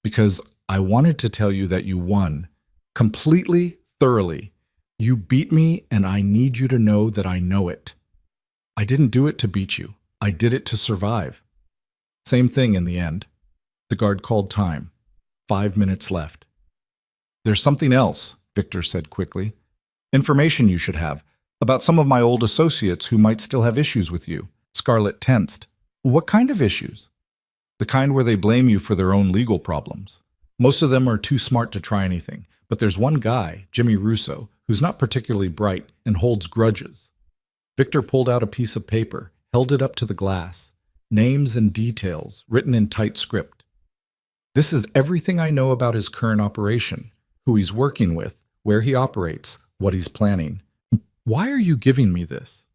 Because I wanted to tell you that you won. Completely, thoroughly. You beat me, and I need you to know that I know it. I didn't do it to beat you. I did it to survive. Same thing in the end. The guard called time. 5 minutes left. There's something else, Victor said quickly. Information you should have, about some of my old associates who might still have issues with you. Scarlett tensed. What kind of issues? The kind where they blame you for their own legal problems. Most of them are too smart to try anything, but there's one guy, Jimmy Russo, who's not particularly bright and holds grudges. Victor pulled out a piece of paper, held it up to the glass. Names and details, written in tight script. This is everything I know about his current operation, who he's working with, where he operates, what he's planning. Why are you giving me this?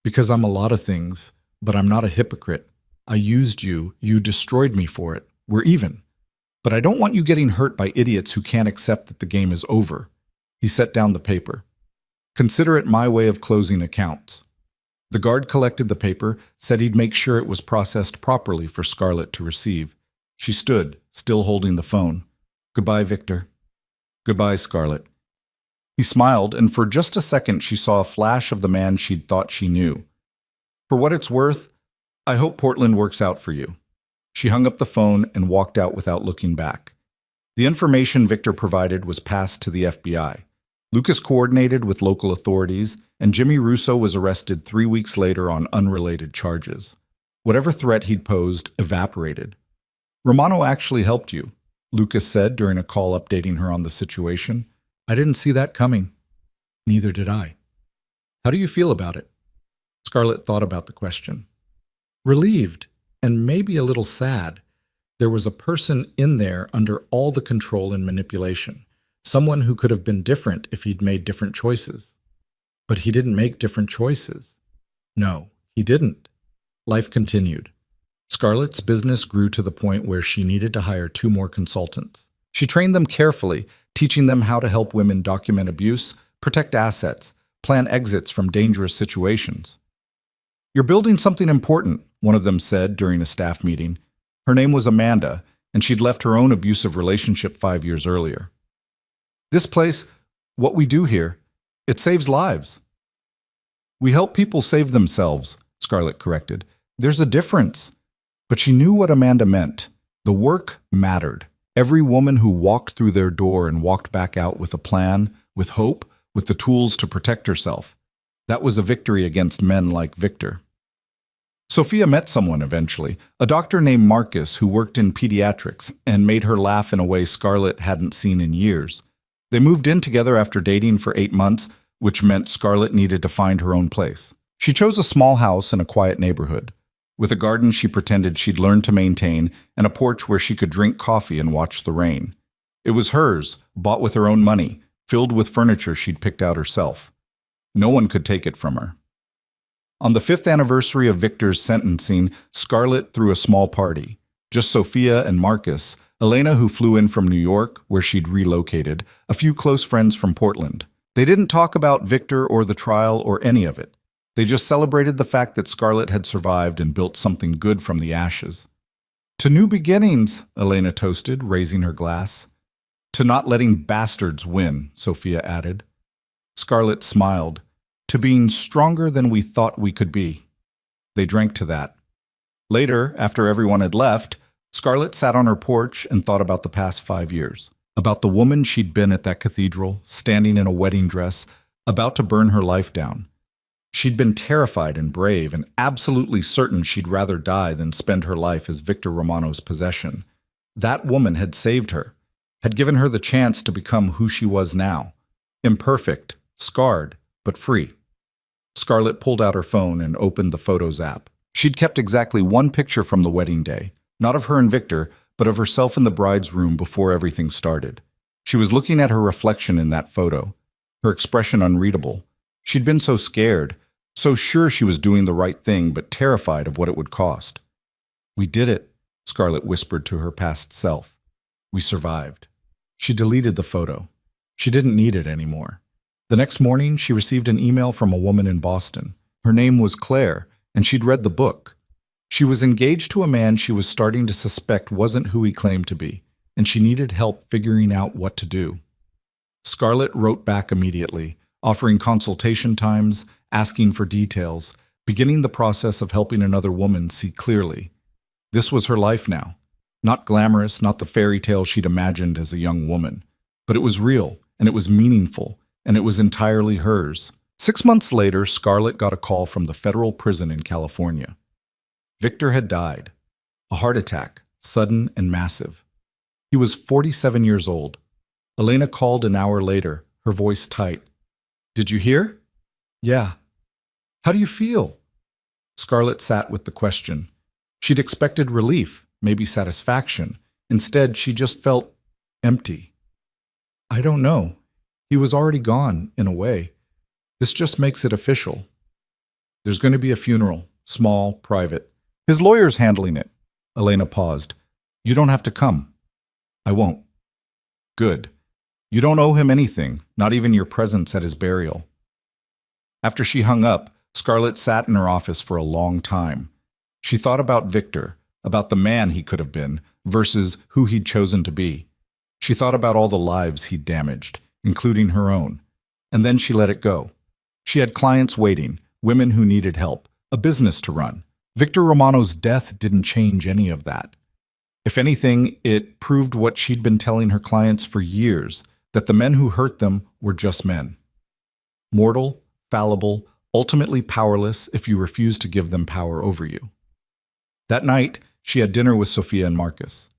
Because I'm a lot of things, but I'm not a hypocrite. I used you, you destroyed me for it. We're even. But I don't want you getting hurt by idiots who can't accept that the game is over. He set down the paper. Consider it my way of closing accounts. The guard collected the paper, said he'd make sure it was processed properly for Scarlett to receive. She stood, still holding the phone. Goodbye, Victor. Goodbye, Scarlett. He smiled, and for just a second she saw a flash of the man she'd thought she knew. For what it's worth, I hope Portland works out for you. She hung up the phone and walked out without looking back. The information Victor provided was passed to the FBI. Lucas coordinated with local authorities, and Jimmy Russo was arrested 3 weeks later on unrelated charges. Whatever threat he'd posed evaporated. Romano actually helped you, Lucas said during a call updating her on the situation. I didn't see that coming. Neither did I. How do you feel about it? Scarlett thought about the question. Relieved, and maybe a little sad. There was a person in there under all the control and manipulation. Someone who could have been different if he'd made different choices. But he didn't make different choices. No, he didn't. Life continued. Scarlett's business grew to the point where she needed to hire 2 more consultants. She trained them carefully, teaching them how to help women document abuse, protect assets, plan exits from dangerous situations. You're building something important, one of them said during a staff meeting. Her name was Amanda, and she'd left her own abusive relationship 5 years earlier. This place, what we do here, it saves lives. We help people save themselves, Scarlett corrected. There's a difference. But she knew what Amanda meant. The work mattered. Every woman who walked through their door and walked back out with a plan, with hope, with the tools to protect herself. That was a victory against men like Victor. Sophia met someone eventually, a doctor named Marcus who worked in pediatrics and made her laugh in a way Scarlett hadn't seen in years. They moved in together after dating for 8 months, which meant Scarlett needed to find her own place. She chose a small house in a quiet neighborhood, with a garden she pretended she'd learned to maintain and a porch where she could drink coffee and watch the rain. It was hers, bought with her own money, filled with furniture she'd picked out herself. No one could take it from her. On the 5th anniversary of Victor's sentencing, Scarlett threw a small party. Just Sophia and Marcus, Elena, who flew in from New York, where she'd relocated, a few close friends from Portland. They didn't talk about Victor or the trial or any of it. They just celebrated the fact that Scarlett had survived and built something good from the ashes. To new beginnings, Elena toasted, raising her glass. To not letting bastards win, Sophia added. Scarlett smiled. To being stronger than we thought we could be. They drank to that. Later, after everyone had left, Scarlett sat on her porch and thought about the past 5 years. About the woman she'd been at that cathedral, standing in a wedding dress, about to burn her life down. She'd been terrified and brave and absolutely certain she'd rather die than spend her life as Victor Romano's possession. That woman had saved her, had given her the chance to become who she was now. Imperfect, scarred, but free. Scarlett pulled out her phone and opened the Photos app. She'd kept exactly one picture from the wedding day, not of her and Victor, but of herself in the bride's room before everything started. She was looking at her reflection in that photo, her expression unreadable. She'd been so scared, so sure she was doing the right thing, but terrified of what it would cost. "We did it," Scarlett whispered to her past self. "We survived." She deleted the photo. She didn't need it anymore. The next morning, she received an email from a woman in Boston. Her name was Claire, and she'd read the book. She was engaged to a man she was starting to suspect wasn't who he claimed to be, and she needed help figuring out what to do. Scarlett wrote back immediately, offering consultation times, asking for details, beginning the process of helping another woman see clearly. This was her life now. Not glamorous, not the fairy tale she'd imagined as a young woman. But it was real, and it was meaningful, and it was entirely hers. 6 months later, Scarlett got a call from the federal prison in California. Victor had died. A heart attack, sudden and massive. He was 47 years old. Elena called an hour later, her voice tight. "Did you hear?" "Yeah." "How do you feel?" Scarlett sat with the question. She'd expected relief, maybe satisfaction. Instead, she just felt empty. "I don't know. He was already gone, in a way. This just makes it official. There's going to be a funeral, small, private. His lawyer's handling it." Elena paused. "You don't have to come." "I won't." "Good. You don't owe him anything, not even your presence at his burial." After she hung up, Scarlett sat in her office for a long time. She thought about Victor, about the man he could have been, versus who he'd chosen to be. She thought about all the lives he'd damaged, including her own. And then she let it go. She had clients waiting, women who needed help, a business to run. Victor Romano's death didn't change any of that. If anything, it proved what she'd been telling her clients for years, that the men who hurt them were just men. Mortal, fallible, ultimately powerless if you refuse to give them power over you. That night, she had dinner with Sophia and Marcus.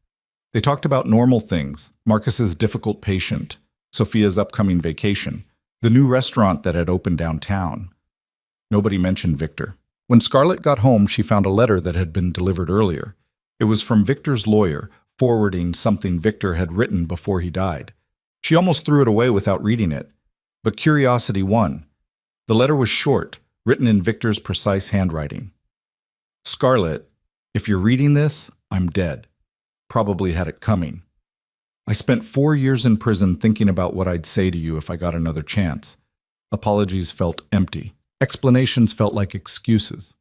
They talked about normal things, Marcus's difficult patient, Sophia's upcoming vacation, the new restaurant that had opened downtown. Nobody mentioned Victor. When Scarlett got home, she found a letter that had been delivered earlier. It was from Victor's lawyer, forwarding something Victor had written before he died. She almost threw it away without reading it, but curiosity won. The letter was short, written in Victor's precise handwriting. "Scarlett, if you're reading this, I'm dead. Probably had it coming. I spent 4 years in prison thinking about what I'd say to you if I got another chance. Apologies felt empty. Explanations felt like excuses.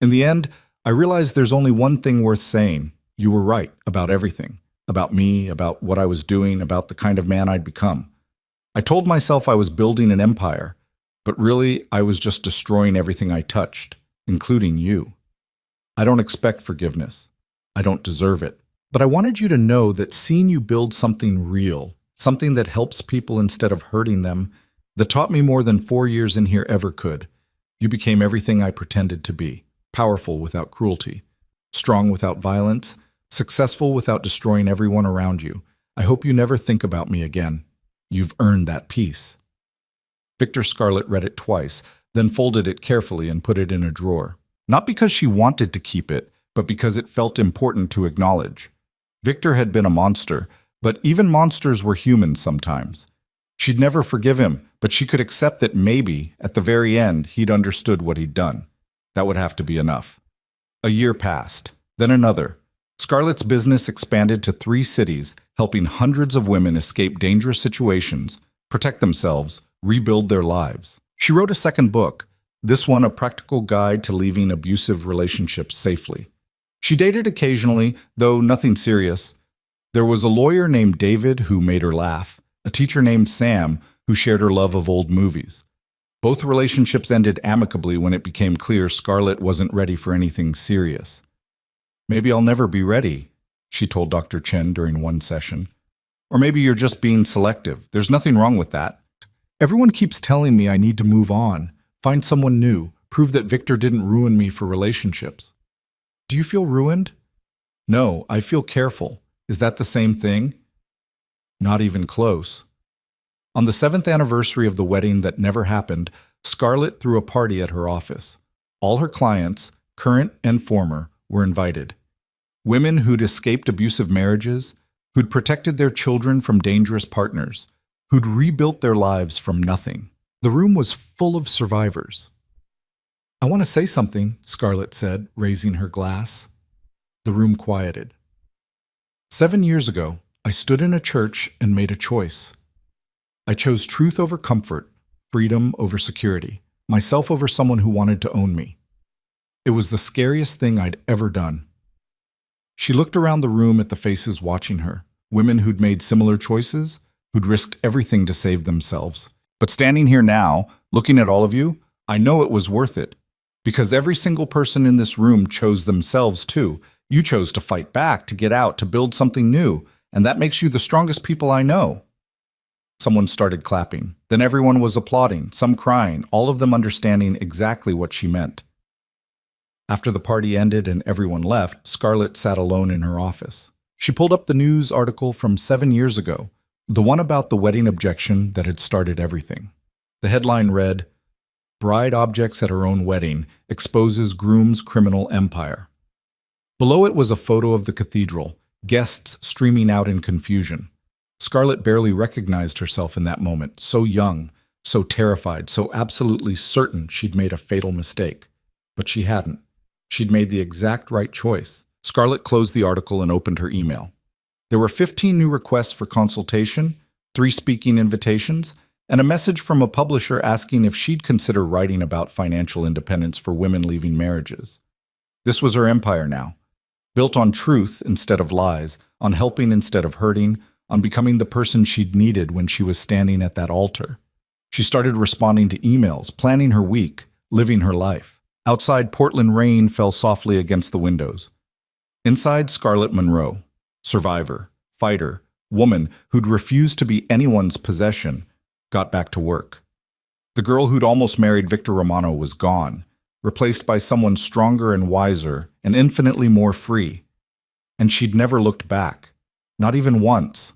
In the end, I realized there's only one thing worth saying. You were right about everything. About me, about what I was doing, about the kind of man I'd become. I told myself I was building an empire, but really I was just destroying everything I touched, including you. I don't expect forgiveness. I don't deserve it. But I wanted you to know that seeing you build something real, something that helps people instead of hurting them, that taught me more than 4 years in here ever could. You became everything I pretended to be, powerful without cruelty, strong without violence, successful without destroying everyone around you. I hope you never think about me again. You've earned that peace." Victor Scarlett read it twice, then folded it carefully and put it in a drawer. Not because she wanted to keep it, but because it felt important to acknowledge. Victor had been a monster, but even monsters were human sometimes. She'd never forgive him, but she could accept that maybe, at the very end, he'd understood what he'd done. That would have to be enough. A year passed, then another. Scarlett's business expanded to 3 cities, helping hundreds of women escape dangerous situations, protect themselves, rebuild their lives. She wrote a second book, this one a practical guide to leaving abusive relationships safely. She dated occasionally, though nothing serious. There was a lawyer named David who made her laugh, a teacher named Sam who shared her love of old movies. Both relationships ended amicably when it became clear Scarlett wasn't ready for anything serious. "Maybe I'll never be ready," she told Dr. Chen during one session. "Or maybe you're just being selective. There's nothing wrong with that. Everyone keeps telling me I need to move on, Find someone new. Prove that Victor didn't ruin me for relationships. Do you feel ruined? No, I feel careful. Is that the same thing? Not even close. On the 7th anniversary of the wedding that never happened, Scarlett threw a party at her office. All her clients, current and former, were invited. Women who'd escaped abusive marriages, who'd protected their children from dangerous partners, who'd rebuilt their lives from nothing. The room was full of survivors. I want to say something, Scarlett said, raising her glass. The room quieted. 7 years ago, I stood in a church and made a choice. I chose truth over comfort, freedom over security, myself over someone who wanted to own me. It was the scariest thing I'd ever done. She looked around the room at the faces watching her, women who'd made similar choices, who'd risked everything to save themselves. But standing here now, looking at all of you, I know it was worth it. Because every single person in this room chose themselves too. You chose to fight back, to get out, to build something new, and that makes you the strongest people I know. Someone started clapping. Then everyone was applauding, some crying, all of them understanding exactly what she meant. After the party ended and everyone left, Scarlett sat alone in her office. She pulled up the news article from 7 years ago, the one about the wedding objection that had started everything. The headline read, "Bride objects at her own wedding, exposes groom's criminal empire." Below it was a photo of the cathedral, guests streaming out in confusion. Scarlett barely recognized herself in that moment, so young, so terrified, so absolutely certain she'd made a fatal mistake. But she hadn't. She'd made the exact right choice. Scarlett closed the article and opened her email. There were 15 new requests for consultation, 3 speaking invitations, and a message from a publisher asking if she'd consider writing about financial independence for women leaving marriages. This was her empire now, built on truth instead of lies, on helping instead of hurting, on becoming the person she'd needed when she was standing at that altar. She started responding to emails, planning her week, living her life. Outside, Portland rain fell softly against the windows. Inside, Scarlett Monroe, survivor, fighter, woman who'd refused to be anyone's possession, got back to work. The girl who'd almost married Victor Romano was gone, replaced by someone stronger and wiser and infinitely more free. And she'd never looked back, not even once.